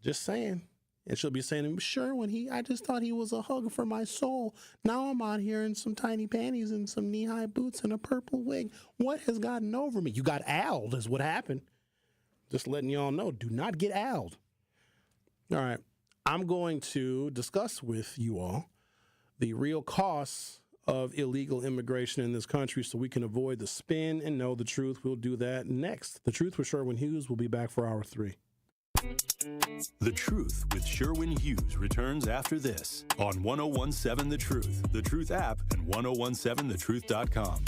Speaker 7: Just saying. And she'll be saying to me, Sherwin, I just thought he was a hug for my soul. Now I'm out here in some tiny panties and some knee-high boots and a purple wig. What has gotten over me? You got owled is what happened. Just letting y'all know, do not get owled. All right. I'm going to discuss with you all the real costs of illegal immigration in this country so we can avoid the spin and know the truth. We'll do that next. The Truth with Sherwin Hughes will be back for hour 3.
Speaker 9: The Truth with Sherwin Hughes returns after this on 101.7 The Truth app, and 101.7thetruth.com.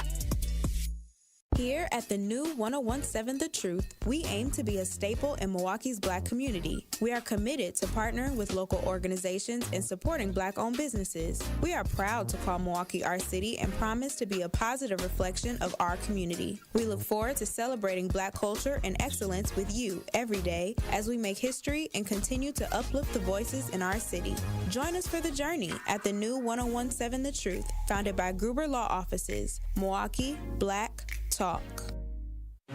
Speaker 17: Here at the new 101.7 The Truth, we aim to be a staple in Milwaukee's Black community. We are committed to partnering with local organizations and supporting Black-owned businesses. We are proud to call Milwaukee our city and promise to be a positive reflection of our community. We look forward to celebrating Black culture and excellence with you every day as we make history and continue to uplift the voices in our city. Join us for the journey at the new 101.7 The Truth, founded by Gruber Law Offices, Milwaukee Black Talk.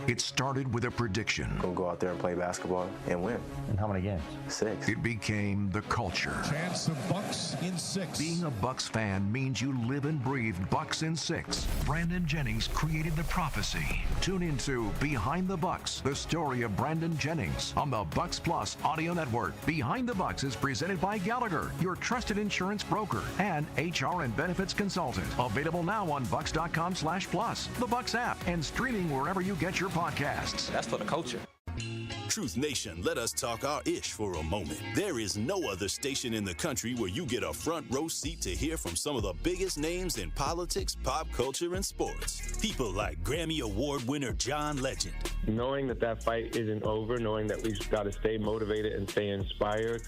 Speaker 18: It started with a prediction.
Speaker 2: Gonna go out there and play basketball and win.
Speaker 18: And how many games?
Speaker 2: 6.
Speaker 18: It became the culture.
Speaker 19: Chance of Bucks in 6.
Speaker 18: Being a Bucks fan means you live and breathe Bucks in 6. Brandon Jennings created the prophecy. Tune into Behind the Bucks, the story of Brandon Jennings on the Bucks Plus audio network. Behind the Bucks is presented by Gallagher, your trusted insurance broker and HR and benefits consultant. Available now on bucks.com/plus, the Bucks app, and streaming wherever you get your podcasts.
Speaker 14: That's for the culture.
Speaker 20: Truth Nation, let us talk our ish for a moment. There is no other station in the country where you get a front row seat to hear from some of the biggest names in politics, pop culture, and sports. People like Grammy Award winner John Legend,
Speaker 21: knowing that fight isn't over, knowing that we've got to stay motivated and stay inspired.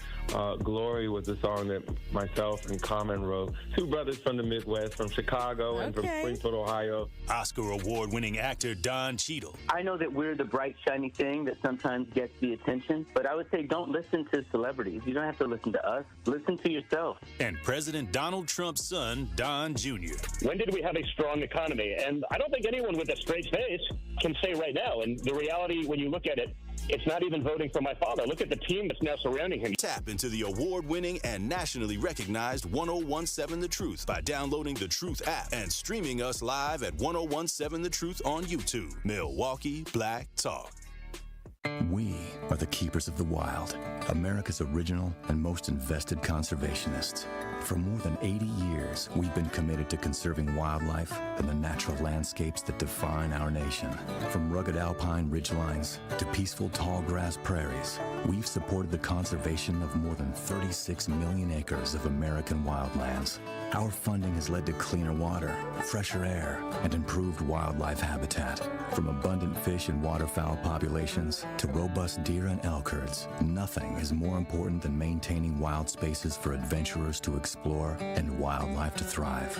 Speaker 21: Glory was a song that myself and Common wrote. Two brothers from the Midwest, from Chicago and from Springfield, Ohio.
Speaker 9: Oscar award-winning actor Don Cheadle.
Speaker 22: I know that we're the bright, shiny thing that sometimes gets the attention, but I would say don't listen to celebrities. You don't have to listen to us. Listen to yourself.
Speaker 9: And President Donald Trump's son, Don Jr.
Speaker 23: When did we have a strong economy? And I don't think anyone with a straight face can say right now. And the reality, when you look at it, it's not even voting for my father. Look at the team that's now surrounding him.
Speaker 20: Tap into the award-winning and nationally recognized 1017 The Truth by downloading the Truth app and streaming us live at 1017 The Truth on YouTube. Milwaukee Black Talk.
Speaker 24: We are the keepers of the wild, America's original and most invested conservationists. For more than 80 years, we've been committed to conserving wildlife and the natural landscapes that define our nation. From rugged alpine ridgelines to peaceful tall grass prairies, we've supported the conservation of more than 36 million acres of American wildlands. Our funding has led to cleaner water, fresher air, and improved wildlife habitat. From abundant fish and waterfowl populations to robust deer and elk herds, nothing is more important than maintaining wild spaces for adventurers to explore and wildlife to thrive.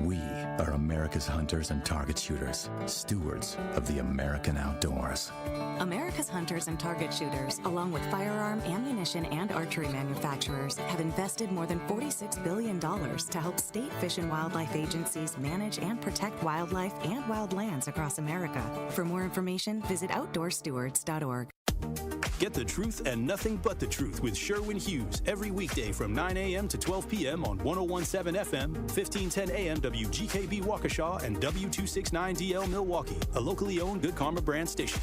Speaker 24: We are America's hunters and target shooters, stewards of the American outdoors.
Speaker 25: America's hunters and target shooters, along with firearm, ammunition, and archery manufacturers, have invested more than $46 billion to help state fish and wildlife agencies manage and protect wildlife and wildlands across America. For more information, visit outdoorstewards.org.
Speaker 9: Get the truth and nothing but the truth with Sherwin Hughes every weekday from 9 a.m. to 12 p.m. on 1017 FM, 1510 a.m. WGKB Waukesha, and W269DL Milwaukee, a locally owned Good Karma brand station.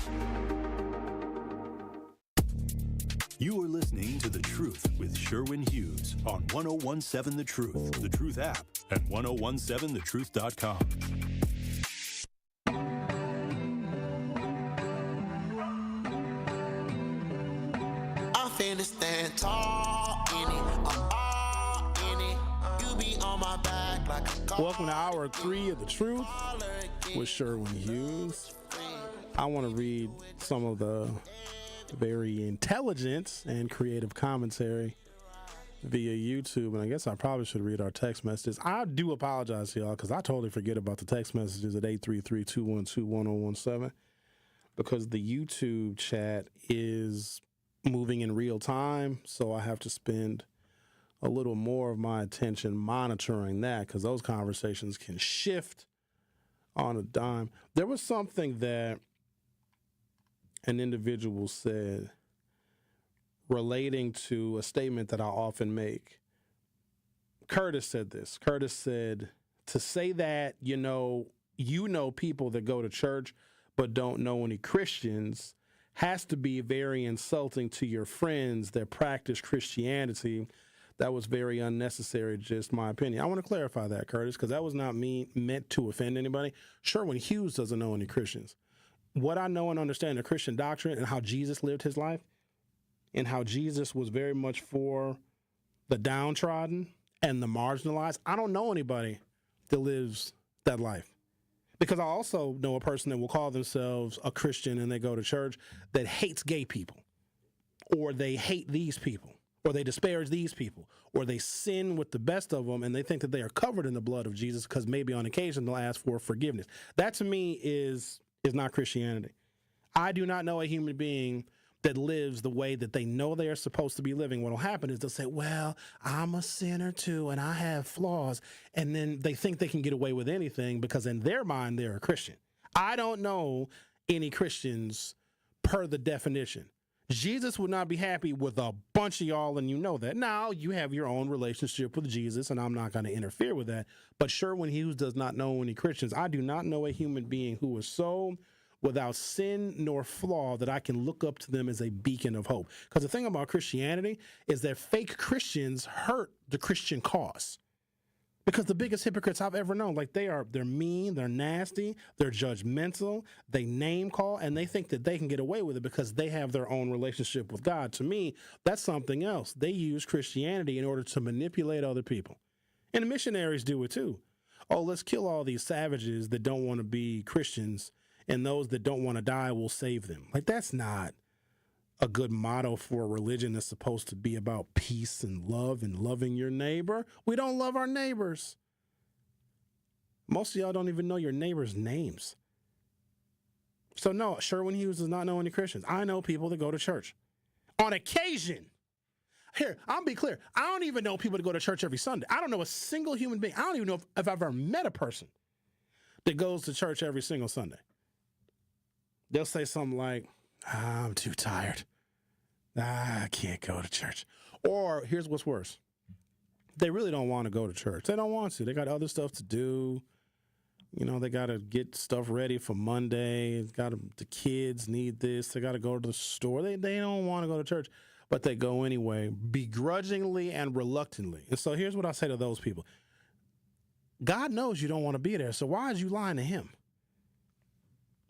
Speaker 9: You are listening to The Truth with Sherwin Hughes on 1017 The Truth app, and 1017thetruth.com.
Speaker 26: Stand tall in it, I'm all in it. You be on my back like a
Speaker 7: Welcome to Hour 3 of The Truth with Sherwin Hughes. I want to read some of the very intelligent and creative commentary via YouTube, and I guess I probably should read our text messages. I do apologize to y'all because I totally forget about the text messages at 833-212-1017 because the YouTube chat is moving in real time, so I have to spend a little more of my attention monitoring that because those conversations can shift on a dime. There was something that an individual said relating to a statement that I often make. Curtis said this. Curtis said, to say that, you know people that go to church but don't know any Christians has to be very insulting to your friends that practice Christianity. That was very unnecessary, just my opinion. I want to clarify that, Curtis, because that was not meant to offend anybody. Sherwin Hughes doesn't know any Christians. What I know and understand the Christian doctrine and how Jesus lived his life and how Jesus was very much for the downtrodden and the marginalized, I don't know anybody that lives that life. Because I also know a person that will call themselves a Christian and they go to church that hates gay people, or they hate these people, or they disparage these people, or they sin with the best of them and they think that they are covered in the blood of Jesus because maybe on occasion they'll ask for forgiveness. That to me is not Christianity. I do not know a human being that lives the way that they know they are supposed to be living. What will happen is they'll say, well, I'm a sinner too, and I have flaws. And then they think they can get away with anything because in their mind, they're a Christian. I don't know any Christians per the definition. Jesus would not be happy with a bunch of y'all, and you know that. Now, you have your own relationship with Jesus, and I'm not going to interfere with that. But Sherwin Hughes does not know any Christians. I do not know a human being who is so without sin nor flaw that I can look up to them as a beacon of hope. Because the thing about Christianity is that fake Christians hurt the Christian cause. Because the biggest hypocrites I've ever known, like they're mean, they're nasty, they're judgmental, they name call, and they think that they can get away with it because they have their own relationship with God. To me, that's something else. They use Christianity in order to manipulate other people. And the missionaries do it too. Oh, let's kill all these savages that don't want to be Christians and those that don't want to die will save them. Like, that's not a good motto for a religion that's supposed to be about peace and love and loving your neighbor. We don't love our neighbors. Most of y'all don't even know your neighbors' names. So no, Sherwin Hughes does not know any Christians. I know people that go to church. On occasion. Here, I'll be clear. I don't even know people that go to church every Sunday. I don't know a single human being. I don't even know if I've ever met a person that goes to church every single Sunday. They'll say something like, I'm too tired. I can't go to church. Or here's what's worse. They really don't want to go to church. They don't want to. They got other stuff to do. You know, they got to get stuff ready for Monday. The kids need this. They got to go to the store. They don't want to go to church, but they go anyway, begrudgingly and reluctantly. And so here's what I say to those people. God knows you don't want to be there, so why is you lying to him?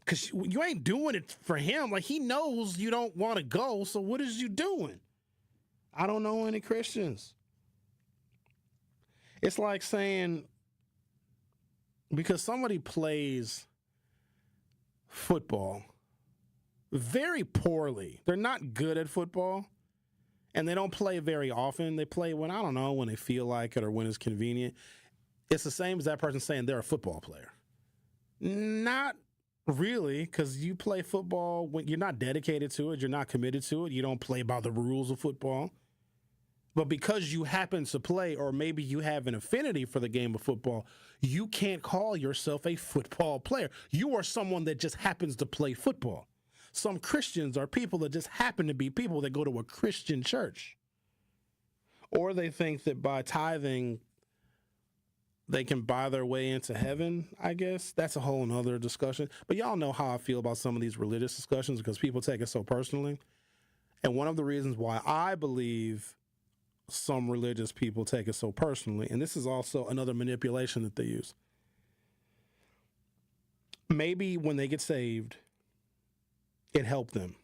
Speaker 7: Because you ain't doing it for him. Like, he knows you don't want to go, so what is you doing? I don't know any Christians. It's like saying, because somebody plays football very poorly, they're not good at football, and they don't play very often. They play when, I don't know, when they feel like it or when it's convenient. It's the same as that person saying they're a football player. Not really, because you play football when you're not dedicated to it, you're not committed to it, you don't play by the rules of football. But because you happen to play, or maybe you have an affinity for the game of football, you can't call yourself a football player. You are someone that just happens to play football. Some Christians are people that just happen to be people that go to a Christian church. Or they think that by tithing, they can buy their way into heaven, I guess. That's a whole nother discussion. But y'all know how I feel about some of these religious discussions because people take it so personally. And one of the reasons why I believe some religious people take it so personally, and this is also another manipulation that they use. Maybe when they get saved, it helped them.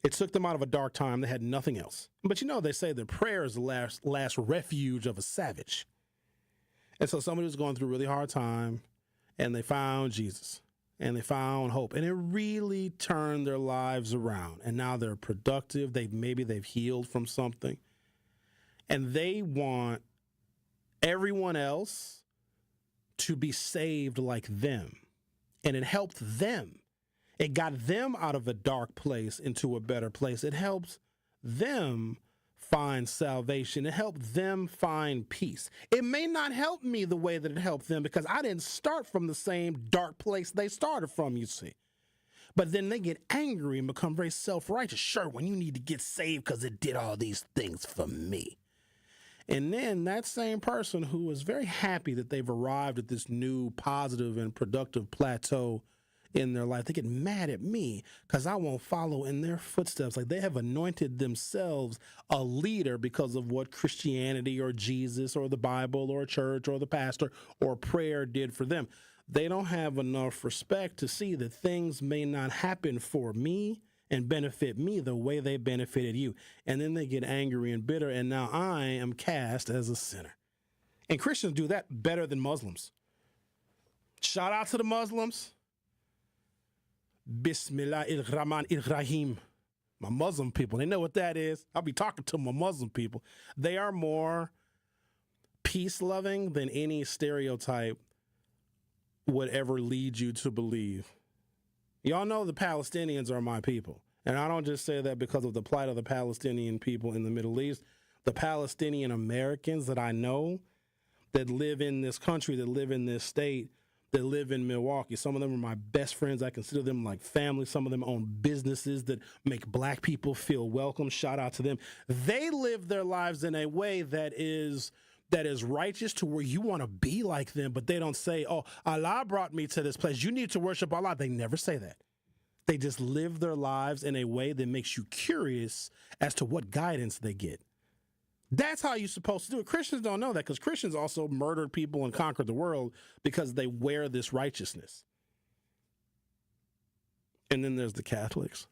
Speaker 7: It took them out of a dark time. They had nothing else. But you know, they say that prayer is the last refuge of a savage. And so somebody was going through a really hard time, and they found Jesus, and they found hope, and it really turned their lives around. And now they're productive. Maybe they've healed from something. And they want everyone else to be saved like them. And it helped them. It got them out of a dark place into a better place. It helped them find salvation. It helped them find peace. It may not help me the way that it helped them because I didn't start from the same dark place they started from, you see. But then they get angry and become very self-righteous. Sure, when you need to get saved because it did all these things for me. And then that same person who is very happy that they've arrived at this new positive and productive plateau in their life, they get mad at me because I won't follow in their footsteps. Like they have anointed themselves a leader because of what Christianity or Jesus or the Bible or church or the pastor or prayer did for them. They don't have enough respect to see that things may not happen for me and benefit me the way they benefited you. And then they get angry and bitter, and now I am cast as a sinner. And Christians do that better than Muslims. Shout out to the Muslims. Bismillahirrahmanirrahim. My Muslim people, they know what that is. I'll be talking to my Muslim people. They are more peace-loving than any stereotype would ever lead you to believe. Y'all know the Palestinians are my people. And I don't just say that because of the plight of the Palestinian people in the Middle East. The Palestinian Americans that I know that live in this country, that live in this state, that live in Milwaukee. Some of them are my best friends. I consider them like family. Some of them own businesses that make black people feel welcome. Shout out to them. They live their lives in a way that is righteous to where you want to be like them, but they don't say, oh, Allah brought me to this place. You need to worship Allah. They never say that. They just live their lives in a way that makes you curious as to what guidance they get. That's how you're supposed to do it. Christians don't know that because Christians also murdered people and conquered the world because they wear this righteousness. And then there's the Catholics.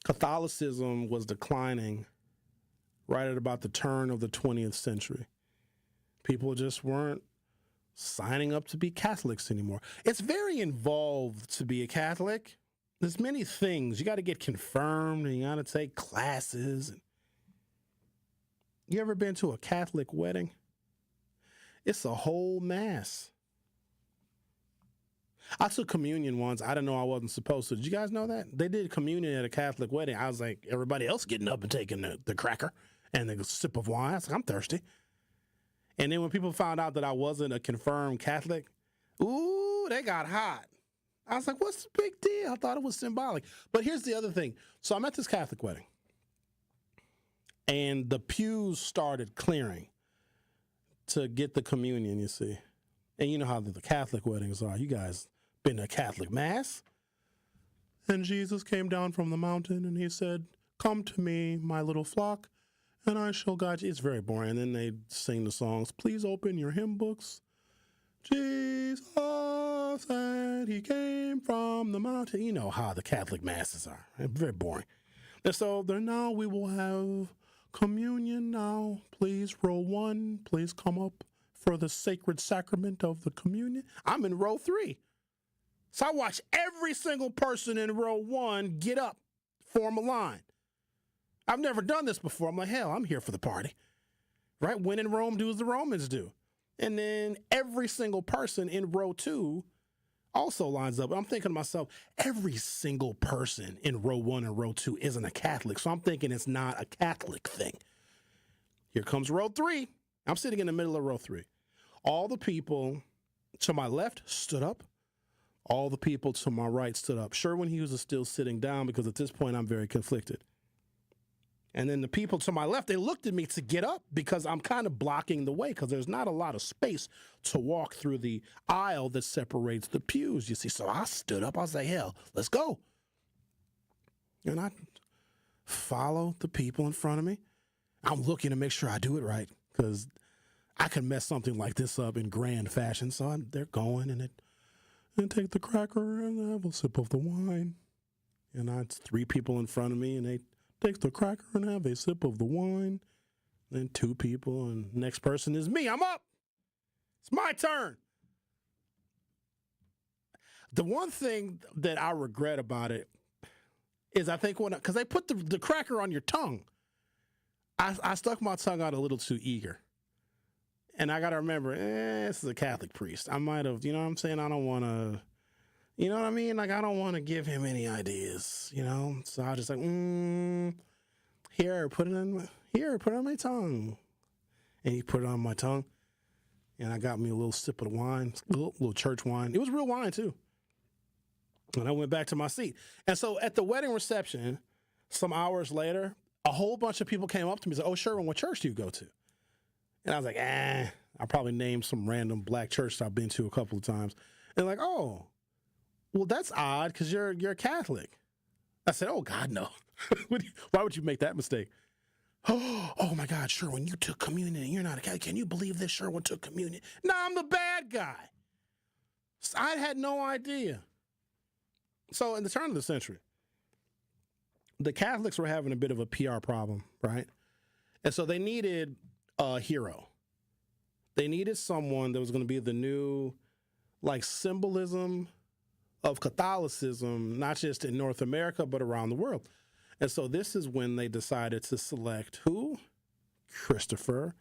Speaker 7: Catholicism was declining right at about the turn of the 20th century. People just weren't signing up to be Catholics anymore. It's very involved to be a Catholic. There's many things. You got to get confirmed and you got to take classes. You ever been to a Catholic wedding? It's a whole mass. I took communion once. I didn't know I wasn't supposed to. Did you guys know that? They did communion at a Catholic wedding. I was like, everybody else getting up and taking the cracker and the sip of wine. I was like, I'm thirsty. And then when people found out that I wasn't a confirmed Catholic, ooh, they got hot. I was like, what's the big deal? I thought it was symbolic. But here's the other thing. So I'm at this Catholic wedding, and the pews started clearing to get the communion, you see. And you know how the Catholic weddings are. You guys been to a Catholic mass? And Jesus came down from the mountain, and he said, come to me, my little flock, and I shall guide you. It's very boring. And then they sing the songs, please open your hymn books. Jesus said he came from the mountain. You know how the Catholic masses are. Very boring. And so now we will have communion now. Please, row 1, please come up for the sacred sacrament of the communion. I'm in row 3. So I watch every single person in row 1 get up, form a line. I've never done this before. I'm like, hell, I'm here for the party. Right? When in Rome, do as the Romans do. And then every single person in row 2 also lines up. I'm thinking to myself, every single person in row 1 and row 2 isn't a Catholic. So I'm thinking it's not a Catholic thing. Here comes row 3. I'm sitting in the middle of row 3. All the people to my left stood up. All the people to my right stood up. Sherwin Hughes is still sitting down because at this point I'm very conflicted. And then the people to my left, they looked at me to get up because I'm kind of blocking the way because there's not a lot of space to walk through the aisle that separates the pews, you see. So I stood up. I was like, hell, let's go. And I follow the people in front of me. I'm looking to make sure I do it right because I can mess something like this up in grand fashion. So they're going and take the cracker and have a sip of the wine. And it's 3 people in front of me and they take the cracker and have a sip of the wine. Then 2 people, and the next person is me. I'm up. It's my turn. The one thing that I regret about it is I think because they put the cracker on your tongue, I stuck my tongue out a little too eager. And I got to remember, this is a Catholic priest. I might have, you know what I'm saying? I don't want to, you know what I mean? Like, I don't want to give him any ideas, you know? So I just like, here, put it on my tongue. And he put it on my tongue. And I got me a little sip of the wine, a little church wine. It was real wine, too. And I went back to my seat. And so at the wedding reception, some hours later, a whole bunch of people came up to me and said, oh, Sherwin, what church do you go to? And I was like, I probably named some random black church I've been to a couple of times. And like, oh, well, that's odd because you're a Catholic. I said, oh, God, no. Why would you make that mistake? Oh, my God, Sherwin, you took communion and you're not a Catholic. Can you believe this? Sherwin took communion. No, I'm the bad guy. I had no idea. So in the turn of the century, the Catholics were having a bit of a PR problem, right? And so they needed a hero. They needed someone that was going to be the new, like, symbolism of Catholicism, not just in North America, but around the world. And so this is when they decided to select who? Christopher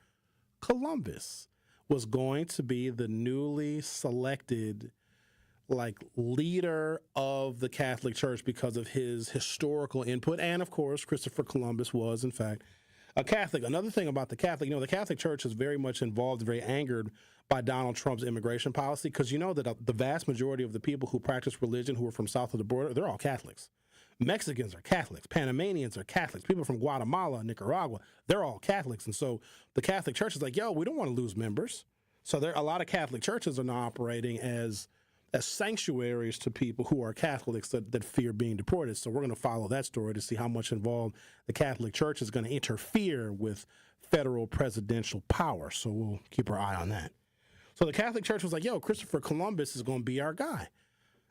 Speaker 7: Columbus was going to be the newly selected, like, leader of the Catholic Church because of his historical input. And, of course, Christopher Columbus was, in fact, a Catholic. Another thing about the Catholic, the Catholic Church is very much involved, very angered by Donald Trump's immigration policy because you know that the vast majority of the people who practice religion who are from south of the border, they're all Catholics. Mexicans are Catholics. Panamanians are Catholics. People from Guatemala, Nicaragua, they're all Catholics. And so the Catholic Church is like, yo, we don't want to lose members. So a lot of Catholic churches are now operating as sanctuaries to people who are Catholics that fear being deported. So we're going to follow that story to see how much involved the Catholic Church is going to interfere with federal presidential power. So we'll keep our eye on that. So the Catholic Church was like, yo, Christopher Columbus is going to be our guy.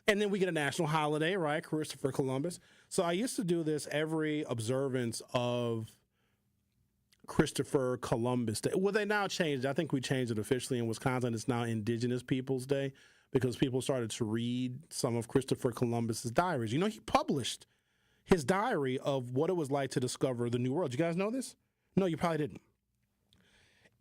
Speaker 7: And then we get a national holiday, right? Christopher Columbus. So I used to do this every observance of Christopher Columbus Day. Well, they now changed. I think we changed it officially in Wisconsin. It's now Indigenous Peoples Day because people started to read some of Christopher Columbus's diaries. You know, he published his diary of what it was like to discover the New World. You guys know this? No, you probably didn't.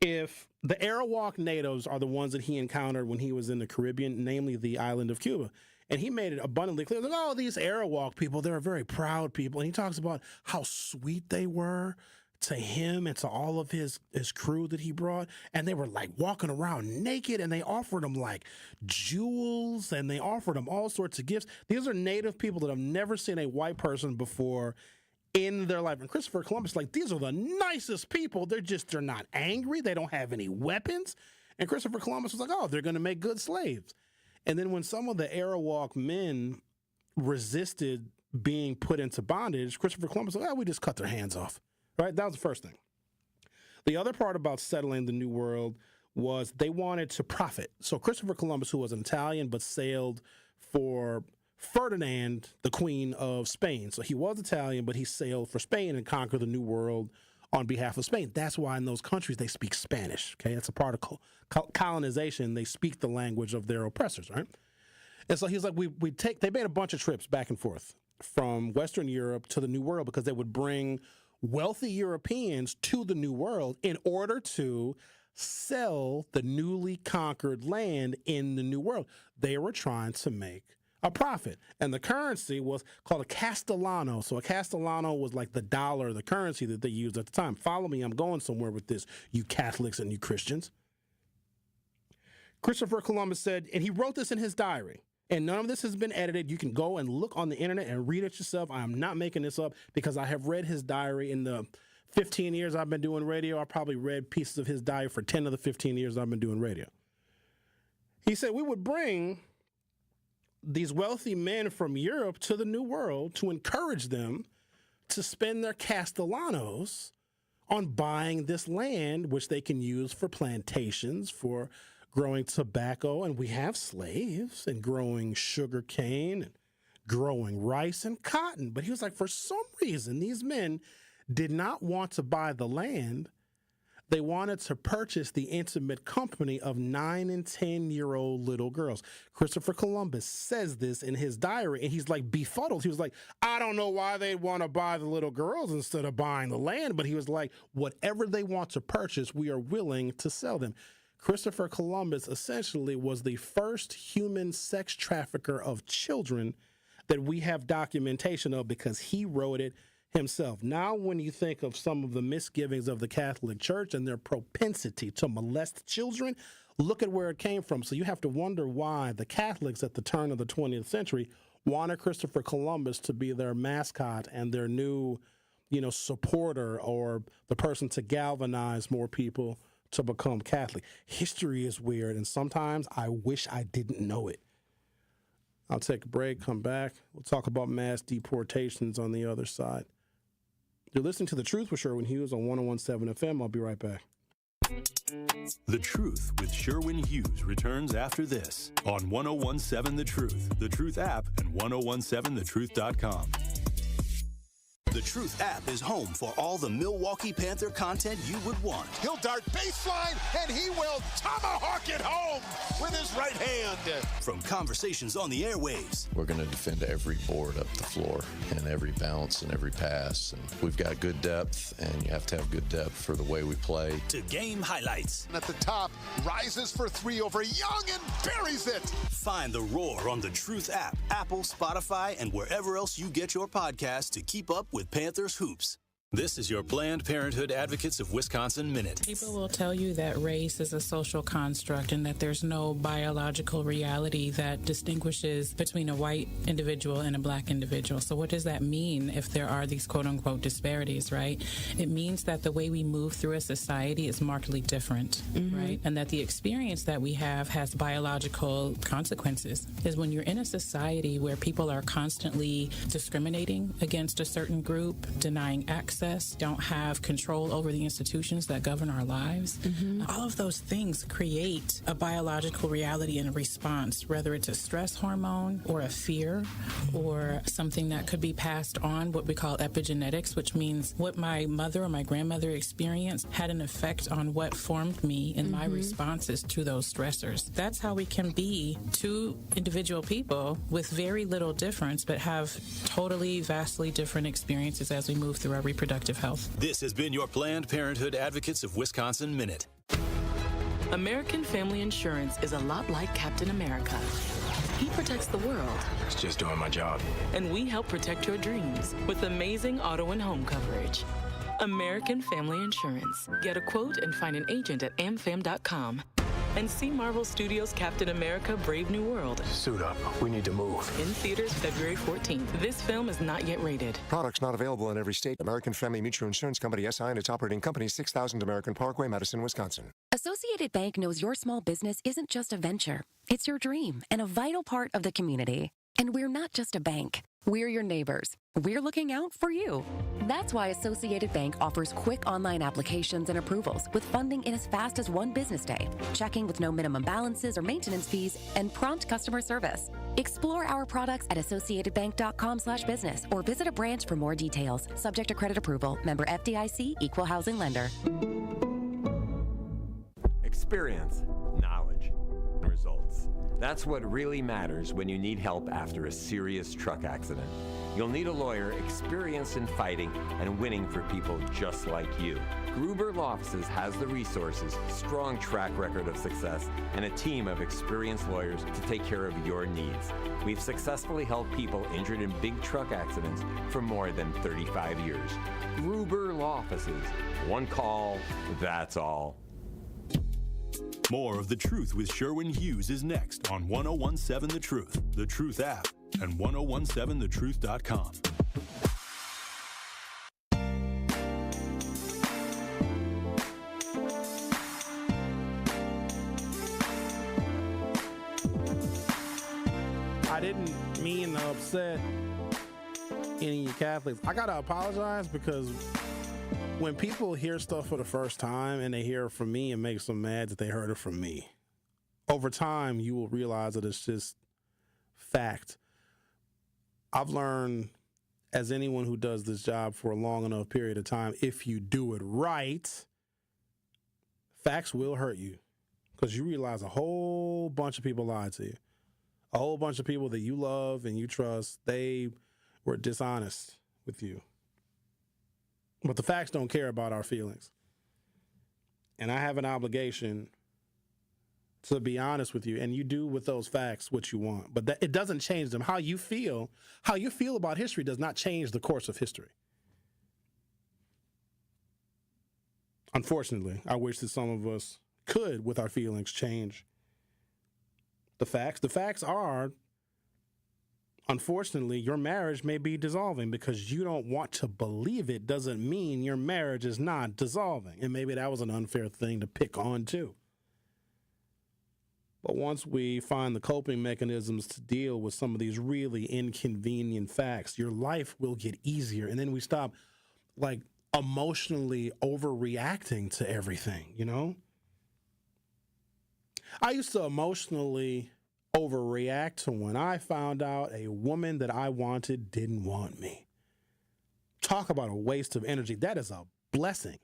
Speaker 7: If the Arawak natives are the ones that he encountered when he was in the Caribbean, namely the island of Cuba, and he made it abundantly clear, like, oh, these Arawak people, they're very proud people. And he talks about how sweet they were to him and to all of his crew that he brought. And they were like walking around naked, and they offered him like jewels, and they offered him all sorts of gifts. These are native people that have never seen a white person before in their life. And Christopher Columbus, like, these are the nicest people. They're not angry. They don't have any weapons. And Christopher Columbus was like, oh, they're going to make good slaves. And then when some of the Arawak men resisted being put into bondage, Christopher Columbus was like, oh, we just cut their hands off. Right? That was the first thing. The other part about settling the New World was they wanted to profit. So Christopher Columbus, who was an Italian but sailed for Ferdinand, the Queen of Spain. So he was Italian, but he sailed for Spain and conquered the New World on behalf of Spain. That's why in those countries they speak Spanish. Okay, it's a part of colonization. They speak the language of their oppressors, right? And so he's like, they made a bunch of trips back and forth from Western Europe to the New World because they would bring wealthy Europeans to the New World in order to sell the newly conquered land in the New World. They were trying to make a profit. And the currency was called a Castellano. So a Castellano was like the dollar, the currency that they used at the time. Follow me, I'm going somewhere with this, you Catholics and you Christians. Christopher Columbus said, and he wrote this in his diary, and none of this has been edited. You can go and look on the internet and read it yourself. I am not making this up because I have read his diary in the 15 years I've been doing radio. I probably read pieces of his diary for 10 of the 15 years I've been doing radio. He said we would bring these wealthy men from Europe to the New World to encourage them to spend their Castellanos on buying this land, which they can use for plantations, for growing tobacco, and we have slaves, and growing sugar cane, and growing rice and cotton. But he was like, for some reason, these men did not want to buy the land. They wanted to purchase the intimate company of 9 and 10-year-old little girls. Christopher Columbus says this in his diary, and he's like befuddled. He was like, I don't know why they want to buy the little girls instead of buying the land. But he was like, whatever they want to purchase, we are willing to sell them. Christopher Columbus essentially was the first human sex trafficker of children that we have documentation of because he wrote it himself. Now, when you think of some of the misgivings of the Catholic Church and their propensity to molest children, look at where it came from. So you have to wonder why the Catholics at the turn of the 20th century wanted Christopher Columbus to be their mascot and their new, supporter, or the person to galvanize more people to become Catholic. History is weird, and sometimes I wish I didn't know it. I'll take a break, come back. We'll talk about mass deportations on the other side. You're listening to The Truth with Sherwin Hughes on 101.7 FM. I'll be right back.
Speaker 9: The Truth with Sherwin Hughes returns after this on 101.7 The Truth app, and 1017thetruth.com.
Speaker 20: The Truth app is home for all the Milwaukee Panther content you would want.
Speaker 19: He'll dart baseline, and he will tomahawk it home with his right hand.
Speaker 20: From conversations on the airwaves.
Speaker 1: We're going to defend every board up the floor and every bounce and every pass. And we've got good depth, and you have to have good depth for the way we play.
Speaker 20: To game highlights.
Speaker 19: And at the top, rises for three over Young and buries it.
Speaker 20: Find The Roar on the Truth app, Apple, Spotify, and wherever else you get your podcasts to keep up with Panthers hoops. This is your Planned Parenthood Advocates of Wisconsin Minute.
Speaker 3: People will tell you that race is a social construct and that there's no biological reality that distinguishes between a white individual and a black individual. So what does that mean if there are these quote-unquote disparities, right? It means that the way we move through a society is markedly different, right? And that the experience that we have has biological consequences. Is when you're in a society where people are constantly discriminating against a certain group, denying access access, don't have control over the institutions that govern our lives. All of those things create a biological reality and a response, whether it's a stress hormone or a fear or something that could be passed on, what we call epigenetics, which means what my mother or my grandmother experienced had an effect on what formed me in my responses to those stressors. That's how we can be two individual people with very little difference, but have totally, vastly different experiences as we move through our reproductive health.
Speaker 20: This has been your Planned Parenthood Advocates of Wisconsin Minute.
Speaker 4: American Family Insurance is a lot like Captain America. He protects the world.
Speaker 6: It's just doing my job.
Speaker 4: And we help protect your dreams with amazing auto and home coverage. American Family Insurance. Get a quote and find an agent at amfam.com. And see Marvel Studios' Captain America: Brave New World.
Speaker 6: Suit up. We need to move.
Speaker 4: In theaters February 14th. This film is not yet rated.
Speaker 6: Products not available in every state. American Family Mutual Insurance Company, SI, and its operating company, 6000 American Parkway, Madison, Wisconsin.
Speaker 8: Associated Bank knows your small business isn't just a venture. It's your dream and a vital part of the community. And we're not just a bank. We're your neighbors. We're looking out for you. That's why Associated Bank offers quick online applications and approvals with funding in as fast as one business day, checking with no minimum balances or maintenance fees, and prompt customer service. Explore our products at associatedbank.com/business or visit a branch for more details. Subject to credit approval. Member FDIC, Equal Housing Lender.
Speaker 12: Experience, knowledge, results. That's what really matters when you need help after a serious truck accident. You'll need a lawyer experienced in fighting and winning for people just like you. Gruber Law Offices has the resources, strong track record of success, and a team of experienced lawyers to take care of your needs. We've successfully helped people injured in big truck accidents for more than 35 years. Gruber Law Offices. One call, that's all.
Speaker 9: More of The Truth with Sherwin Hughes is next on 1017 The Truth, The Truth app, and 1017thetruth.com.
Speaker 7: I didn't mean to upset any of you Catholics. I gotta apologize because when people hear stuff for the first time and they hear it from me, it makes them mad that they heard it from me. Over time, you will realize that it's just fact. I've learned, as anyone who does this job for a long enough period of time, if you do it right, facts will hurt you because you realize a whole bunch of people lied to you. A whole bunch of people that you love and you trust, they were dishonest with you. But the facts don't care about our feelings. And I have an obligation to be honest with you. And you do with those facts what you want. But it doesn't change them. How you feel about history does not change the course of history. Unfortunately, I wish that some of us could, with our feelings, change the facts. The facts are, unfortunately, your marriage may be dissolving. Because you don't want to believe it doesn't mean your marriage is not dissolving. And maybe that was an unfair thing to pick on too. But once we find the coping mechanisms to deal with some of these really inconvenient facts, your life will get easier. And then we stop emotionally overreacting to everything, you know? I used to emotionally overreact to when I found out a woman that I wanted didn't want me. Talk about a waste of energy. That is a blessing.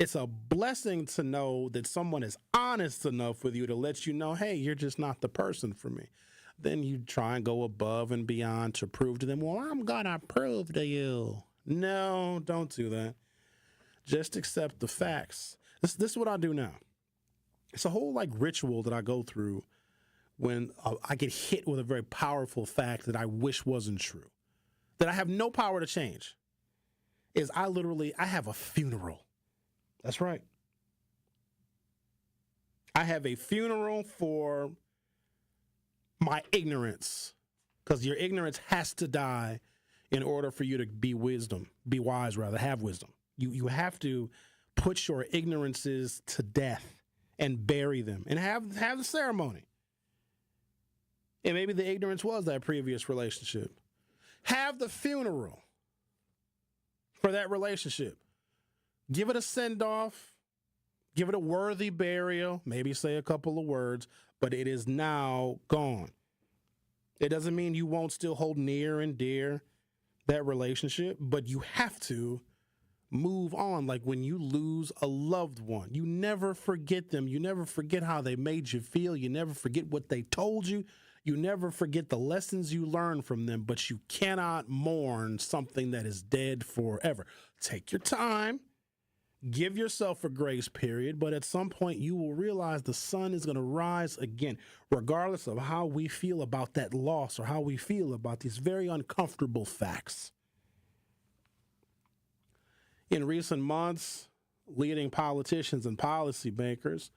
Speaker 7: It's a blessing to know that someone is honest enough with you to let you know, hey, you're just not the person for me. Then you try and go above and beyond to prove to them, well, I'm going to prove to you. No, don't do that. Just accept the facts. This is what I do now. It's a whole ritual that I go through when I get hit with a very powerful fact that I wish wasn't true, that I have no power to change, is I have a funeral. That's right. I have a funeral for my ignorance, because your ignorance has to die in order for you to be wise, have wisdom. You have to put your ignorances to death and bury them and have the ceremony. And maybe the ignorance was that previous relationship. Have the funeral. for that relationship. Give it a send-off. Give it a worthy burial. Maybe say a couple of words, but it is now gone. It doesn't mean you won't still hold near and dear that relationship, but you have to move on. Like when you lose a loved one, you never forget them. You never forget how they made you feel. You never forget what they told you. You never forget the lessons you learned from them, but you cannot mourn something that is dead forever. Take your time. Give yourself a grace period, but at some point you will realize the sun is going to rise again, regardless of how we feel about that loss or how we feel about these very uncomfortable facts. In recent months, leading politicians and policymakers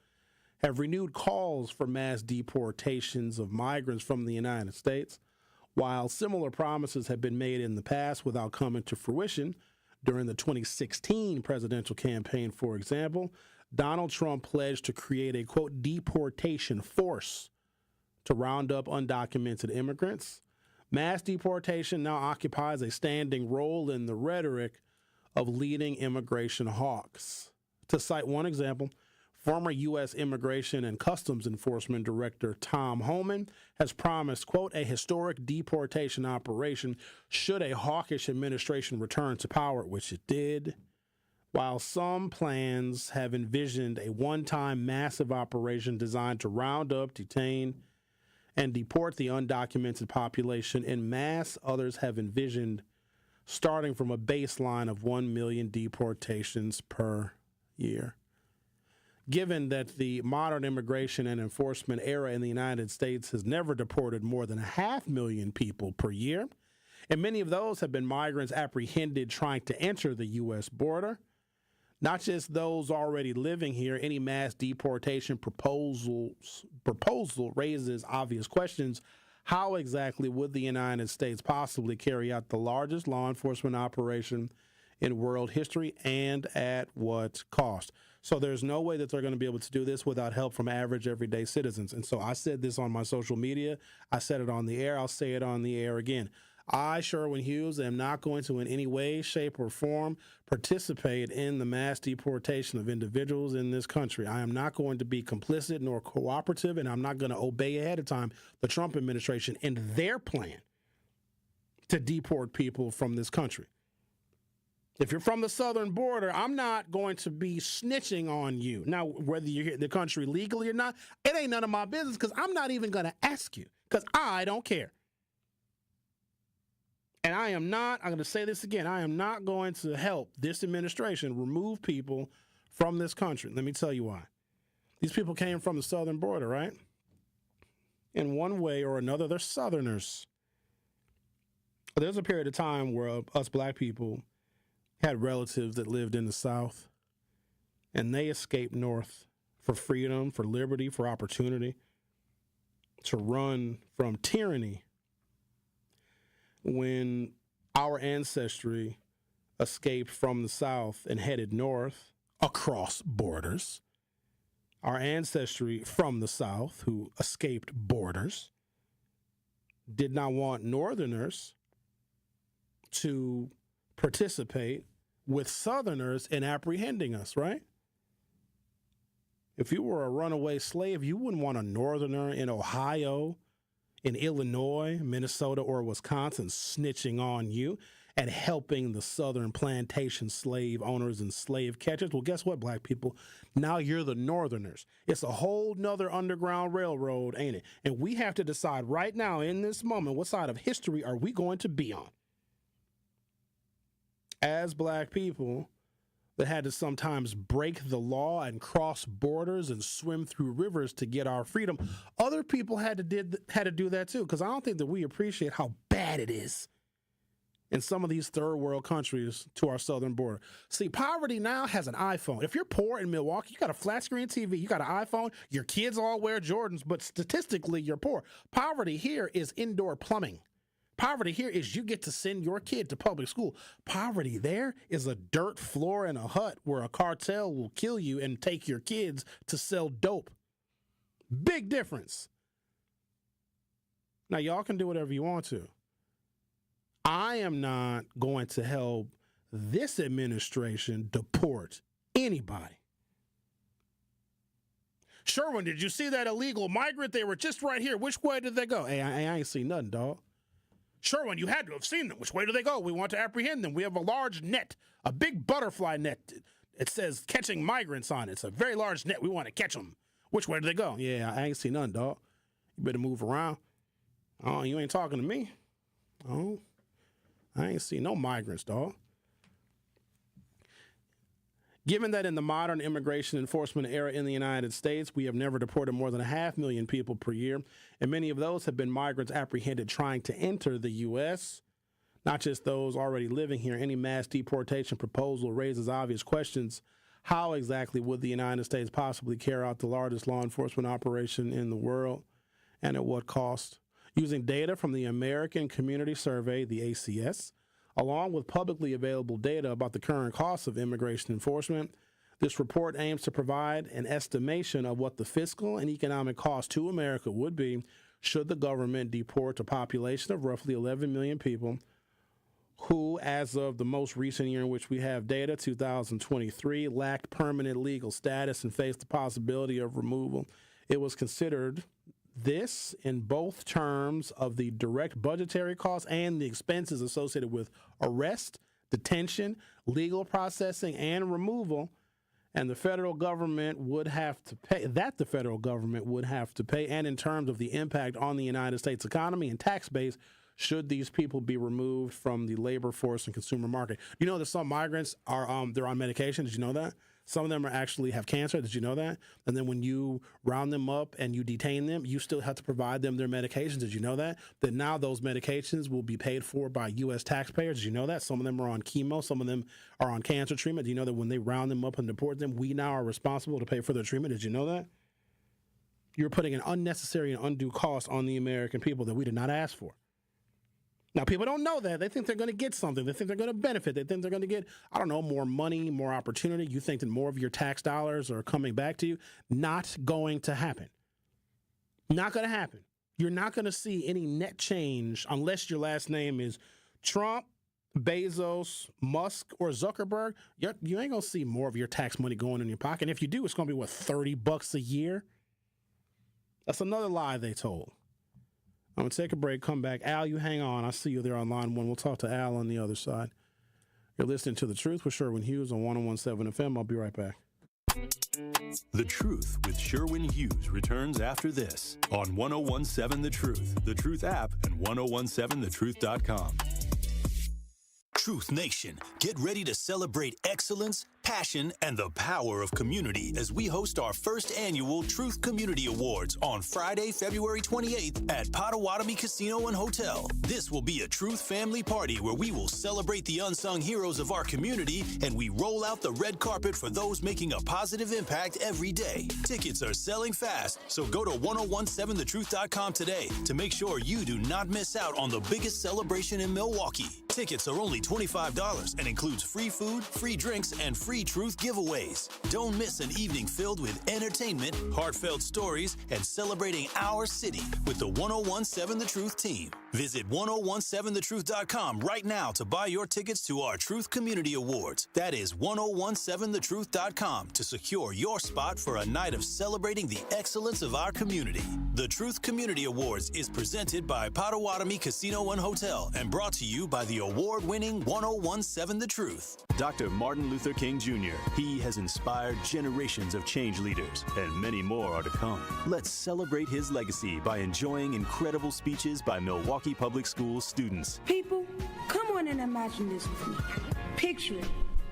Speaker 7: have renewed calls for mass deportations of migrants from the United States. While similar promises have been made in the past without coming to fruition, during the 2016 presidential campaign, for example, Donald Trump pledged to create a, quote, deportation force to round up undocumented immigrants. Mass deportation now occupies a standing role in the rhetoric of leading immigration hawks. To cite one example, former U.S. Immigration and Customs Enforcement Director Tom Homan has promised, quote, a historic deportation operation should a hawkish administration return to power, which it did. While some plans have envisioned a one-time massive operation designed to round up, detain, and deport the undocumented population en masse, others have envisioned starting from a baseline of 1 million deportations per year. Given that the modern immigration and enforcement era in the United States has never deported more than 500,000 people per year, and many of those have been migrants apprehended trying to enter the U.S. border, not just those already living here, any mass deportation proposal raises obvious questions. How exactly would the United States possibly carry out the largest law enforcement operation in world history, and at what cost? So there's no way that they're going to be able to do this without help from average, everyday citizens. And so I said this on my social media. I said it on the air. I'll say it on the air again. I, Sherwin Hughes, am not going to in any way, shape, or form participate in the mass deportation of individuals in this country. I am not going to be complicit nor cooperative, and I'm not going to obey ahead of time the Trump administration and their plan to deport people from this country. If you're from the southern border, I'm not going to be snitching on you. Now, whether you're here in the country legally or not, it ain't none of my business because I'm not even going to ask you because I don't care. And I'm going to say this again, I am not going to help this administration remove people from this country. Let me tell you why. These people came from the southern border, right? In one way or another, they're Southerners. There's a period of time where us black people had relatives that lived in the South, and they escaped north for freedom, for liberty, for opportunity, to run from tyranny. When our ancestry escaped from the South and headed north across borders, our ancestry from the South who escaped borders did not want Northerners to participate with Southerners in apprehending us, right? If you were a runaway slave, you wouldn't want a Northerner in Ohio, in Illinois, Minnesota, or Wisconsin snitching on you and helping the Southern plantation slave owners and slave catchers. Well, guess what, black people? Now you're the Northerners. It's a whole nother underground railroad, ain't it? And we have to decide right now in this moment, what side of history are we going to be on? As black people that had to sometimes break the law and cross borders and swim through rivers to get our freedom, other people had to do that too, because I don't think that we appreciate how bad it is in some of these third world countries to our southern border. See, poverty now has an iPhone. If you're poor in Milwaukee, you got a flat screen TV, you got an iPhone, your kids all wear Jordans, but statistically you're poor. Poverty here is indoor plumbing. Poverty here is you get to send your kid to public school. Poverty there is a dirt floor in a hut where a cartel will kill you and take your kids to sell dope. Big difference. Now, y'all can do whatever you want to. I am not going to help this administration deport anybody. Sherwin, did you see that illegal migrant? They were just right here. Which way did they go? Hey, I ain't seen nothing, dog. Sherwin, you had to have seen them. Which way do they go? We want to apprehend them. We have a large net, a big butterfly net. It says catching migrants on it. It's a very large net. We want to catch them. Which way do they go? Yeah, I ain't seen nothing, dog. You better move around. Oh, you ain't talking to me. Oh, I ain't seen no migrants, dog. Given that in the modern immigration enforcement era in the United States, we have never deported more than 500,000 people per year, and many of those have been migrants apprehended trying to enter the U.S., not just those already living here, any mass deportation proposal raises obvious questions. How exactly would the United States possibly carry out the largest law enforcement operation in the world, and at what cost? Using data from the American Community Survey, the ACS, along with publicly available data about the current costs of immigration enforcement, this report aims to provide an estimation of what the fiscal and economic cost to America would be should the government deport a population of roughly 11 million people who, as of the most recent year in which we have data, 2023, lacked permanent legal status and faced the possibility of removal. It was considered this in both terms of the direct budgetary costs and the expenses associated with arrest, detention, legal processing, and removal, and the federal government would have to pay, and in terms of the impact on the United States economy and tax base should these people be removed from the labor force and consumer market. You know that some migrants are they're on medication. Did you know that? Some of them actually have cancer. Did you know that? And then when you round them up and you detain them, you still have to provide them their medications. Did you know that? That now those medications will be paid for by U.S. taxpayers. Did you know that? Some of them are on chemo. Some of them are on cancer treatment. Do you know that when they round them up and deport them, we now are responsible to pay for their treatment? Did you know that? You're putting an unnecessary and undue cost on the American people that we did not ask for. Now, people don't know that. They think they're going to get something. They think they're going to benefit. They think they're going to get, I don't know, more money, more opportunity. You think that more of your tax dollars are coming back to you. Not going to happen. Not going to happen. You're not going to see any net change unless your last name is Trump, Bezos, Musk, or Zuckerberg. You ain't going to see more of your tax money going in your pocket. And if you do, it's going to be, what, $30 a year? That's another lie they told. I'm going to take a break, come back. Al, you hang on. I see you there on line one. We'll talk to Al on the other side. You're listening to The Truth with Sherwin Hughes on 101.7 FM. I'll be right back.
Speaker 9: The Truth with Sherwin Hughes returns after this on 101.7 The Truth app, and 1017thetruth.com.
Speaker 20: Truth Nation, get ready to celebrate excellence, passion, and the power of community as we host our first annual Truth Community Awards on Friday, February 28th at Potawatomi Casino and Hotel. This will be a Truth family party where we will celebrate the unsung heroes of our community and we roll out the red carpet for those making a positive impact every day. Tickets are selling fast, so go to 1017thetruth.com today to make sure you do not miss out on the biggest celebration in Milwaukee. Tickets are only $25 and includes free food, free drinks, and free Truth giveaways. Don't miss an evening filled with entertainment, heartfelt stories, and celebrating our city with the 1017 The Truth team. Visit 1017thetruth.com right now to buy your tickets to our Truth Community Awards. That is 1017thetruth.com to secure your spot for a night of celebrating the excellence of our community. The Truth Community Awards is presented by Potawatomi Casino and Hotel and brought to you by the award-winning 1017 The Truth.
Speaker 9: Dr. Martin Luther King Jr. He has inspired generations of change leaders, and many more are to come. Let's celebrate his legacy by enjoying incredible speeches by Milwaukee Public Schools students.
Speaker 5: People, come on and imagine this with me. Picture it.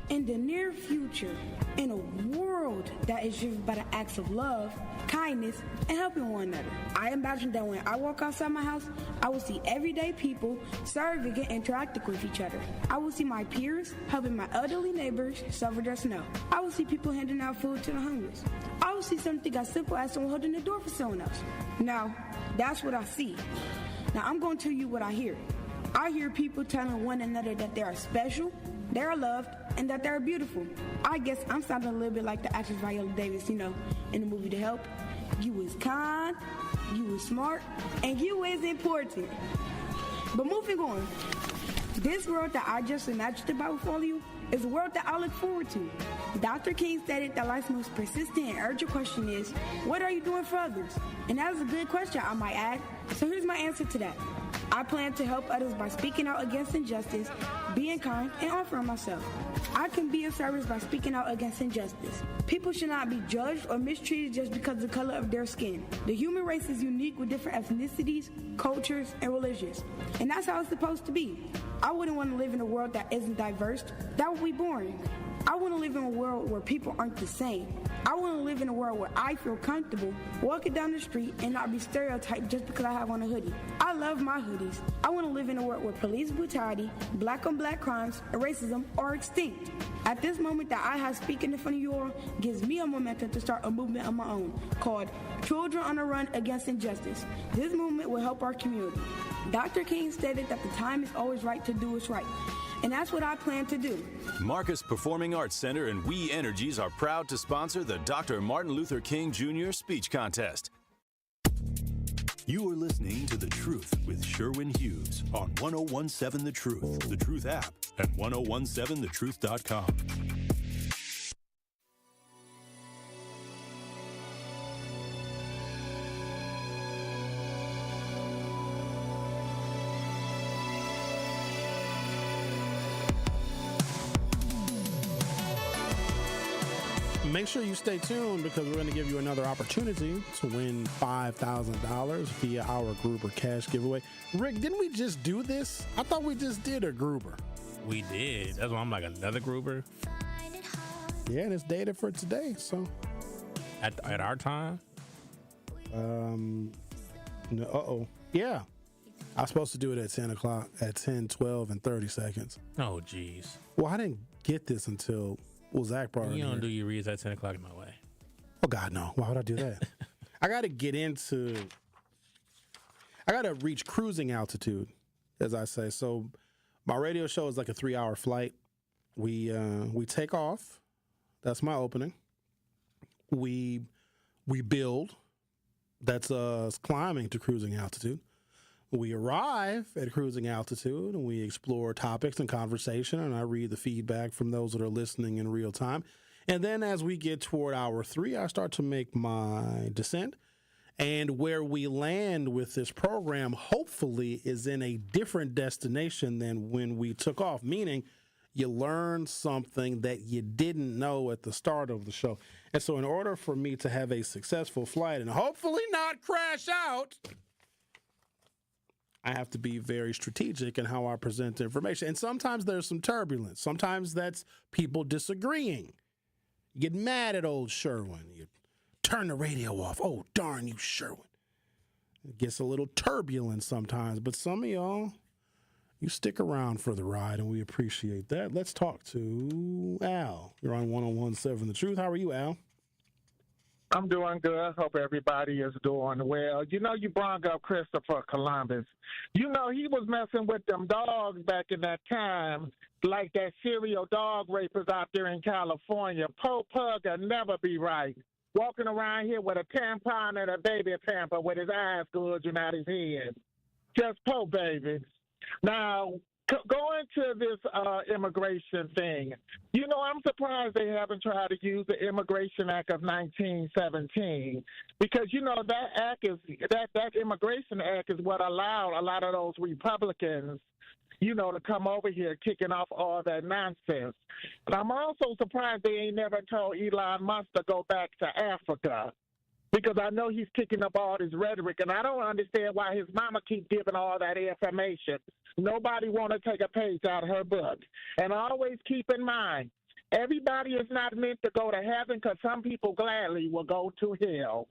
Speaker 5: In the near future, in a world that is driven by the acts of love, kindness, and helping one another. I imagine that when I walk outside my house, I will see everyday people serving and interacting with each other. I will see my peers helping my elderly neighbors shovel their snow. I will see people handing out food to the homeless. I will see something as simple as someone holding the door for someone else. Now, that's what I see. Now, I'm going to tell you what I hear. I hear people telling one another that they are special, they are loved, and that they're beautiful. I guess I'm sounding a little bit like the actress Viola Davis, in the movie The Help. You is kind, you is smart, and you is important. But moving on, This world that I just imagined about with all of you is a world that I look forward to. Dr. King stated that life's most persistent and urgent question is, what are you doing for others? And that is a good question, I might add. So here's my answer to that. I plan to help others by speaking out against injustice, being kind, and offering myself. I can be of service by speaking out against injustice. People should not be judged or mistreated just because of the color of their skin. The human race is unique with different ethnicities, cultures, and religions. And that's how it's supposed to be. I wouldn't want to live in a world that isn't diverse. That would be boring. I want to live in a world where people aren't the same. I want to live in a world where I feel comfortable walking down the street and not be stereotyped just because I have on a hoodie. I love my hoodies. I want to live in a world where police brutality, black-on-black crimes, and racism are extinct. At this moment that I have speaking in front of you all gives me a momentum to start a movement of my own called Children on the Run Against Injustice. This movement will help our community. Dr. King stated that the time is always right to do what's right. And that's what I plan to do.
Speaker 20: Marcus Performing Arts Center and We Energies are proud to sponsor the Dr. Martin Luther King Jr. Speech Contest.
Speaker 9: You are listening to The Truth with Sherwin Hughes on 1017 The Truth, The Truth app, and 1017thetruth.com.
Speaker 7: Make sure you stay tuned because we're going to give you another opportunity to win $5,000 via our Gruber cash giveaway. Rick, didn't we just do this? I thought we just did a Gruber.
Speaker 10: We did. That's why I'm like, another Gruber?
Speaker 7: Yeah, and it's dated for today, so.
Speaker 10: At our time?
Speaker 7: No, yeah. I was supposed to do it at 10 o'clock, at 10, 12, and 30 seconds.
Speaker 10: Oh, geez.
Speaker 7: Well, I didn't get this until... Well, Zach brought it.
Speaker 10: You don't do your reads at 10 o'clock my way.
Speaker 7: Oh, God, no. Why would I do that? I got to reach cruising altitude, as I say. So my radio show is like a 3-hour flight. We take off. That's my opening. We build. That's us climbing to cruising altitude. We arrive at cruising altitude and we explore topics and conversation, and I read the feedback from those that are listening in real time. And then as we get toward hour 3, I start to make my descent. And where we land with this program, hopefully, is in a different destination than when we took off, meaning you learn something that you didn't know at the start of the show. And so in order for me to have a successful flight and hopefully not crash out, I have to be very strategic in how I present the information. And sometimes there's some turbulence. Sometimes that's people disagreeing. You get mad at old Sherwin. You turn the radio off. Oh, darn you, Sherwin. It gets a little turbulent sometimes. But some of y'all, you stick around for the ride, and we appreciate that. Let's talk to Al. You're on 1017 The Truth. How are you, Al?
Speaker 11: I'm doing good. Hope everybody is doing well. You know, you brought up Christopher Columbus. You know, he was messing with them dogs back in that time, like that serial dog rapers out there in California. Poe Pug will never be right. Walking around here with a tampon and a baby pamper with his eyes gouging out his head. Just Poe, baby. Now, going to this immigration thing, you know, I'm surprised they haven't tried to use the Immigration Act of 1917 because, you know, that Immigration Act is what allowed a lot of those Republicans, you know, to come over here kicking off all that nonsense. And I'm also surprised they ain't never told Elon Musk to go back to Africa, because I know he's kicking up all this rhetoric, and I don't understand why his mama keeps giving all that information. Nobody want to take a page out of her book. And always keep in mind, everybody is not meant to go to heaven, because some people gladly will go to hell.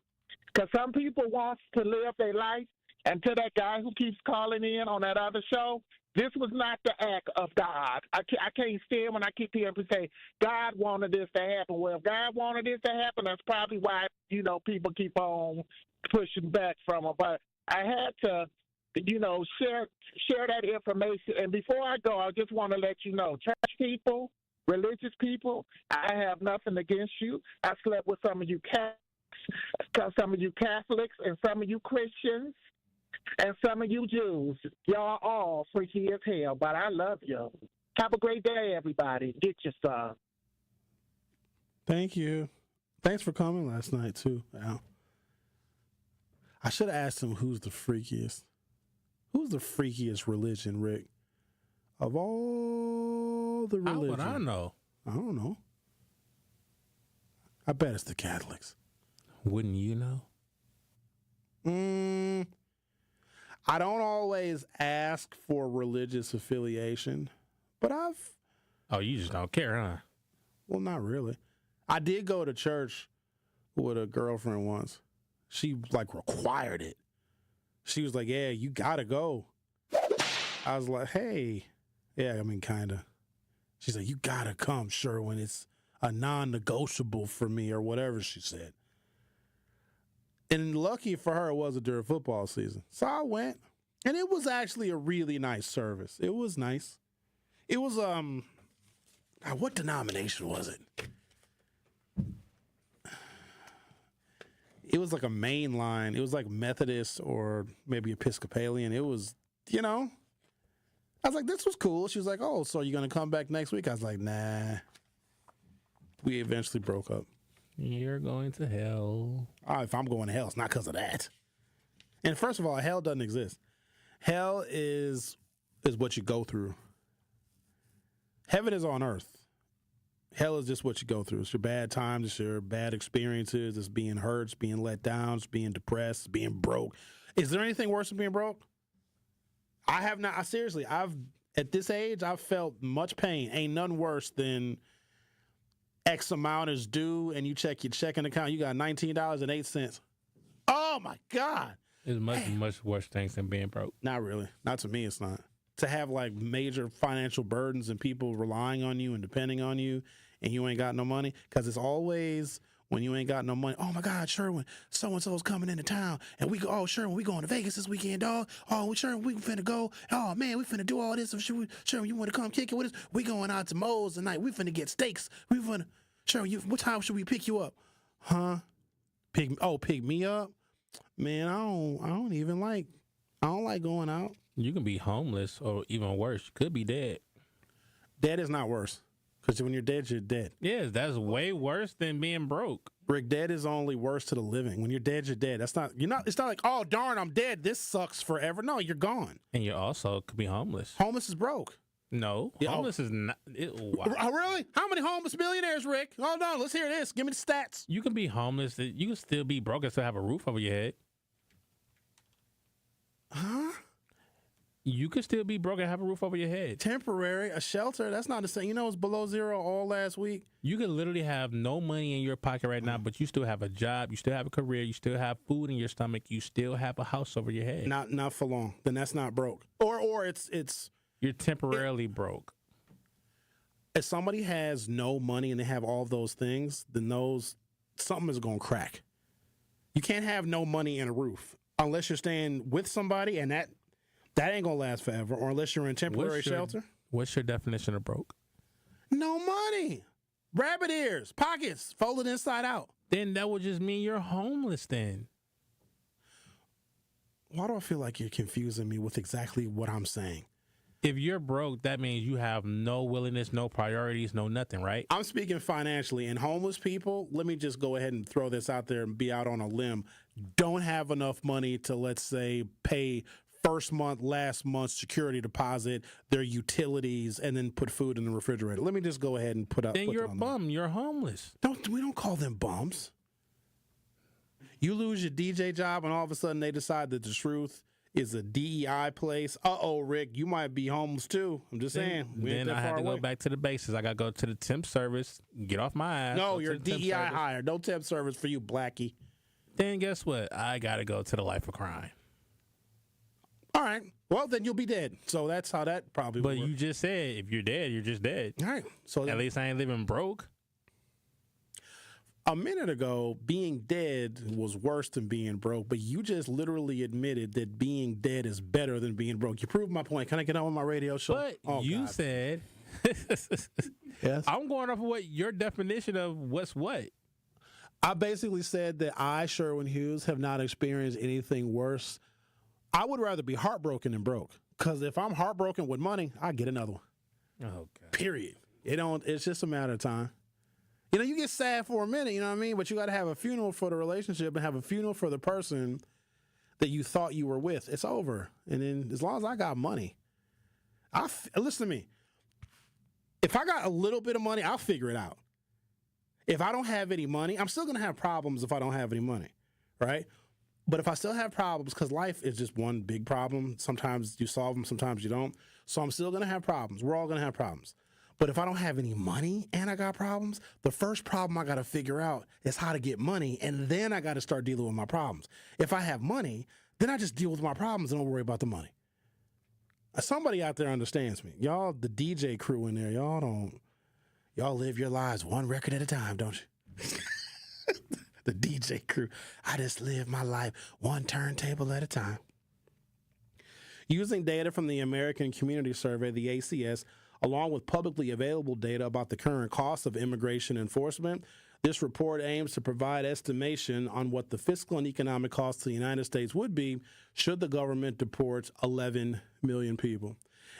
Speaker 11: Because some people want to live their life, and to that guy who keeps calling in on that other show, this was not the act of God. I can't stand when I keep hearing people say, God wanted this to happen. Well, if God wanted this to happen, that's probably why, you know, people keep on pushing back from him. But I had to, you know, share that information. And before I go, I just want to let you know, church people, religious people, I have nothing against you. I slept with some of you Catholics and some of you Christians. And some of you Jews, y'all all freaky as hell, but I love you. Have a great day, everybody. Get your stuff.
Speaker 7: Thank you. Thanks for coming last night, too, Al. I should have asked him who's the freakiest. Who's the freakiest religion, Rick? Of all the religions.
Speaker 10: How would I know?
Speaker 7: I don't know. I bet it's the Catholics.
Speaker 10: Wouldn't you know?
Speaker 7: I don't always ask for religious affiliation, but
Speaker 10: Oh, you just don't care, huh?
Speaker 7: Well, not really. I did go to church with a girlfriend once. She, required it. She was like, yeah, you gotta go. I was like, hey. Yeah, I mean, kind of. She's like, you gotta come, Sherwin. It's a non-negotiable for me, or whatever she said. And lucky for her, it wasn't during football season. So I went, and it was actually a really nice service. It was nice. It was, what denomination was it? It was like a main line. It was like Methodist or maybe Episcopalian. It was, I was like, this was cool. She was like, oh, so are you going to come back next week? I was like, nah. We eventually broke up.
Speaker 10: You're going to hell.
Speaker 7: If I'm going to hell, it's not because of that. And first of all, hell doesn't exist. Hell is what you go through. Heaven is on earth. Hell is just what you go through. It's your bad times, it's your bad experiences, it's being hurt, it's being let down, it's being depressed, it's being broke. Is there anything worse than being broke? I have not. At this age, I've felt much pain. Ain't nothing worse than X amount is due and you check your checking account, you got $19.08. Oh my God.
Speaker 10: It's much worse things than being broke.
Speaker 7: Not really. Not to me, it's not. To have major financial burdens and people relying on you and depending on you and you ain't got no money, because it's always when you ain't got no money. Oh my God, Sherwin, so-and-so's coming into town and we go, oh, Sherwin, we going to Vegas this weekend, dog. Oh, Sherwin, we finna go. Oh man, we finna do all this. Sherwin, you want to come kick it with us? We going out to Moe's tonight. We finna get steaks. We finna, Sherwin, what time should we pick you up? Huh? Pick me up? Man, I don't like going out.
Speaker 10: You can be homeless or even worse, you could be dead.
Speaker 7: Dead is not worse. Because when you're dead, you're dead.
Speaker 10: Yes, that's way worse than being broke.
Speaker 7: Rick, dead is only worse to the living. When you're dead, you're dead. It's not like, oh darn, I'm dead. This sucks forever. No, you're gone.
Speaker 10: And you also could be homeless.
Speaker 7: Homeless is broke.
Speaker 10: No, homeless is not. Wow.
Speaker 7: Oh, really? How many homeless millionaires, Rick? Hold on, let's hear this. Give me the stats.
Speaker 10: You can be homeless. You can still be broke and still have a roof over your head.
Speaker 7: Huh?
Speaker 10: You could still be broke and have a roof over your head.
Speaker 7: Temporary, a shelter, that's not the same. You know, it's below zero all last week.
Speaker 10: You could literally have no money in your pocket right now, but you still have a job, you still have a career, you still have food in your stomach, you still have a house over your head.
Speaker 7: Not for long. Then that's not broke. Or it's
Speaker 10: you're temporarily broke.
Speaker 7: If somebody has no money and they have all those things, then something is going to crack. You can't have no money and a roof unless you're staying with somebody, and that ain't going to last forever, or unless you're in temporary shelter.
Speaker 10: What's your definition of broke?
Speaker 7: No money. Rabbit ears, pockets, folded inside out.
Speaker 10: Then that would just mean you're homeless then.
Speaker 7: Why do I feel like you're confusing me with exactly what I'm saying?
Speaker 10: If you're broke, that means you have no willingness, no priorities, no nothing, right?
Speaker 7: I'm speaking financially. And homeless people, let me just go ahead and throw this out there and be out on a limb, don't have enough money to, let's say, pay first month, last month's security deposit, their utilities, and then put food in the refrigerator. Let me just go ahead and put
Speaker 10: you're a bum. You're homeless.
Speaker 7: We don't call them bums. You lose your DJ job, and all of a sudden they decide that the truth is a DEI place. Uh-oh, Rick, you might be homeless too. I'm just saying.
Speaker 10: Then I had to go back to the basics. I got to go to the temp service, get off my ass.
Speaker 7: No, you're DEI hire. No temp service for you, Blackie.
Speaker 10: Then guess what? I got to go to the life of crime.
Speaker 7: All right. Well, then you'll be dead. So that's how that probably would work.
Speaker 10: But you just said if you're dead, you're just dead.
Speaker 7: All right. So
Speaker 10: at least I ain't living broke.
Speaker 7: A minute ago, being dead was worse than being broke, but you just literally admitted that being dead is better than being broke. You proved my point. Can I get on with my radio show?
Speaker 10: But you said,
Speaker 7: yes.
Speaker 10: I'm going off of what your definition of what's what.
Speaker 7: I basically said that I, Sherwin Hughes, have not experienced anything worse. I would rather be heartbroken than broke. Because if I'm heartbroken with money, I get another one.
Speaker 10: Oh, God.
Speaker 7: Period. It's just a matter of time. You know, you get sad for a minute, you know what I mean? But you got to have a funeral for the relationship and have a funeral for the person that you thought you were with. It's over. And then as long as I got money, listen to me. If I got a little bit of money, I'll figure it out. If I don't have any money, I'm still going to have problems if I don't have any money, right? But if I still have problems, because life is just one big problem. Sometimes you solve them, sometimes you don't. So I'm still going to have problems. We're all going to have problems. But if I don't have any money and I got problems, the first problem I got to figure out is how to get money, and then I got to start dealing with my problems. If I have money, then I just deal with my problems and don't worry about the money. Somebody out there understands me. Y'all, the DJ crew in there, y'all live your lives one record at a time, don't you? The DJ crew. I just live my life one turntable at a time. Using data from the American Community Survey, the ACS, along with publicly available data about the current cost of immigration enforcement, this report aims to provide estimation on what the fiscal and economic costs to the United States would be should the government deport 11 million people.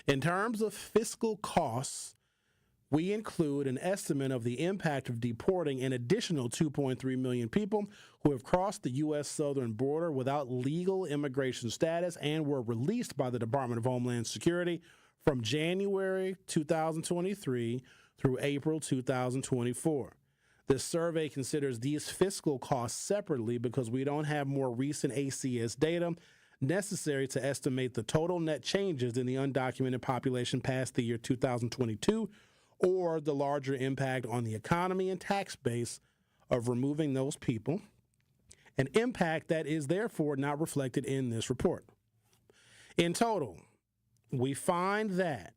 Speaker 7: In terms of fiscal costs, we include an estimate of the impact of deporting an additional 2.3 million people who have crossed the U.S. southern border without legal immigration status and were released by the Department of Homeland Security from January 2023 through April 2024. This survey considers these fiscal costs separately because we don't have more recent ACS data necessary to estimate the total net changes in the undocumented population past the year 2022 or the larger impact on the economy and tax base of removing those people, an impact that is therefore not reflected in this report. In total, we find that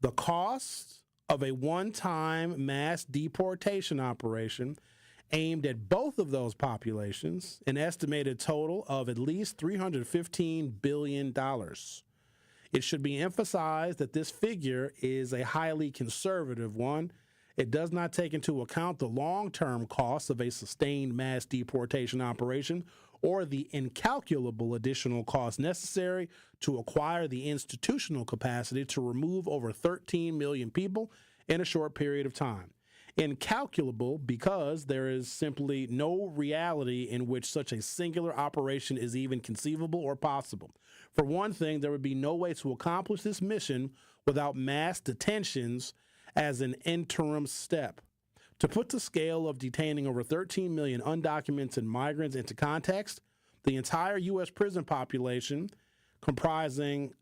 Speaker 7: the cost of a one-time mass deportation operation aimed at both of those populations, an estimated total of at least $315 billion. It should be emphasized that this figure is a highly conservative one. It does not take into account the long-term costs of a sustained mass deportation operation or the incalculable additional costs necessary to acquire the institutional capacity to remove over 13 million people in a short period of time. Incalculable because there is simply no reality in which such a singular operation is even conceivable or possible. For one thing, there would be no way to accomplish this mission without mass detentions as an interim step. To put the scale of detaining over 13 million undocumented migrants into context, the entire U.S. prison population, comprising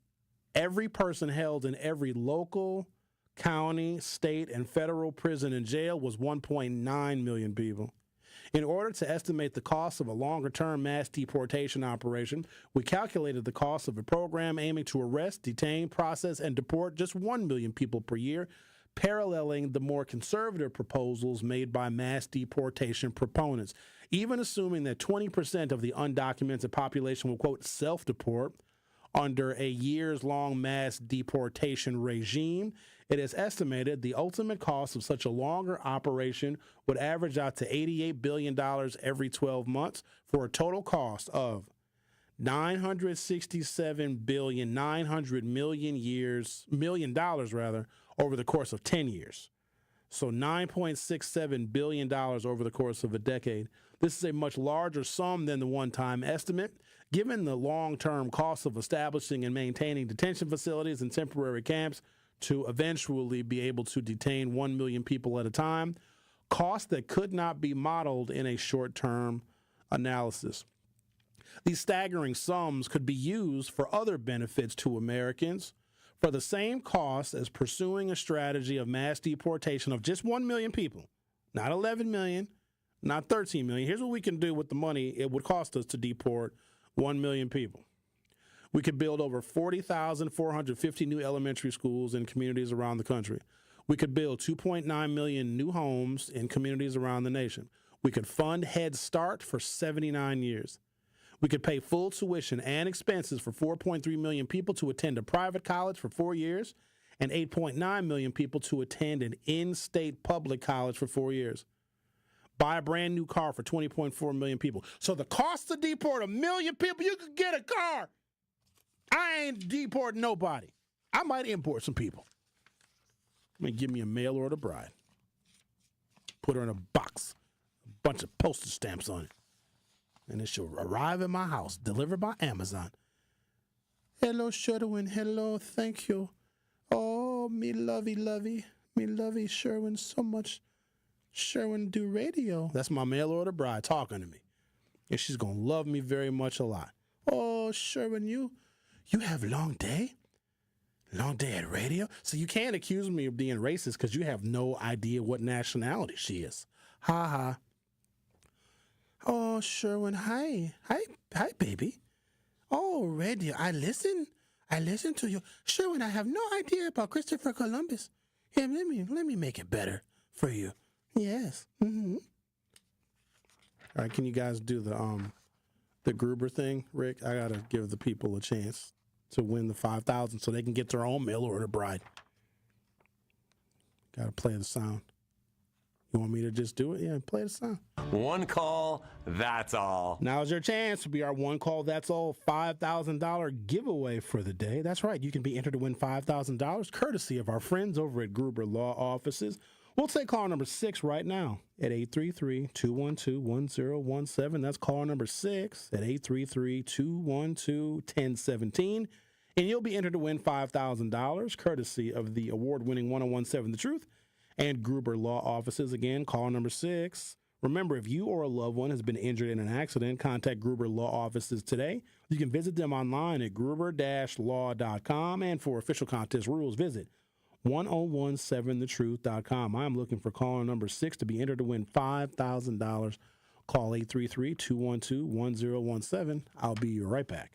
Speaker 7: every person held in every local, county, state, and federal prison and jail, was 1.9 million people. In order to estimate the cost of a longer-term mass deportation operation, we calculated the cost of a program aiming to arrest, detain, process, and deport just 1 million people per year, paralleling the more conservative proposals made by mass deportation proponents. Even assuming that 20% of the undocumented population will, quote, self-deport under a years-long mass deportation regime, it is estimated the ultimate cost of such a longer operation would average out to $88 billion every 12 months for a total cost of $967 billion over the course of 10 years. So $9.67 billion over the course of a decade. This is a much larger sum than the one-time estimate. Given the long-term cost of establishing and maintaining detention facilities and temporary camps to eventually be able to detain 1 million people at a time, costs that could not be modeled in a short-term analysis. These staggering sums could be used for other benefits to Americans for the same cost as pursuing a strategy of mass deportation of just 1 million people, not 11 million, not 13 million. Here's what we can do with the money it would cost us to deport 1 million people. We could build over 40,450 new elementary schools in communities around the country. We could build 2.9 million new homes in communities around the nation. We could fund Head Start for 79 years. We could pay full tuition and expenses for 4.3 million people to attend a private college for 4 years and 8.9 million people to attend an in-state public college for 4 years. Buy a brand new car for 20.4 million people. So the cost to deport 1 million people, you could get a car. I ain't deporting nobody. I might import some people. Give me a mail order bride. Put her in a box, a bunch of postage stamps on it. And it shall arrive at my house, delivered by Amazon. Hello, Sherwin. Hello, thank you. Oh, me lovey. Me lovey Sherwin so much. Sherwin do radio. That's my mail order bride talking to me. And she's going to love me very much a lot. Oh, Sherwin, you have long day? Long day at radio? So you can't accuse me of being racist because you have no idea what nationality she is. Ha ha. Oh, Sherwin, hi, baby. Oh, radio, I listen to you. Sherwin, I have no idea about Christopher Columbus. Yeah, let me make it better for you. Yes. Mm-hmm. All right, can you guys do the Gruber thing, Rick? I gotta give the people a chance to win the $5,000 so they can get their own mail order bride. Gotta play the sound. You want me to just do it? Yeah, play the sound.
Speaker 12: One call, that's all.
Speaker 7: Now's your chance to be our one call, that's all $5,000 giveaway for the day. That's right. You can be entered to win $5,000 courtesy of our friends over at Gruber Law Offices. We'll take call number 6 right now at 833-212-1017. That's call number 6 at 833-212-1017. And you'll be entered to win $5,000 courtesy of the award-winning 1017 The Truth and Gruber Law Offices. Again, call number 6. Remember, if you or a loved one has been injured in an accident, contact Gruber Law Offices today. You can visit them online at gruber-law.com. And for official contest rules, visit 1017thetruth.com. I'm looking for caller number 6 to be entered to win $5,000. Call 833-212-1017. I'll be right back.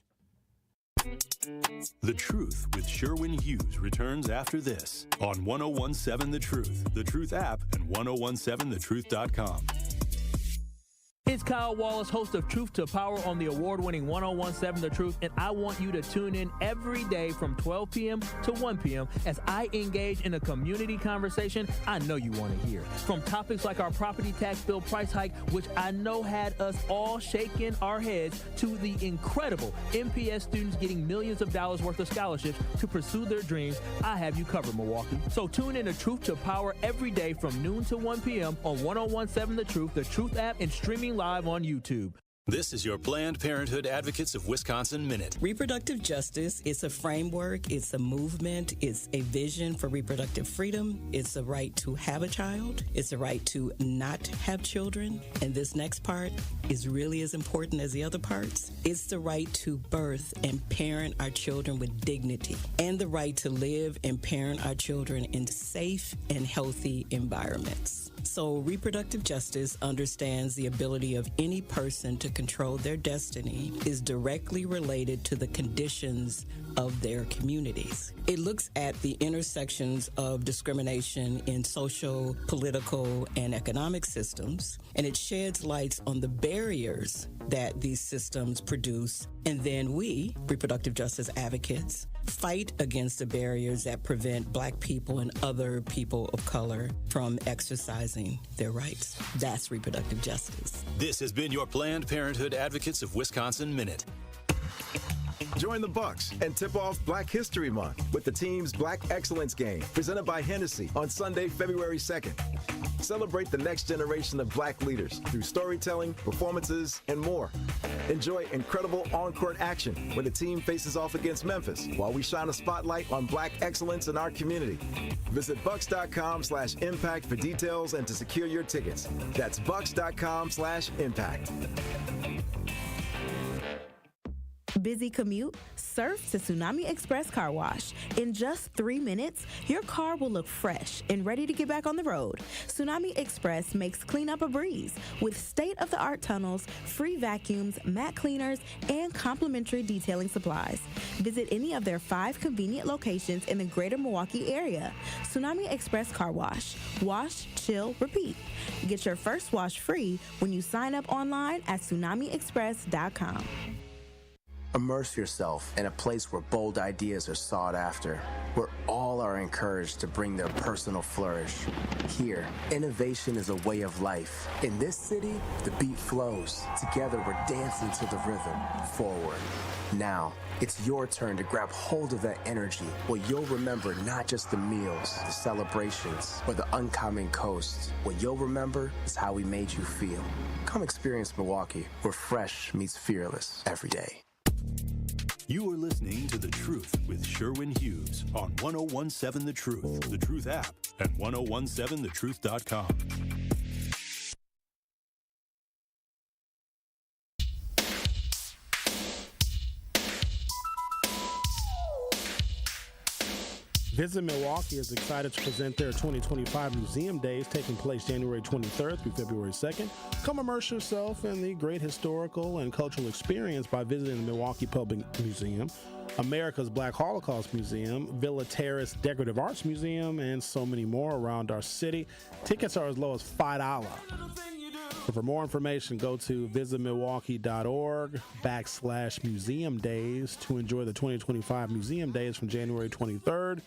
Speaker 9: The Truth with Sherwin Hughes returns after this on 1017 The Truth app, and 1017thetruth.com.
Speaker 2: It's Kyle Wallace, host of Truth to Power on the award-winning 1017 The Truth, and I want you to tune in every day from 12 p.m. to 1 p.m. as I engage in a community conversation I know you want to hear. From topics like our property tax bill price hike, which I know had us all shaking our heads, to the incredible MPS students getting millions of dollars worth of scholarships to pursue their dreams, I have you covered, Milwaukee. So tune in to Truth to Power every day from noon to 1 p.m. on 1017 The Truth app, and streaming live on YouTube.
Speaker 20: This is your Planned Parenthood Advocates of Wisconsin Minute.
Speaker 13: Reproductive justice is a framework, it's a movement, it's a vision for reproductive freedom. It's a right to have a child. It's a right to not have children. And this next part is really as important as the other parts. It's the right to birth and parent our children with dignity, and the right to live and parent our children in safe and healthy environments. So reproductive justice understands the ability of any person to control their destiny is directly related to the conditions of their communities. It looks at the intersections of discrimination in social, political, and economic systems, and it sheds lights on the barriers that these systems produce. And then we, reproductive justice advocates, fight against the barriers that prevent Black people and other people of color from exercising their rights. That's reproductive justice.
Speaker 20: This has been your Planned Parenthood Advocates of Wisconsin Minute.
Speaker 15: Join the Bucks and tip off Black History Month with the team's Black Excellence Game, presented by Hennessy on Sunday, February 2nd. Celebrate the next generation of Black leaders through storytelling, performances, and more. Enjoy incredible on-court action when the team faces off against Memphis, while we shine a spotlight on Black excellence in our community. Visit bucks.com/impact for details and to secure your tickets. That's bucks.com/impact.
Speaker 16: Busy commute? Surf to Tsunami Express Car Wash. In just 3 minutes, your car will look fresh and ready to get back on the road. Tsunami Express makes cleanup a breeze with state-of-the-art tunnels, free vacuums, mat cleaners, and complimentary detailing supplies. Visit any of their 5 convenient locations in the greater Milwaukee area. Tsunami Express Car Wash. Wash, chill, repeat. Get your first wash free when you sign up online at tsunamiexpress.com.
Speaker 14: Immerse yourself in a place where bold ideas are sought after, where all are encouraged to bring their personal flourish. Here, innovation is a way of life. In this city, the beat flows. Together, we're dancing to the rhythm, forward. Now, it's your turn to grab hold of that energy, where you'll remember not just the meals, the celebrations, or the oncoming coast. What you'll remember is how we made you feel. Come experience Milwaukee, where fresh meets fearless every day.
Speaker 9: You are listening to The Truth with Sherwin Hughes on 1017 The Truth, The Truth app, and 1017thetruth.com.
Speaker 7: Visit Milwaukee is excited to present their 2025 Museum Days taking place January 23rd through February 2nd. Come immerse yourself in the great historical and cultural experience by visiting the Milwaukee Public Museum, America's Black Holocaust Museum, Villa Terrace Decorative Arts Museum, and so many more around our city. Tickets are as low as $5. So for more information, go to visitmilwaukee.org/museum days to enjoy the 2025 Museum Days from January 23rd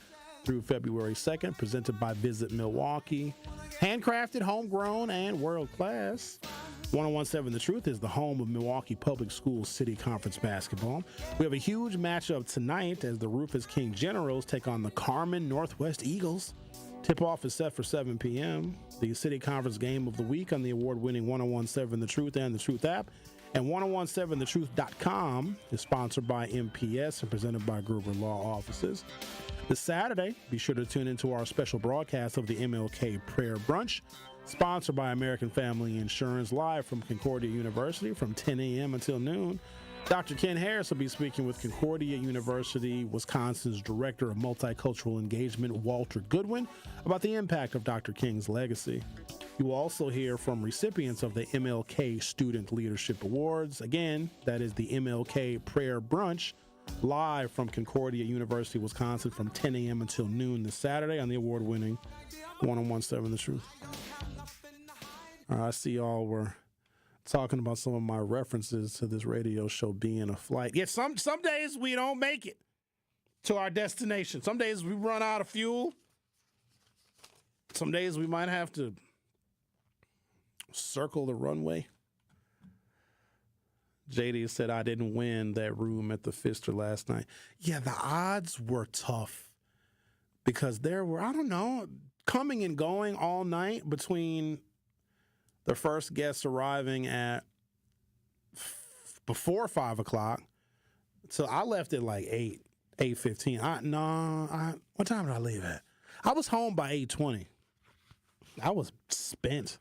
Speaker 7: through February 2nd, presented by Visit Milwaukee. Handcrafted, homegrown, and world-class. 1017 The Truth is the home of Milwaukee Public Schools City Conference basketball. We have a huge matchup tonight as the Rufus King Generals take on the Carmen Northwest Eagles. Tip-off is set for 7 p.m. The City Conference game of the week on the award-winning 1017 The Truth and The Truth app. And 1017thetruth.com is sponsored by MPS and presented by Gruber Law Offices. This Saturday, be sure to tune into our special broadcast of the MLK Prayer Brunch, sponsored by American Family Insurance, live from Concordia University from 10 a.m. until noon. Dr. Ken Harris will be speaking with Concordia University, Wisconsin's Director of Multicultural Engagement, Walter Goodwin, about the impact of Dr. King's legacy. You will also hear from recipients of the MLK Student Leadership Awards. Again, that is the MLK Prayer Brunch, live from Concordia University, Wisconsin from 10 a.m. until noon this Saturday on the award-winning 1017 The Truth. All right, I see y'all were talking about some of my references to this radio show being a flight. Yeah, some days we don't make it to our destination. Some days we run out of fuel. Some days we might have to circle the runway. JD said I didn't win that room at the Pfister last night. Yeah, the odds were tough because there were, I don't know, coming and going all night between the first guests arriving at before 5 o'clock. So I left at like 8:15. What time did I leave at? I was home by 8:20. I was spent.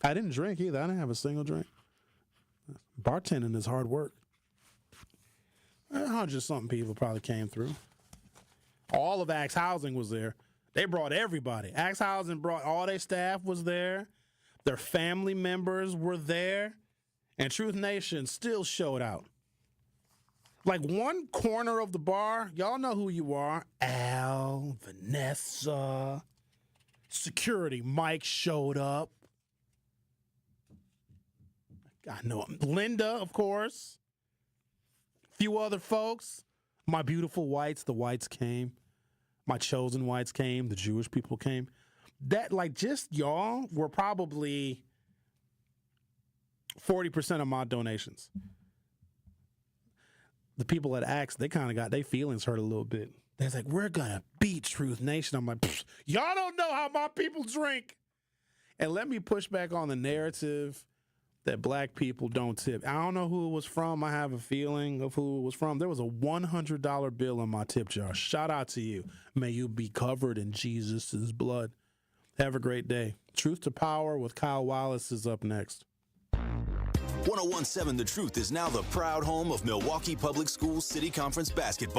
Speaker 7: I didn't drink either. I didn't have a single drink. Bartending is hard work. 100-something people probably came through. All of Axe Housing was there. They brought everybody. Axe Housing brought all their staff was there. Their family members were there. And Truth Nation still showed out. Like one corner of the bar, y'all know who you are. Al, Vanessa, security, Mike showed up. I know Linda, of course. A few other folks. My beautiful whites, the whites came. My chosen whites came. The Jewish people came. That, like, just y'all were probably 40% of my donations. The people at Axe, they kind of got their feelings hurt a little bit. They're like, we're going to beat Truth Nation. I'm like, y'all don't know how my people drink. And let me push back on the narrative that black people don't tip. I don't know who it was from. I have a feeling of who it was from. There was a $100 bill in my tip jar. Shout out to you. May you be covered in Jesus' blood. Have a great day. Truth to Power with Kyle Wallace is up next.
Speaker 20: 1017 The Truth is now the proud home of Milwaukee Public Schools City Conference basketball.